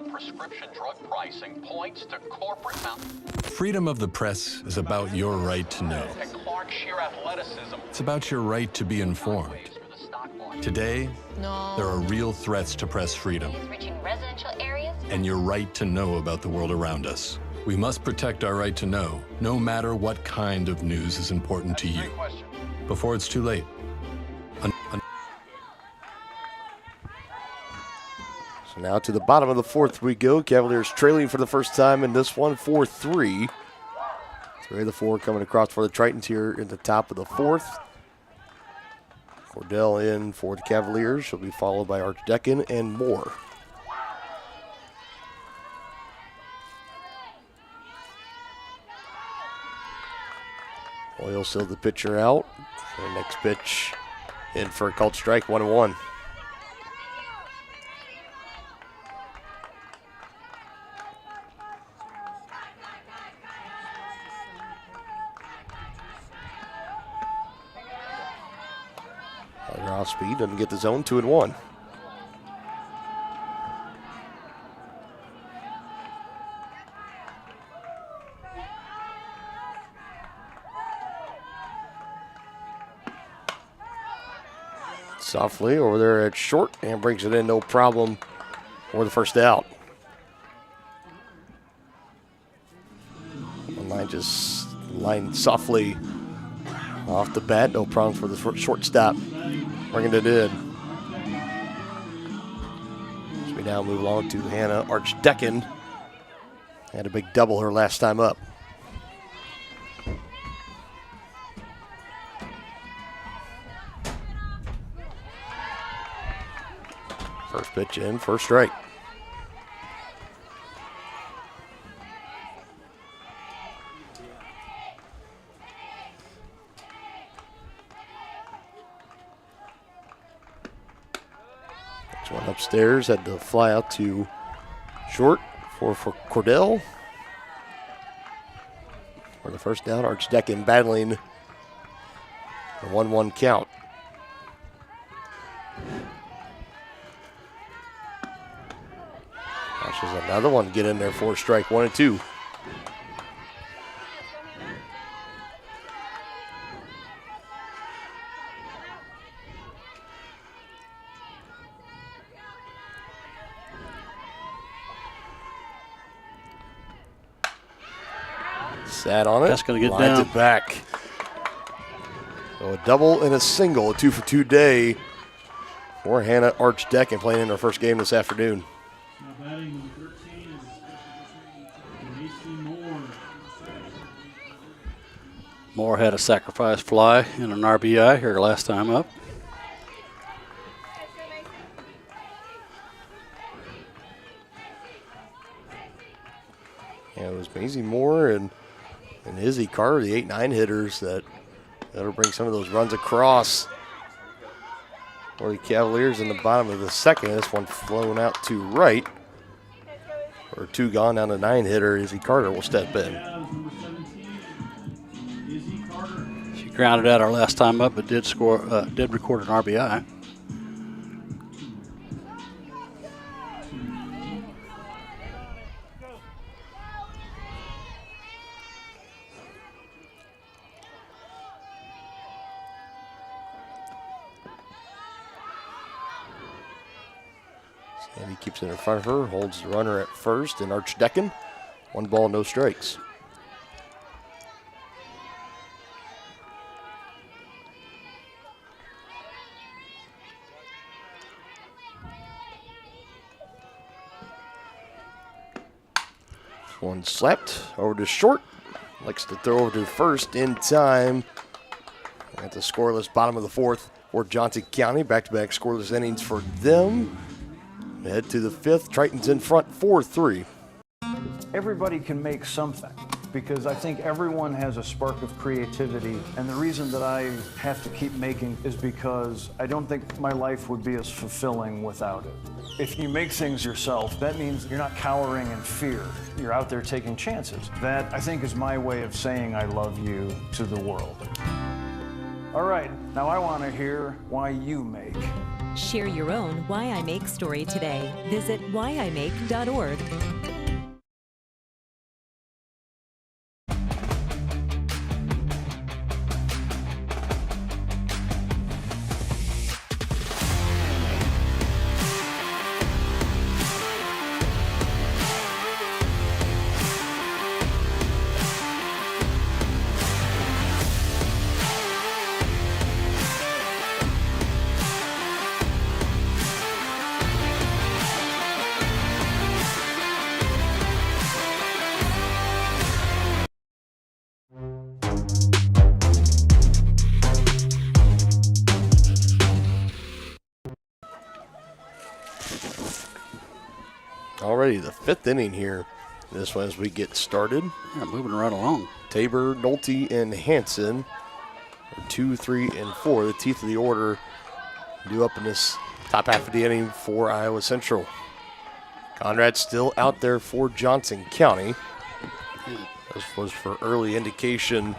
Prescription drug pricing points to corporate Freedom of the press is about your right to know. It's about your right to be informed. Today, there are real threats to press freedom and your right to know about the world around us. We must protect our right to know, no matter what kind of news is important to you, before it's too late. So now to the bottom of the fourth we go. Cavaliers trailing for the first time in this one, 4-3. 3 of the 4 coming across for the Tritons here in the top of the fourth. Cordell in for the Cavaliers. She'll be followed by Archdecken and Moore. Oil sealed the pitcher out. The next pitch in for a called strike, 1-1. Off speed, doesn't get the zone, 2-1. Softly over there at short and brings it in, no problem for the first out. Line just lined softly off the bat, no problem for the shortstop. Bringing it in. So we now move along to Hannah Archdecken. Had a big double her last time up. First pitch in, first strike. One upstairs, had to fly out to short for Cordell. For the first down, Archdecken battling the 1-1 count. Watches another one get in there for a strike, 1-2. Sat on it. That's going to get lines down. It back. So a double and a single, a 2-for-2 day for Hannah Archdecken, playing in her first game this afternoon. Moore had a sacrifice fly and an RBI her last time up. Yeah, it was Maisie Moore and Izzy Carter, the 8-9 hitters that'll bring some of those runs across for the Cavaliers in the bottom of the second. This one flown out to right. Or 2 gone down to 9 hitter. Izzy Carter will step in. She grounded out her last time up, but did record an RBI. Sandy keeps it in front of her, holds the runner at first, and Archdecken, 1 ball, no strikes. One slapped over to short, likes to throw over to first in time. At the scoreless bottom of the fourth, for Johnson County. Back-to-back scoreless innings for them. Head to the 5th. Tritons in front 4-3. Everybody can make something, because I think everyone has a spark of creativity, and the reason that I have to keep making is because I don't think my life would be as fulfilling without it. If you make things yourself, that means you're not cowering in fear. You're out there taking chances. That, I think, is my way of saying I love you to the world. All right, now I want to hear why you make. Share your own Why I Make story today. Visit whyimake.org. Already the 5th inning here. This one as we get started. Yeah, moving right along. Tabor, Nolte, and Hanson are 2, 3, and 4. The teeth of the order due up in this top half of the inning for Iowa Central. Conrad still out there for Johnson County. This was for early indication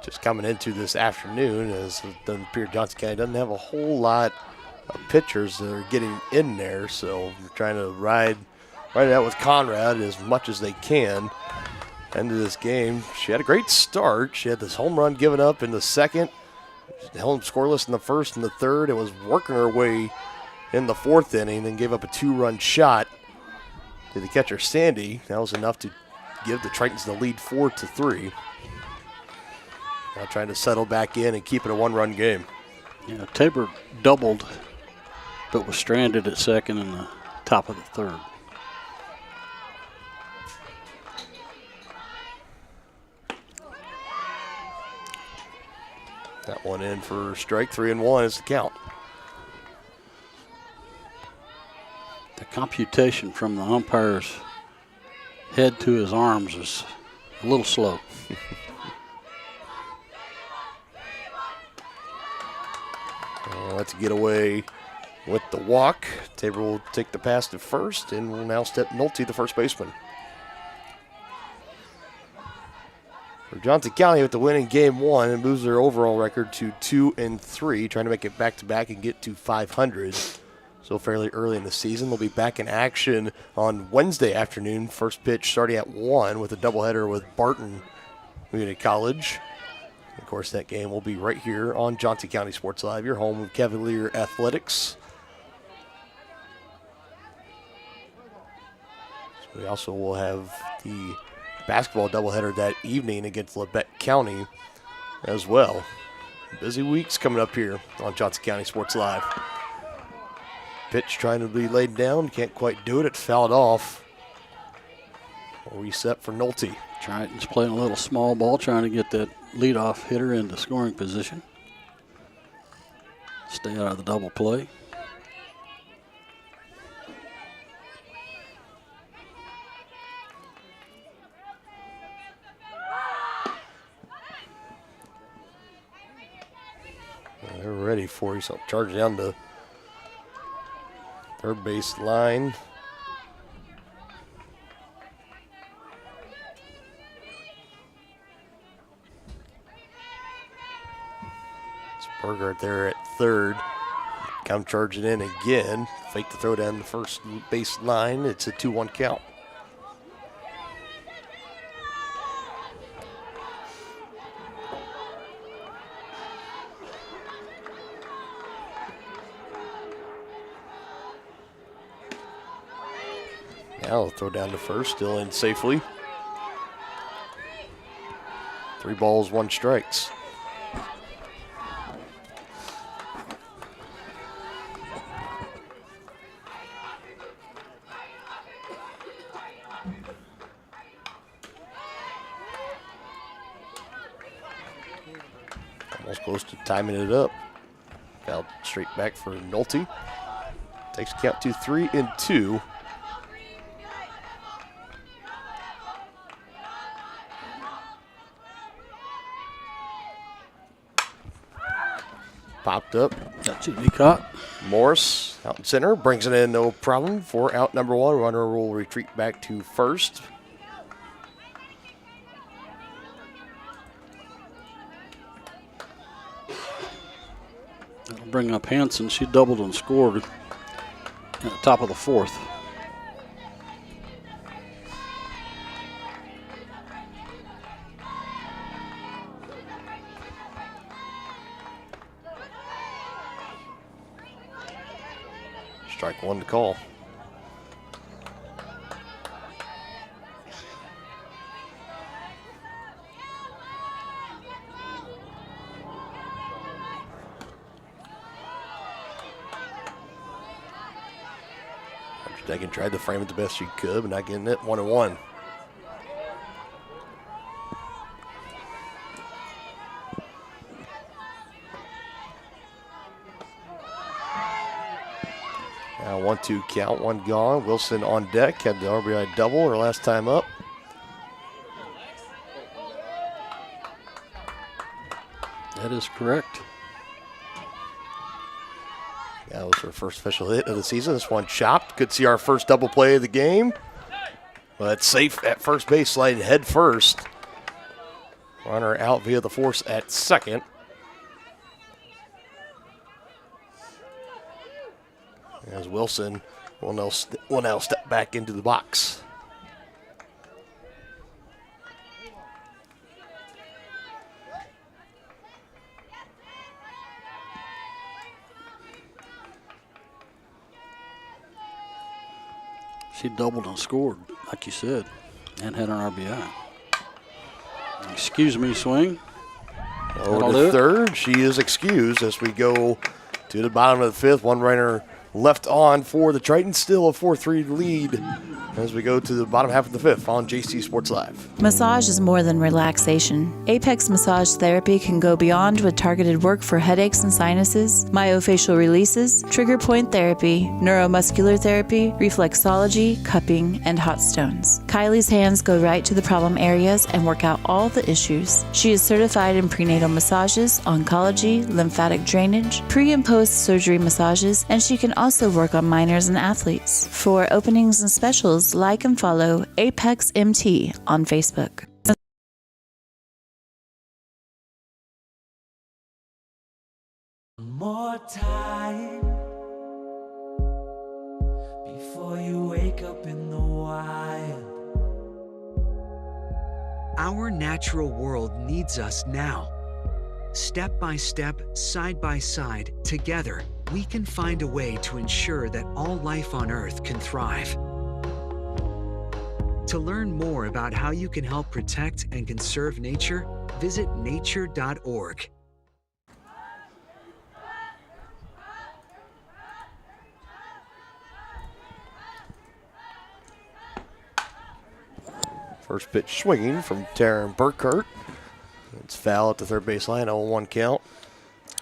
just coming into this afternoon, as it doesn't appear Johnson County doesn't have a whole lot of pitchers that are getting in there, so we're trying to ride it out with Conrad as much as they can into this game. She had a great start. She had this home run given up in the 2nd, held them scoreless in the 1st and the 3rd, and was working her way in the 4th inning and gave up a 2-run shot to the catcher Sandy. That was enough to give the Tritons the lead 4-3. Now trying to settle back in and keep it a 1-run game. Yeah, Tabor doubled, but was stranded at 2nd in the top of the 3rd. That one in for strike, 3-1 is the count. The computation from the umpire's head to his arms is a little slow. Let's get away with the walk. Tabor will take the pass to first and will now step Nolte, the first baseman. For Johnson County with the win in game 1, it moves their overall record to 2-3, trying to make it back-to-back and get to 500. So fairly early in the season. They'll be back in action on Wednesday afternoon. First pitch starting at 1 with a doubleheader with Barton Community College. Of course, that game will be right here on Johnson County Sports Live, your home of Cavalier Athletics. So we also will have the basketball doubleheader that evening against Labette County as well. Busy weeks coming up here on Johnson County Sports Live. Pitch trying to be laid down, can't quite do it. It fouled off. A reset for Nolte. Tritons playing a little small ball, trying to get that leadoff hitter into scoring position. Stay out of the double play. They're ready for you, so charge down the third base line. Berger right there at third. Come charging in again. Fake the throw down the first base line. It's a 2-1 count. Now they'll throw down the first, still in safely. 3 balls, 1 strikes. Almost close to timing it up. Fouled straight back for Nolte. Takes count to 3-2. Popped up. That should be caught. Morris out in center. Brings it in, no problem for out number one. Runner will retreat back to first. That'll bring up Hanson. She doubled and scored at the top of the fourth. Strike one to call. Degan tried to frame it the best she could, but not getting it. 1-1. Now 1-2 count, one gone. Wilson on deck, had the RBI double her last time up. That is correct. That was her first official hit of the season. This one chopped. Could see our first double play of the game. But safe at first base, sliding head first. Runner out via the force at second. As Wilson will now step back into the box. She doubled and scored, like you said, and had an RBI. Excuse me, swing. Over to third. She is excused as we go to the bottom of the fifth. One runner left on for the Tritons. Still a 4-3 lead as we go to the bottom half of the fifth on JC Sports Live. Massage is more than relaxation. Apex Massage Therapy can go beyond with targeted work for headaches and sinuses, myofacial releases, trigger point therapy, neuromuscular therapy, reflexology, cupping, and hot stones. Kylie's hands go right to the problem areas and work out all the issues. She is certified in prenatal massages, oncology, lymphatic drainage, pre and post surgery massages, and she can also work on minors and athletes. For openings and specials, like and follow Apex MT on Facebook. More time before you wake up in the wild. Our natural world needs us now. Step by step, side by side, together, we can find a way to ensure that all life on Earth can thrive. To learn more about how you can help protect and conserve nature, visit nature.org. First pitch swinging from Taryn Burkhart. It's foul at the third base line, 0-1 count.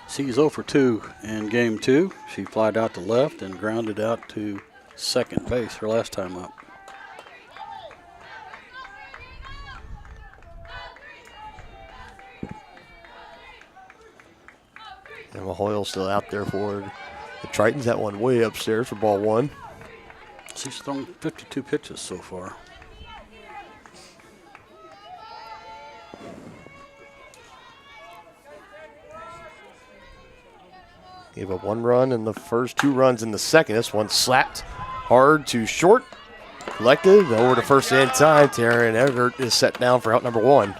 She's 0 for 2 in game 2. She flied out to left and grounded out to second base her last time up. And Mahoyle's still out there for the Tritons. That one way upstairs for ball one. She's thrown 52 pitches so far. Gave up one run in the first, 2 runs in the second. This one slapped hard to short. Collected over to first in time. Taryn Eggert is set down for out number 1.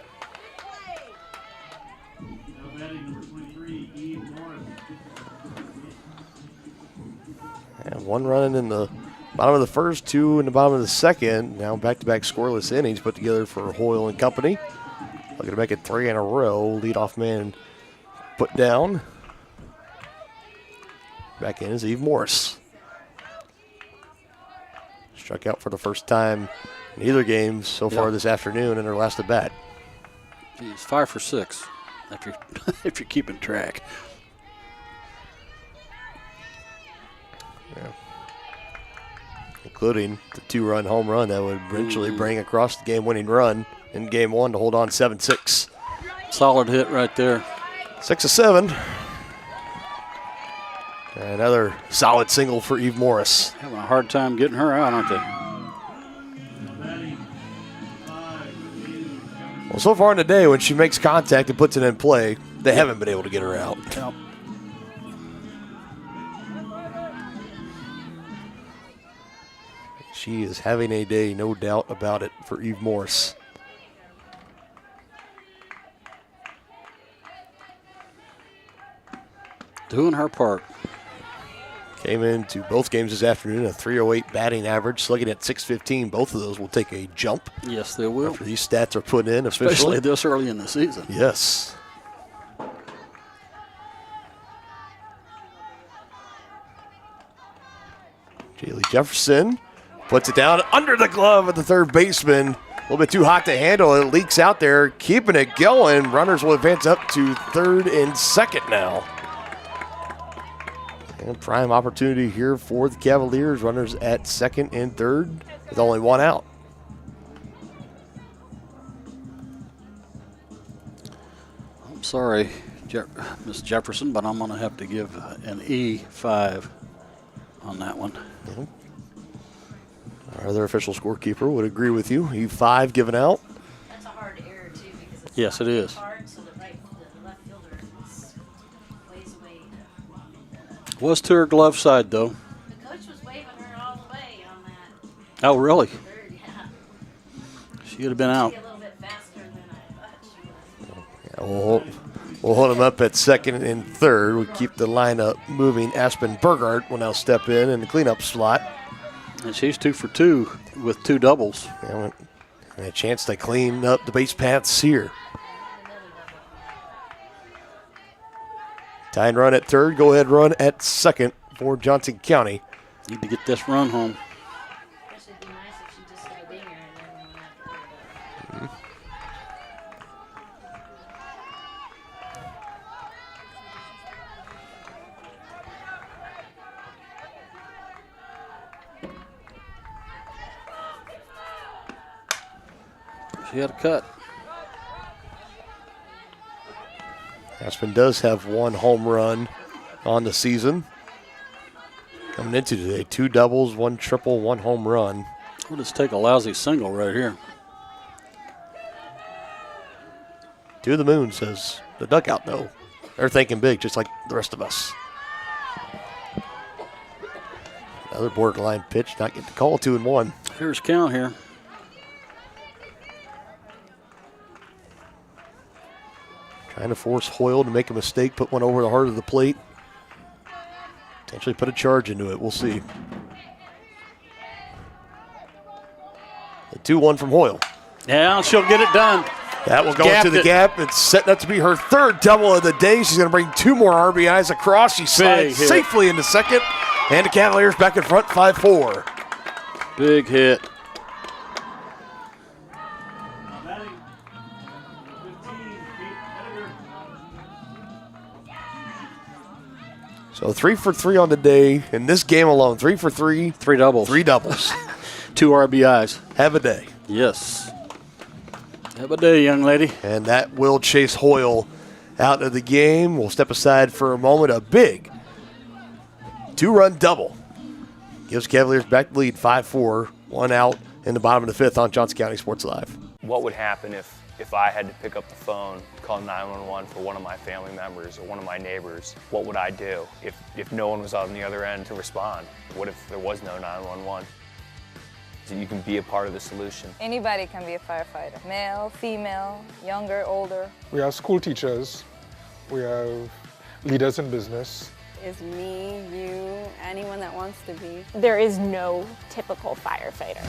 And 1 run in the bottom of the first, 2 in the bottom of the second. Now back-to-back scoreless innings put together for Hoyle and company. Looking to make it 3 in a row. Leadoff man put down. Back in is Eve Morris. Struck out for the first time in either game so far this afternoon in her last at bat. She's 5 for 6 if you're keeping track. Yeah. Including the 2-run home run that would eventually bring across the game-winning run in Game 1 to hold on 7-6. Solid hit right there. 6 of 7. Another solid single for Eve Morris. Having a hard time getting her out, aren't they? Well, so far in the day, when she makes contact and puts it in play, they haven't been able to get her out. Yep. She is having a day, no doubt about it, for Eve Morris. Doing her part. Came into both games this afternoon, a .308 batting average, slugging at .615. Both of those will take a jump. Yes, they will. After these stats are put in officially. Especially this early in the season. Yes. Jaylee Jefferson puts it down under the glove of the third baseman. A little bit too hot to handle. It leaks out there, keeping it going. Runners will advance up to third and second now. And prime opportunity here for the Cavaliers. Runners at second and third with only one out. I'm sorry, Miss Jefferson, but I'm going to have to give an E5 on that one. Yeah. Our other official scorekeeper would agree with you. E5 given out. That's a hard error, too, because it's yes, it is. hard, so the left fielder is ways away. Was to her glove side, though. The coach was waving her all the way on that. Oh, really? Third, yeah. She would have been out. A little bit faster than I thought she was. Yeah, we'll hold him up at second and third. We keep the lineup moving. Aspen Burgart will now step in the cleanup slot. And she's 2 for 2 with 2 doubles. Yeah, and a chance to clean up the base paths here. Tying run at third, go ahead run at second for Johnson County. Need to get this run home. It'd be nice if she just hit a dinger and then we wouldn't have to worry about it. She had a cut. Aspen does have one home run on the season. Coming into today, 2 doubles, 1 triple, 1 home run. We'll just take a lousy single right here. To the moon, says the dugout, though. They're thinking big, just like the rest of us. Another borderline pitch, not get the call, 2-1. Here's count here. Trying to force Hoyle to make a mistake, put one over the heart of the plate. Potentially put a charge into it. We'll see. The 2-1 from Hoyle. Yeah, she'll get it done. That will go into the gap. It's setting up to be her 3rd double of the day. She's going to bring 2 more RBIs across. She slides safely into second. And the Cavaliers back in front, 5-4. Big hit. So 3 for 3 on the day. In this game alone, 3 for 3. 3 doubles. 3 doubles. 2 RBIs. Have a day. Yes. Have a day, young lady. And that will chase Hoyle out of the game. We'll step aside for a moment. A big 2-run double. Gives Cavaliers back the lead, 5-4. 1 out in the bottom of the 5th on Johnson County Sports Live. What would happen if I had to pick up the phone, call 911 for one of my family members or one of my neighbors? What would I do if no one was on the other end to respond? What if there was no 911? So you can be a part of the solution. Anybody can be a firefighter. Male, female, younger, older. We have school teachers. We have leaders in business. Is me, you, anyone that wants to be. There is no typical firefighter.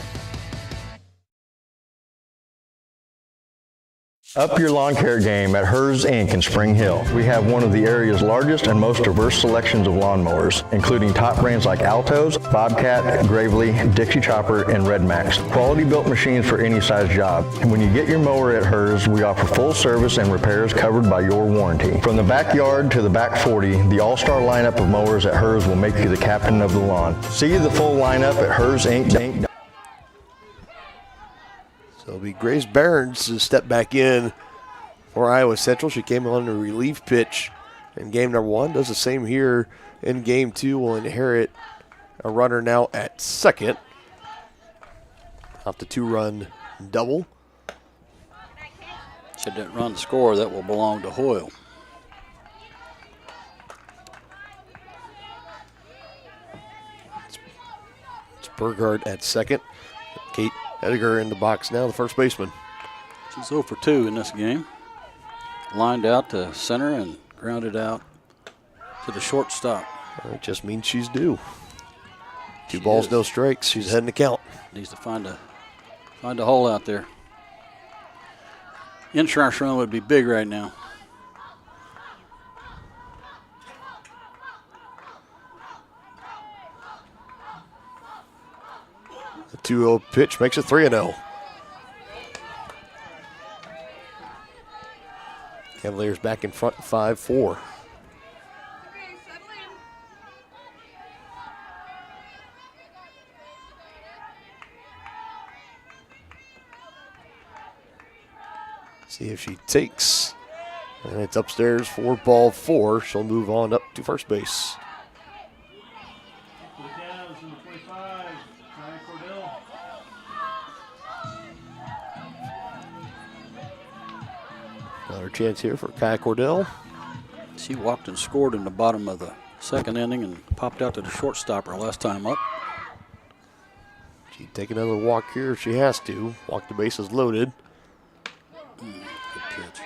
Up your lawn care game at Hers Inc. in Spring Hill. We have one of the area's largest and most diverse selections of lawnmowers, including top brands like Altos, Bobcat, Gravely, Dixie Chopper, and Red Max. Quality built machines for any size job. And when you get your mower at Hers, we offer full service and repairs covered by your warranty. From the backyard to the back 40, the all-star lineup of mowers at Hers will make you the captain of the lawn. See the full lineup at hersinc.com. So it'll be Grace Barons to step back in for Iowa Central. She came on a relief pitch in game number 1. Does the same here in game 2. Will inherit a runner now at second. Off the 2-run double. Should that run score, that will belong to Hoyle. It's Burghardt at second. Kate Edgar in the box now, the first baseman. She's 0 for 2 in this game. Lined out to center and grounded out to the shortstop. It just means she's due. 2 balls, no strikes. She's heading to count. Needs to find a hole out there. Insurance run would be big right now. The 2-0 pitch makes it 3-0. Cavaliers back in front 5-4. See if she takes. And it's upstairs for ball 4. She'll move on up to first base. Another chance here for Kai Cordell. She walked and scored in the bottom of the second inning and popped out to the shortstop her last time up. She'd take another walk here if she has to. Walk the bases loaded. Good pitch.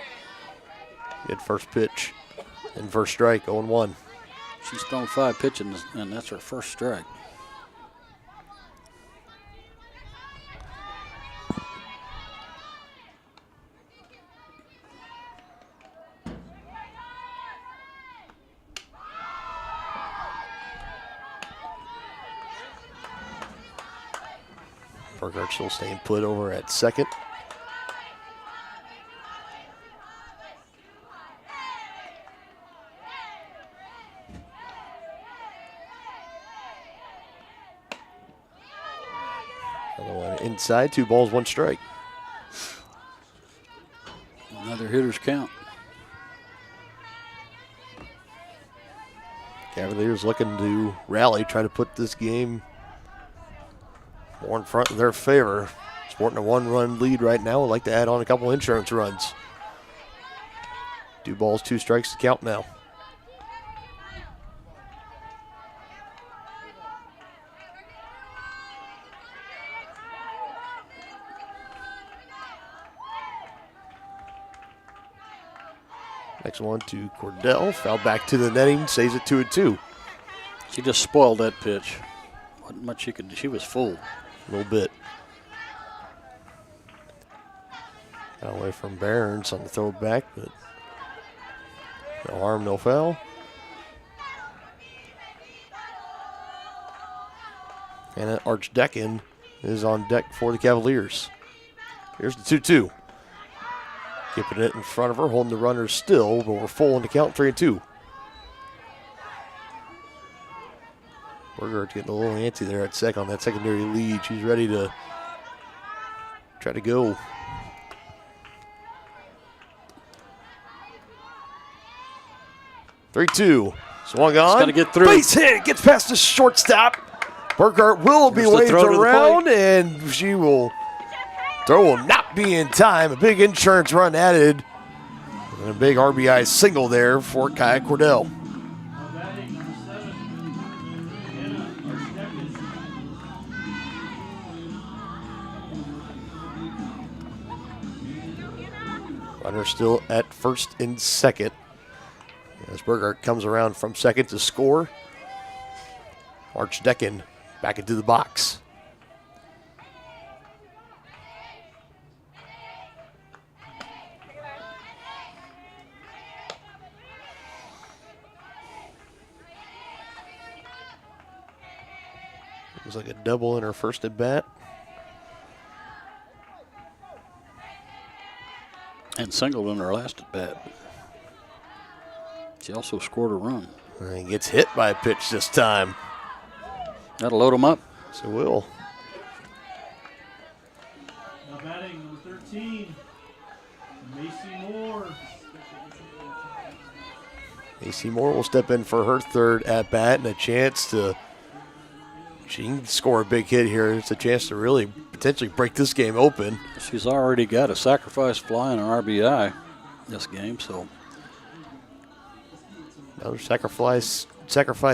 Good first pitch and first strike, 0-1. She's thrown 5 pitches, and that's her first strike. Burghardt still staying put over at second. Another one inside, 2 balls, 1 strike. Another hitter's count. Cavaliers looking to rally, try to put this game more in front of their favor. Sporting a 1-run lead right now. Would like to add on a couple insurance runs. 2 balls, 2 strikes to count now. Next one to Cordell. Foul back to the netting. Saves it 2-2. She just spoiled that pitch. Wasn't much she could do. She was full. A little bit. Got away from Barons on the throw back, but no harm, no foul. And Archdecken is on deck for the Cavaliers. Here's the 2-2. Keeping it in front of her, holding the runners still, but we're full in the count, 3-2. Burghardt getting a little antsy there at second on that secondary lead. She's ready to try to go. Three-two. Swung on. Got to get through. Base hit. Gets past the shortstop. Burghardt will be waved around, and she will. Throw will not be in time. A big insurance run added. And a big RBI single there for Kai Cordell. Runner still at first and second. As Burghardt comes around from second to score. Archdecken back into the box. Looks like a double in her first at bat. And singled in her last at bat. She also scored a run. And gets hit by a pitch this time. That'll load them up. So will. Now batting number 13, Macy Moore. Macy Moore will step in for her third at bat and a chance to. She can score a big hit here. It's a chance to really potentially break this game open. She's already got a sacrifice fly and an RBI this game, so. Another sacrifice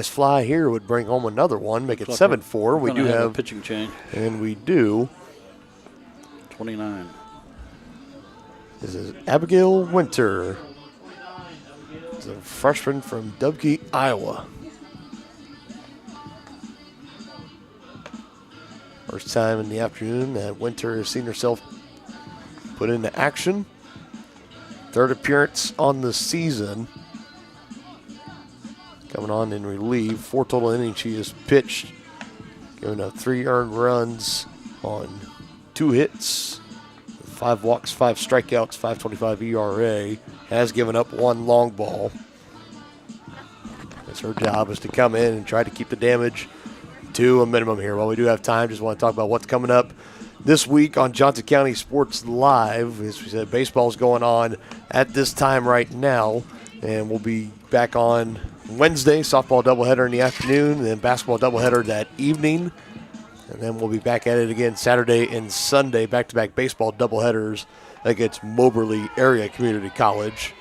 fly here would bring home another one, make it 7-4. We do have a pitching change. And we do. 29. This is Abigail Winter. It's a freshman from Dubke, Iowa. First time in the afternoon that Winter has seen herself put into action. Third appearance on the season. Coming on in relief. 4 total innings she has pitched. Giving up 3 earned runs on 2 hits. 5 walks, 5 strikeouts, 5.25 ERA. Has given up 1 long ball. It's her job is to come in and try to keep the damage to a minimum here. While we do have time, just want to talk about what's coming up this week on Johnson County Sports Live. As we said, baseball's going on at this time right now, and we'll be back on Wednesday, softball doubleheader in the afternoon, and then basketball doubleheader that evening. And then we'll be back at it again Saturday and Sunday, back-to-back baseball doubleheaders against Moberly Area Community College.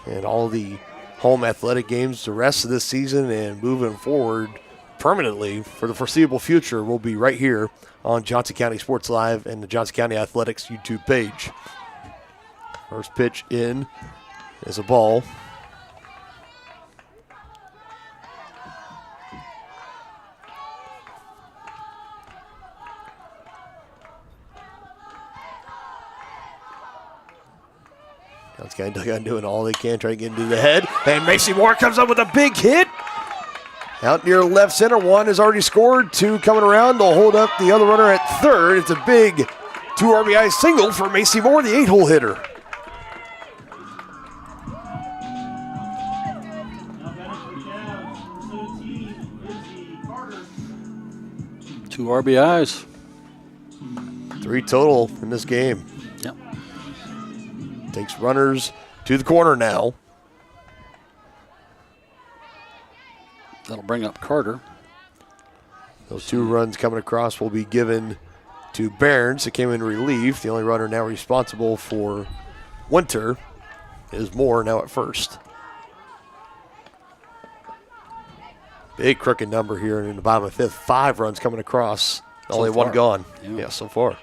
And all the home athletic games the rest of this season and moving forward permanently for the foreseeable future will be right here on Johnson County Sports Live and the Johnson County Athletics YouTube page. First pitch in is a ball. Johnson County Dugout doing all they can, trying to get into the head. And Macy Moore comes up with a big hit. Out near left center, 1 has already scored, 2 coming around. They'll hold up the other runner at third. It's a big 2 RBI single for Macy Moore, the 8-hole hitter. Two RBIs. 3 total in this game. Yep. Takes runners to the corner now. That'll bring up Carter. Those 2 runs coming across will be given to Barnes, that came in relief. The only runner now responsible for Winter is Moore, now at first. Big crooked number here in the bottom of the 5th. 5 runs coming across. Only 1 gone. Yeah, so far.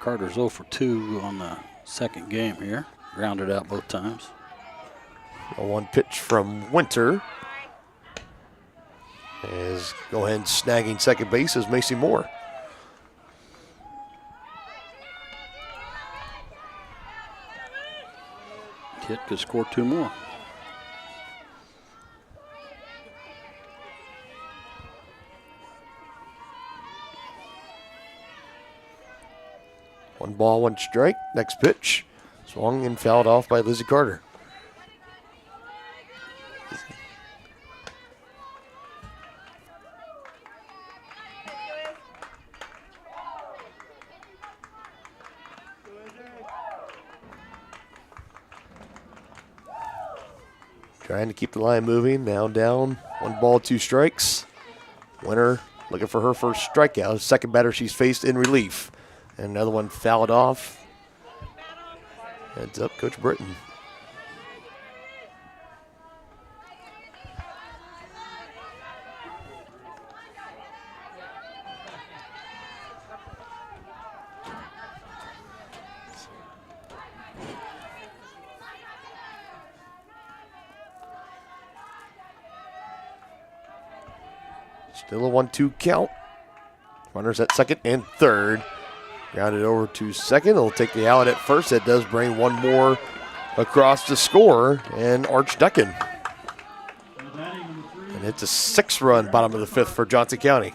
Carter's 0 for 2 on the second game here. Grounded out both times. A 1 pitch from Winter. Is go ahead and snagging second base is Macy Moore. Kit could score 2 more. One ball, 1 strike. Next pitch. Swung and fouled off by Lizzie Carter. Trying to keep the line moving. Now down. 1 ball, 2 strikes. Winter looking for her first strikeout. Second batter she's faced in relief. And another one fouled off. Heads up, Coach Britton. Still a 1-2 count. Runners at second and third. Grounded over to second. They'll take the out at first. That does bring 1 more across to score, and Archdeacon. And it's a 6-run bottom of the 5th for Johnson County.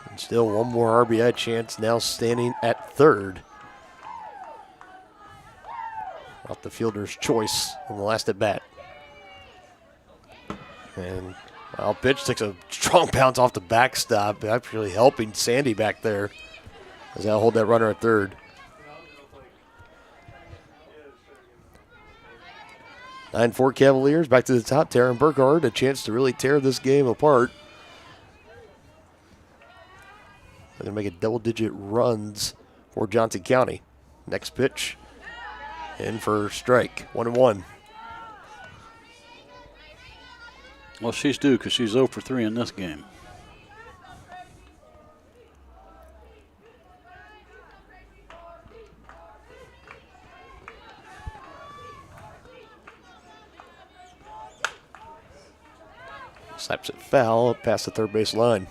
And still one more RBI chance, now standing at 3rd. Off the fielder's choice on the last at bat. And wild pitch takes a strong bounce off the backstop, actually helping Sandy back there as they'll hold that runner at 3rd. 9-4 Cavaliers back to the top. Taryn Burkhardt, a chance to really tear this game apart. They're going to make it double-digit runs for Johnson County. Next pitch, in for strike, 1-1. Well, she's due because she's 0 for 3 in this game. Slaps it foul past the third base line.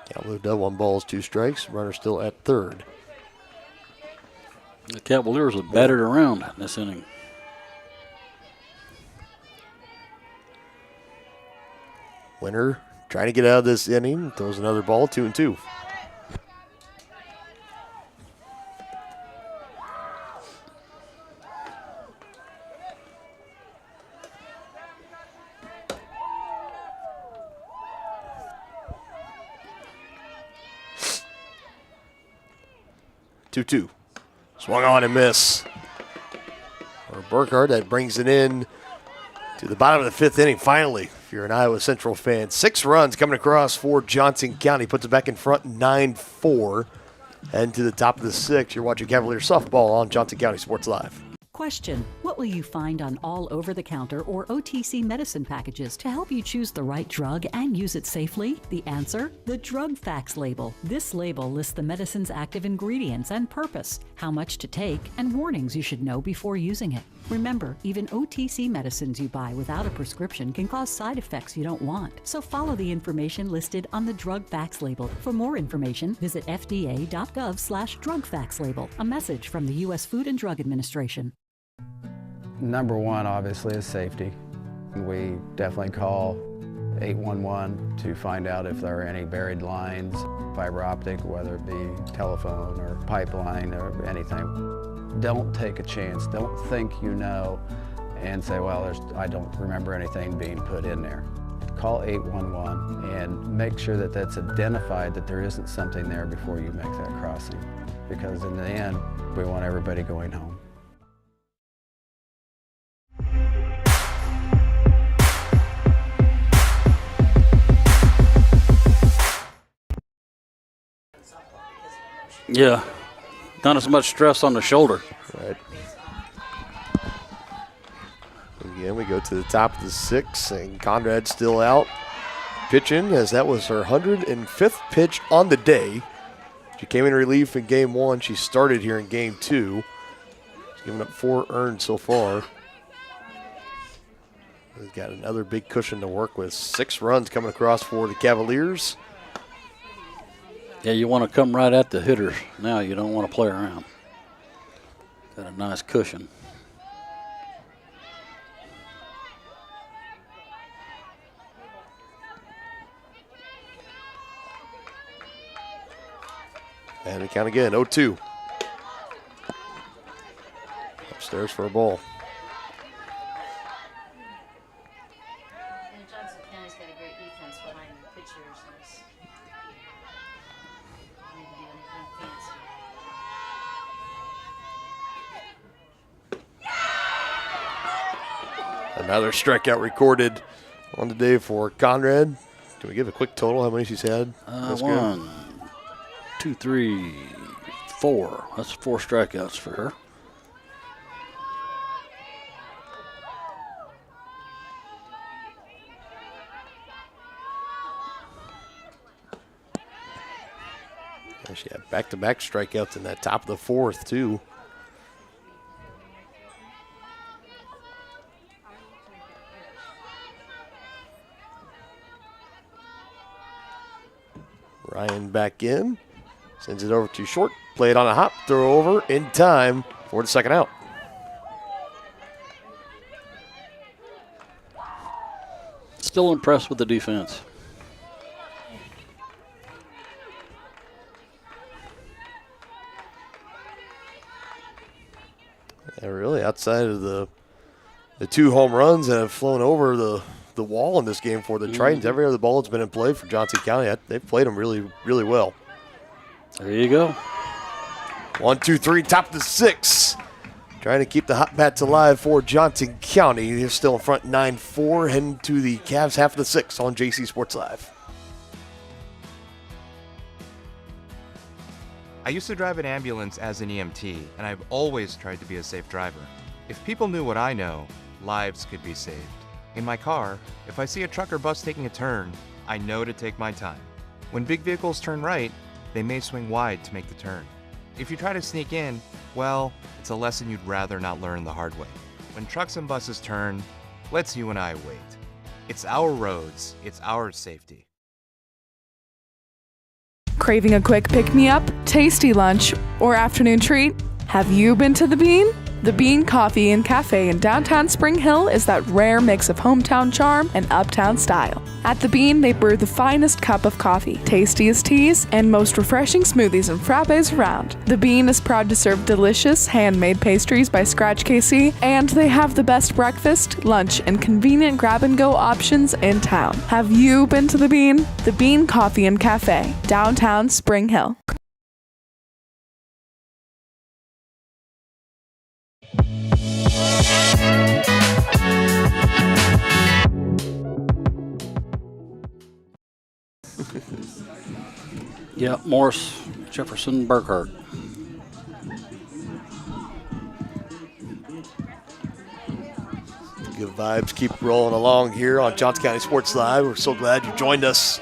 Count moved up, 1 ball, 2 strikes. Runner still at 3rd. The Cavaliers have battered around in this inning. Winner trying to get out of this inning. Throws another ball, 2-2. Two. Swung on and miss. For Burkhardt, that brings it in to the bottom of the 5th inning. Finally, if you're an Iowa Central fan, 6 runs coming across for Johnson County. Puts it back in front, 9-4. And to the top of the 6th, you're watching Cavaliers softball on Johnson County Sports Live. Question: what will you find on all over-the-counter or OTC medicine packages to help you choose the right drug and use it safely? The answer? The Drug Facts label. This label lists the medicine's active ingredients and purpose, how much to take, and warnings you should know before using it. Remember, even OTC medicines you buy without a prescription can cause side effects you don't want. So follow the information listed on the Drug Facts label. For more information, visit fda.gov/Drug Facts label. A message from the U.S. Food and Drug Administration. Number one, obviously, is safety. We definitely call 811 to find out if there are any buried lines, fiber optic, whether it be telephone or pipeline or anything. Don't take a chance. Don't think you know and say, well, I don't remember anything being put in there. Call 811 and make sure that that's identified, that there isn't something there before you make that crossing. Because in the end, we want everybody going home. Yeah, not as much stress on the shoulder. Right. Again, we go to the top of the 6th, and Conrad's still out pitching, as that was her 105th pitch on the day. She came in relief in game 1. She started here in game 2. She's given up 4 earned so far. She's got another big cushion to work with. 6 runs coming across for the Cavaliers. Yeah, you want to come right at the hitters now. You don't want to play around. Got a nice cushion. And we count again, 0-2. Upstairs for a ball. And Johnson County's got a great defense behind the pitchers. Another strikeout recorded on the day for Conrad. Can we give a quick total how many she's had? 1, 2, 3, 4. That's 4 strikeouts for her. And she had back-to-back strikeouts in that top of the 4th, too. Ryan back in. Sends it over to short. Play it on a hop. Throw over in time for the second out. Still impressed with the defense. Yeah, really, outside of the 2 home runs that have flown over the wall in this game for the Tritons, every other ball that's been in play for Johnson County, they've played them really, really well. There you go. 1, 2, 3, top of the 6. Trying to keep the hot bats alive for Johnson County. They're still in front 9-4, heading to the Cavs half of the 6th on JC Sports Live. I used to drive an ambulance as an EMT, and I've always tried to be a safe driver. If people knew what I know, lives could be saved. In my car, if I see a truck or bus taking a turn, I know to take my time. When big vehicles turn right, they may swing wide to make the turn. If you try to sneak in, well, it's a lesson you'd rather not learn the hard way. When trucks and buses turn, let's you and I wait. It's our roads, it's our safety. Craving a quick pick-me-up, tasty lunch, or afternoon treat? Have you been to The Bean? The Bean Coffee and Cafe in downtown Spring Hill is that rare mix of hometown charm and uptown style. At The Bean, they brew the finest cup of coffee, tastiest teas, and most refreshing smoothies and frappes around. The Bean is proud to serve delicious, handmade pastries by Scratch KC, and they have the best breakfast, lunch, and convenient grab-and-go options in town. Have you been to The Bean? The Bean Coffee and Cafe, downtown Spring Hill. Yeah, Morris, Jefferson, Burkhart. Good vibes keep rolling along here on Johnson County Sports Live. We're so glad you joined us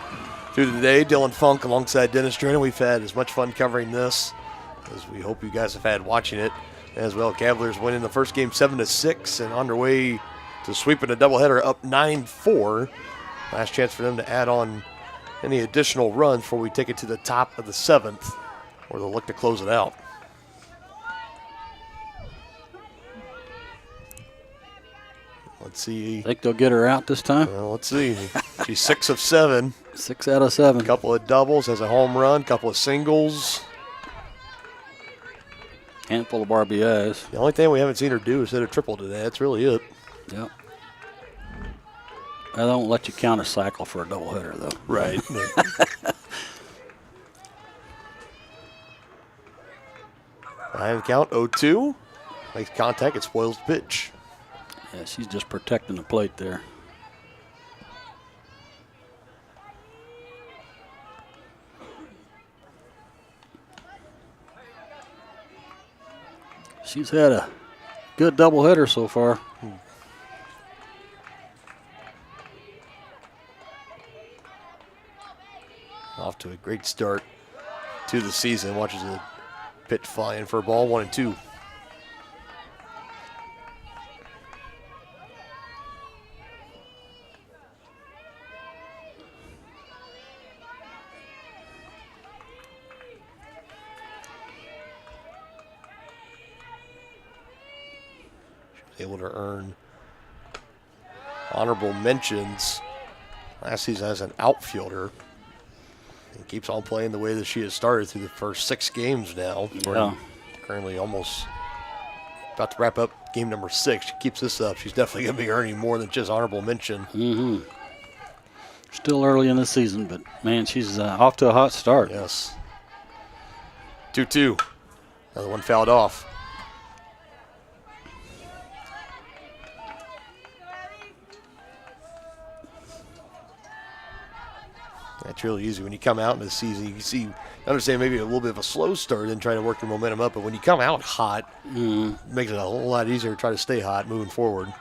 through the day. Dylan Funk alongside Dennis Drina. We've had as much fun covering this as we hope you guys have had watching it as well. Cavaliers winning the first game 7-6 and on their way to sweeping a doubleheader up 9-4. Last chance for them to add on any additional runs before we take it to the top of the 7th, where they'll look to close it out. Let's see. Think they'll get her out this time? Well, let's see. She's 6 of 7. 6 out of 7. A couple of doubles, has a home run, couple of singles. Handful of RBIs. The only thing we haven't seen her do is hit a triple today. That's really it. Yep. I don't let you count a cycle for a doubleheader, though. Right. Behind the count, 0-2. Makes contact, it spoils the pitch. Yeah, she's just protecting the plate there. She's had a good doubleheader so far. Off to a great start to the season. Watches the pitch fly in for a ball, 1-2. Able to earn honorable mentions last season as an outfielder. And keeps on playing the way that she has started through the first 6 games now. Yeah. Currently almost about to wrap up game number 6. She keeps this up, she's definitely going to be earning more than just honorable mention. Mm-hmm. Still early in the season, but, man, she's off to a hot start. Yes. 2-2. Another one fouled off. That's really easy. When you come out in the season, you can see, understand maybe a little bit of a slow start and try to work your momentum up. But when you come out hot, it makes it a whole lot easier to try to stay hot moving forward.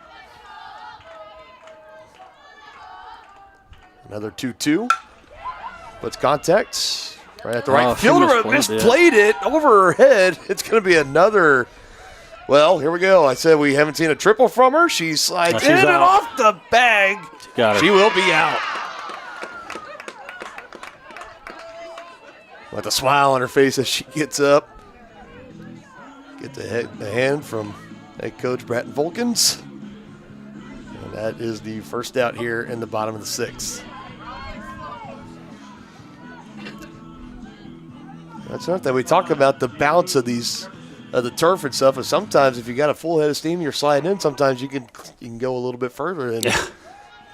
Another 2-2. Puts contact right at the right fielder. Misplayed it over her head. It's going to be another. Well, here we go. I said we haven't seen a triple from her. She slides in and off the bag. Got her. She will be out. with a smile on her face as she gets up. Gets a hand from head coach Bratton Volkins. And that is the first out here in the bottom of the 6th. That's not that we talk about the bounce of these the turf and stuff, and sometimes if you got a full head of steam, you're sliding in. Sometimes you can go a little bit further, and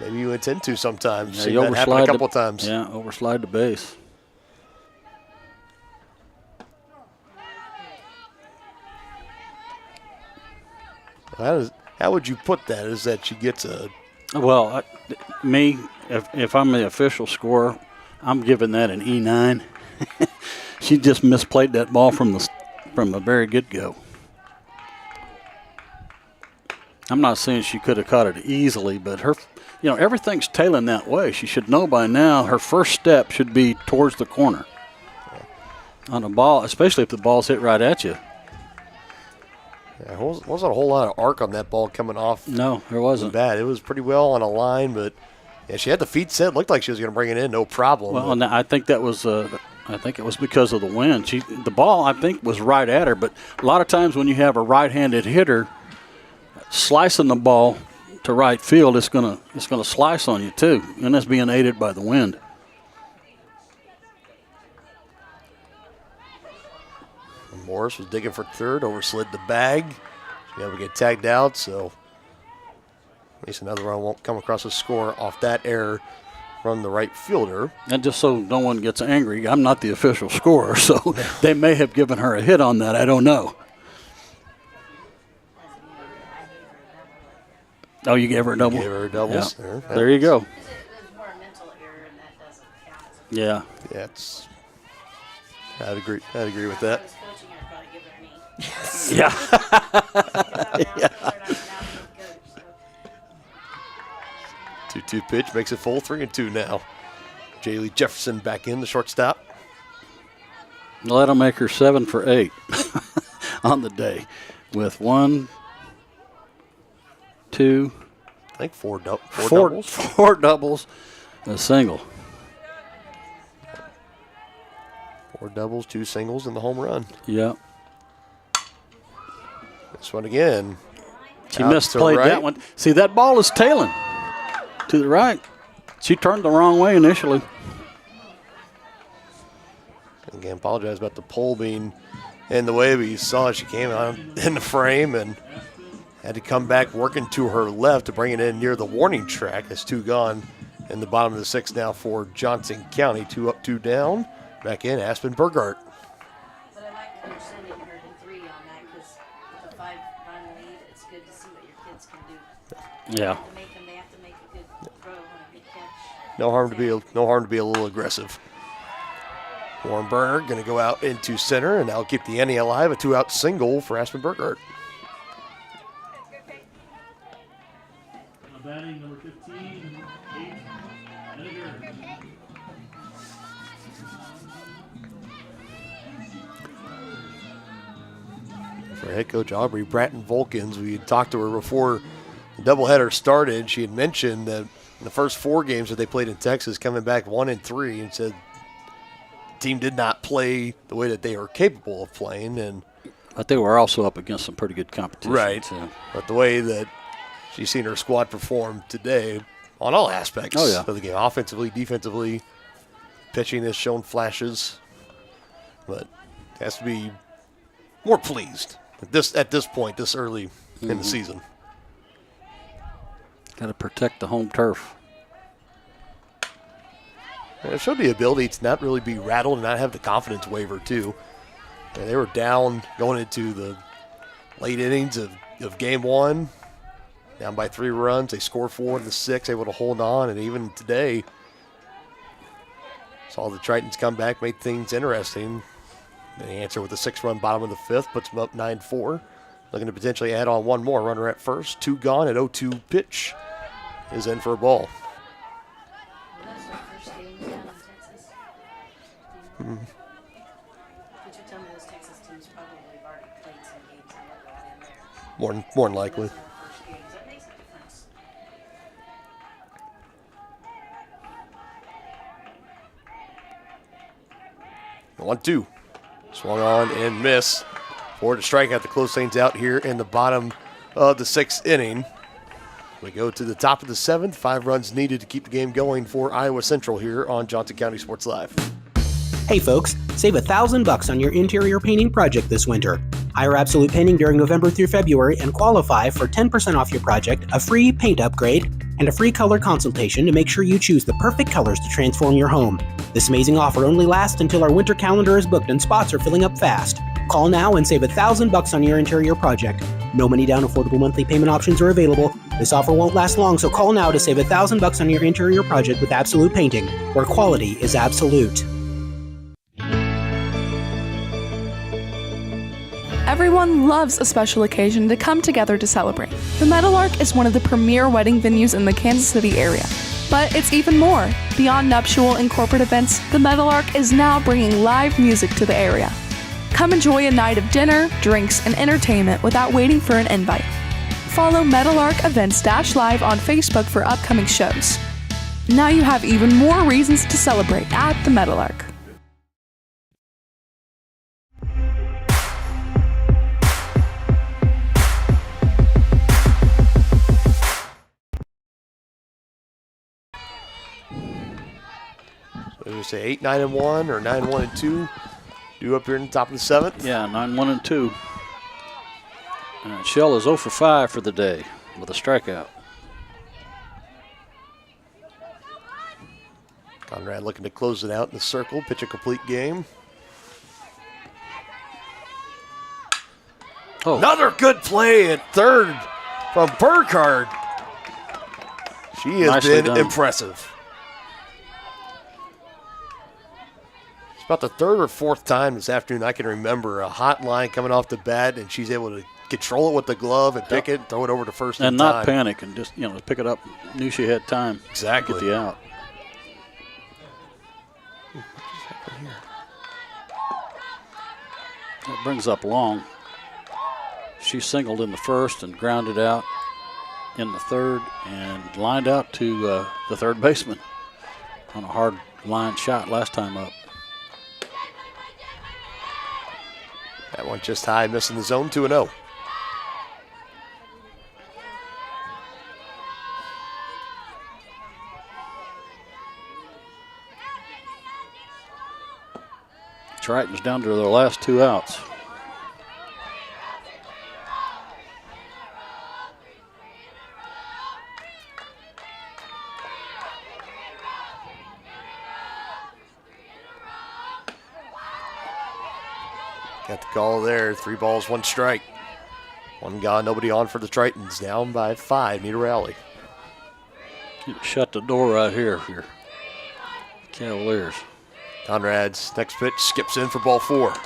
maybe you intend to sometimes. Yeah, Seen that happen a couple of times. Yeah, overslide the base. How would you put that? Is that she gets a? Well, if I'm the official scorer, I'm giving that an E9. She just misplayed that ball from the very get-go. I'm not saying she could have caught it easily, but everything's tailing that way. She should know by now her first step should be towards the corner on a ball, especially if the ball's hit right at you. Yeah, there wasn't a whole lot of arc on that ball coming off. No, there wasn't. Bad. It was pretty well on a line, but yeah, she had the feet set. Looked like she was going to bring it in, no problem. Well, and I think that was. I think it was because of the wind. The ball, I think, was right at her. But a lot of times when you have a right-handed hitter slicing the ball to right field, it's gonna slice on you too, and that's being aided by the wind. Morris was digging for third, overslid the bag. She never get tagged out, so at least another run won't come across the score off that error from the right fielder. And just so no one gets angry, I'm not the official scorer, so they may have given her a hit on that. I don't know. Oh, you gave her a double? You gave her a double. Yeah. There you go. Yeah. Yeah, I'd agree with that. Yeah. Yeah. 2-2 pitch makes it full, 3-2 now. Jaylee Jefferson back in, the shortstop. Well, that'll make her 7 for 8 on the day with 1, 2, I think four doubles. Four doubles, and a single. 4 doubles, 2 singles, and the home run. Yeah. This one again. She misplayed that one. See, that ball is tailing to the right. She turned the wrong way initially. Again, apologize about the pole being in the way, but you saw she came out in the frame and had to come back working to her left to bring it in near the warning track. That's 2 gone in the bottom of the 6th now for Johnson County. 2 up, 2 down. Back in, Aspen Burgart. But I like Coach sending her to 3 on that because with a 5-run lead, it's good to see what your kids can do. Yeah. They have to make a good throw and a good catch. No harm to be a little aggressive. Warren Berner going to go out into center, and that'll keep the inning alive. A 2-out single for Aspen Burgart. Batting number 15, 8, Edgar. For head coach Aubrey Bratton Volkins, we had talked to her before the doubleheader started. She had mentioned that in the first 4 games that they played in Texas, coming back 1-3, and said the team did not play the way that they were capable of playing. But they were also up against some pretty good competition. Right. Too. But the way that she's seen her squad perform today on all aspects of the game, offensively, defensively, pitching has shown flashes, but has to be more pleased at this point, this early in the season. Got to protect the home turf. And it showed the ability to not really be rattled and not have the confidence waver, too. And they were down going into the late innings of game 1, down by 3 runs. They score 4 in the 6, able to hold on. And even today, saw the Tritons come back, made things interesting. And the answer with a 6-run bottom of the 5th puts them up 9-4. Looking to potentially add on 1 more. Runner at first, 2 gone, at 0-2 pitch is in for a ball. Did you tell me those Texas teams probably have already played some games and they're going in there? More than likely. That makes a difference. 1-2. Swung on and missed. For the strikeout to close things out here in the bottom of the 6th inning. We go to the top of the 7th. 5 runs needed to keep the game going for Iowa Central here on Johnson County Sports Live. Hey folks, save $1,000 on your interior painting project this winter. Hire Absolute Painting during November through February and qualify for 10% off your project, a free paint upgrade, and a free color consultation to make sure you choose the perfect colors to transform your home. This amazing offer only lasts until our winter calendar is booked and spots are filling up fast. Call now and save $1,000 on your interior project. No money down, affordable monthly payment options are available. This offer won't last long, so call now to save $1,000 on your interior project with Absolute Painting, where quality is absolute. Everyone loves a special occasion to come together to celebrate. The Meadowlark is one of the premier wedding venues in the Kansas City area. But it's even more. Beyond nuptial and corporate events, the Meadowlark is now bringing live music to the area. Come enjoy a night of dinner, drinks, and entertainment without waiting for an invite. Follow Meadowlark Events-Live on Facebook for upcoming shows. Now you have even more reasons to celebrate at the Meadowlark. So we say 8-9-1 or 9-1-2. Due up here in the top of the 7th. Yeah, 9-1-2. Shell is 0 for 5 for the day with a strikeout. Conrad looking to close it out in the circle, pitch a complete game. Oh. Another good play at third from Burkhardt. She has Nicely been done. impressive. It's about the 3rd or 4th time this afternoon I can remember a hot line coming off the bat, and she's able to control it with the glove and pick it, throw it over to first And in not time. panic and just, pick it up. Knew she had time. Exactly. To get the out. That brings up Long. She singled in the 1st and grounded out in the 3rd and lined out to the 3rd baseman on a hard line shot last time up. That one just high, missing the zone, 2-0. Tritons down to their last 2 outs. Got the call there. 3 balls, 1 strike. 1 gone, nobody on for the Tritons. Down by 5, need a rally. You shut the door right here for your Cavaliers. Conrad's next pitch skips in for ball 4. So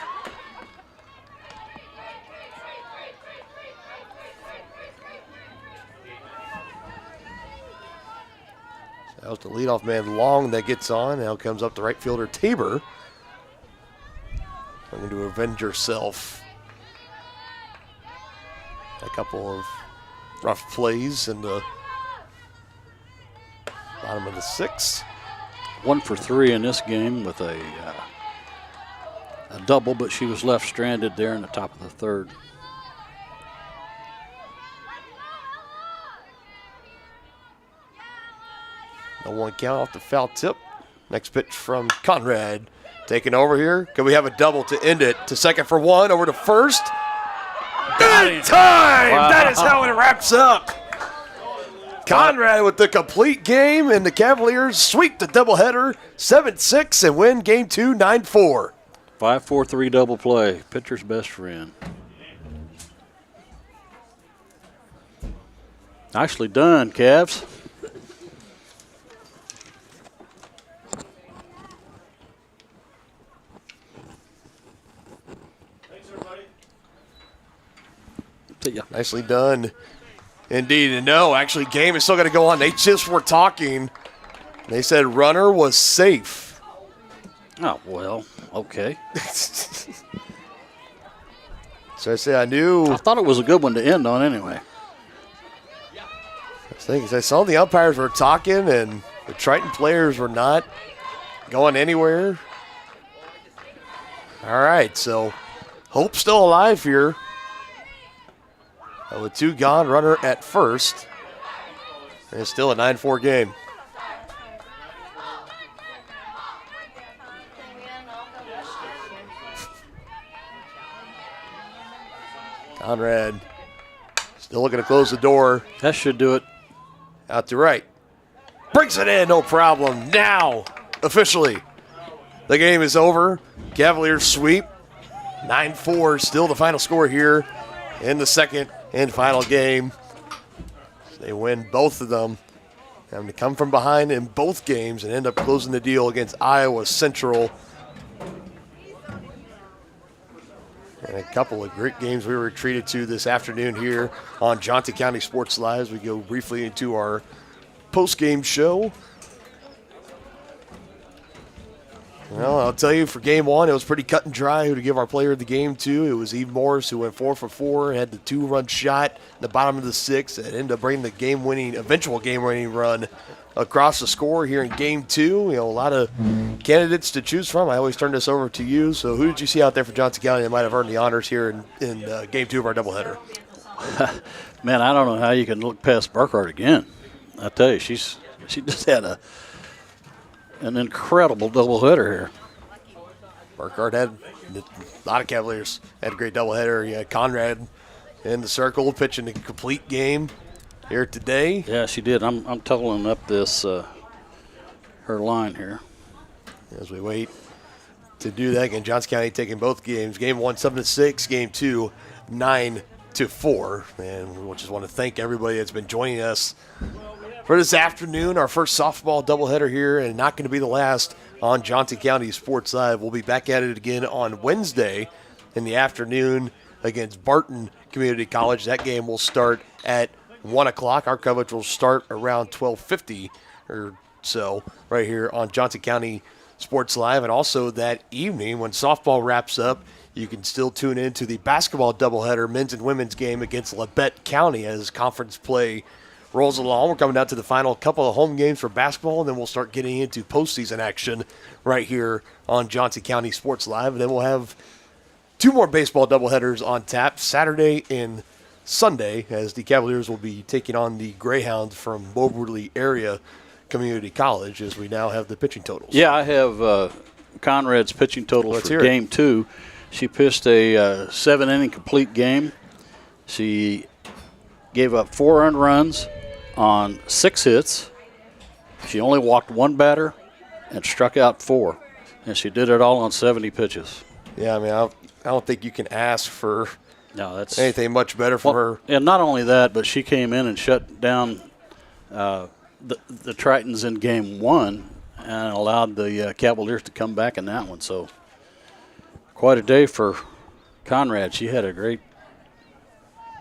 that was the leadoff man Long that gets on. Now comes up the right fielder Tabor. Looking to avenge herself. A couple of rough plays in the bottom of the 6th. 1 for 3 in this game with a double, but she was left stranded there in the top of the 3rd. No 1 count off the foul tip. Next pitch from Conrad. Taking over here. Could we have a double to end it? To second for 1, over to first. In time! Wow. That is how it wraps up. Conrad with the complete game, and the Cavaliers sweep the doubleheader 7-6 and win game 2 9-4. 5-4-3 double play. Pitcher's best friend. Nicely done, Cavs. Nicely done. Indeed. And no, actually, game is still going to go on. They just were talking. They said runner was safe. Oh, well, okay. So I said I knew. I thought it was a good one to end on anyway. I saw the umpires were talking, and the Triton players were not going anywhere. All right, so hope still alive here. With 2 gone, runner at first. And it's still a 9-4 game. Conrad still looking to close the door. That should do it. Out to right. Brings it in, no problem. Now, officially, the game is over. Cavaliers sweep. 9-4, still the final score here in the second and final game. They win both of them. Having to come from behind in both games and end up closing the deal against Iowa Central. And a couple of great games we were treated to this afternoon here on Johnson County Sports Live. We go briefly into our post-game show. Well, I'll tell you, for game 1, it was pretty cut and dry who to give our player of the game to. It was Eve Morris, who went 4 for 4, had the 2-run shot in the bottom of the 6th, and ended up bringing the eventual game-winning run across the score here in game 2. You know, a lot of candidates to choose from. I always turn this over to you. So who did you see out there for Johnson County that might have earned the honors here in game 2 of our doubleheader? Man, I don't know how you can look past Burkhardt again. I tell you, she just had an incredible doubleheader here. Burkhardt had a lot of Cavaliers had a great doubleheader. You had Conrad in the circle pitching a complete game here today. Yeah, she did. I'm totaling up this her line here. As we wait to do that again, Johnson County taking both games. Game 1, 7-6. Game 2, 9-4. And we just want to thank everybody that's been joining us for this afternoon, our first softball doubleheader here, and not going to be the last on Johnson County Sports Live. We'll be back at it again on Wednesday in the afternoon against Barton Community College. That game will start at 1 o'clock. Our coverage will start around 12:50 or so right here on Johnson County Sports Live. And also that evening when softball wraps up, you can still tune in to the basketball doubleheader men's and women's game against Labette County as conference play rolls along. We're coming down to the final couple of home games for basketball, and then we'll start getting into postseason action right here on Johnson County Sports Live. And then we'll have 2 more baseball doubleheaders on tap, Saturday and Sunday, as the Cavaliers will be taking on the Greyhounds from Moberly Area Community College, as we now have the pitching totals. Yeah, I have Conrad's pitching totals for game 2. She pitched a 7-inning complete game. She gave up 4 earned runs on 6 hits. She only walked 1 batter and struck out 4. And she did it all on 70 pitches. Yeah, I mean, I don't think you can ask for that's anything much better for her. And not only that, but she came in and shut down the Tritons in game 1 and allowed the Cavaliers to come back in that one. So quite a day for Conrad. She had a great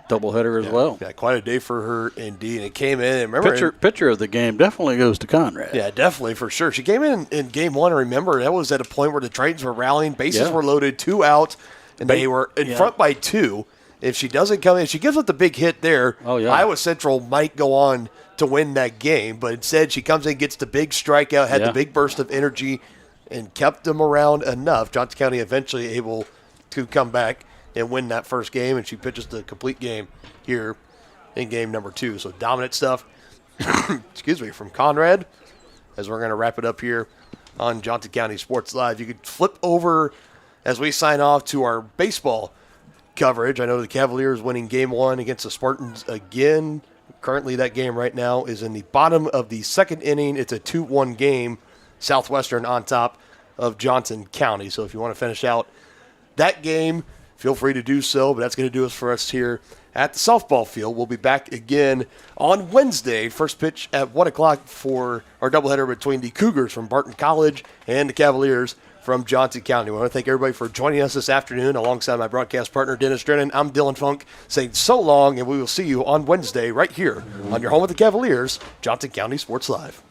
doubleheader as well. Yeah, quite a day for her indeed. And it came in. And remember, picture of the game definitely goes to Conrad. Yeah, definitely, for sure. She came in game 1. Remember, that was at a point where the Tritons were rallying. Bases were loaded, 2 out, and they were in front by 2. If she doesn't come in, she gives up the big hit there. Iowa Central might go on to win that game, but instead she comes in, gets the big strikeout, had the big burst of energy, and kept them around enough. Johnson County eventually able to come back and win that first game, and she pitches the complete game here in game number 2. So dominant stuff, excuse me, from Conrad, as we're going to wrap it up here on Johnson County Sports Live. You could flip over as we sign off to our baseball coverage. I know the Cavaliers winning game 1 against the Spartans again. Currently that game right now is in the bottom of the 2nd inning. It's a 2-1 game, Southwestern on top of Johnson County. So if you want to finish out that game, feel free to do so, but that's going to do it for us here at the softball field. We'll be back again on Wednesday. First pitch at 1 o'clock for our doubleheader between the Cougars from Barton College and the Cavaliers from Johnson County. I want to thank everybody for joining us this afternoon alongside my broadcast partner, Dennis Drennan. I'm Dylan Funk saying so long, and we will see you on Wednesday right here on your home with the Cavaliers, Johnson County Sports Live.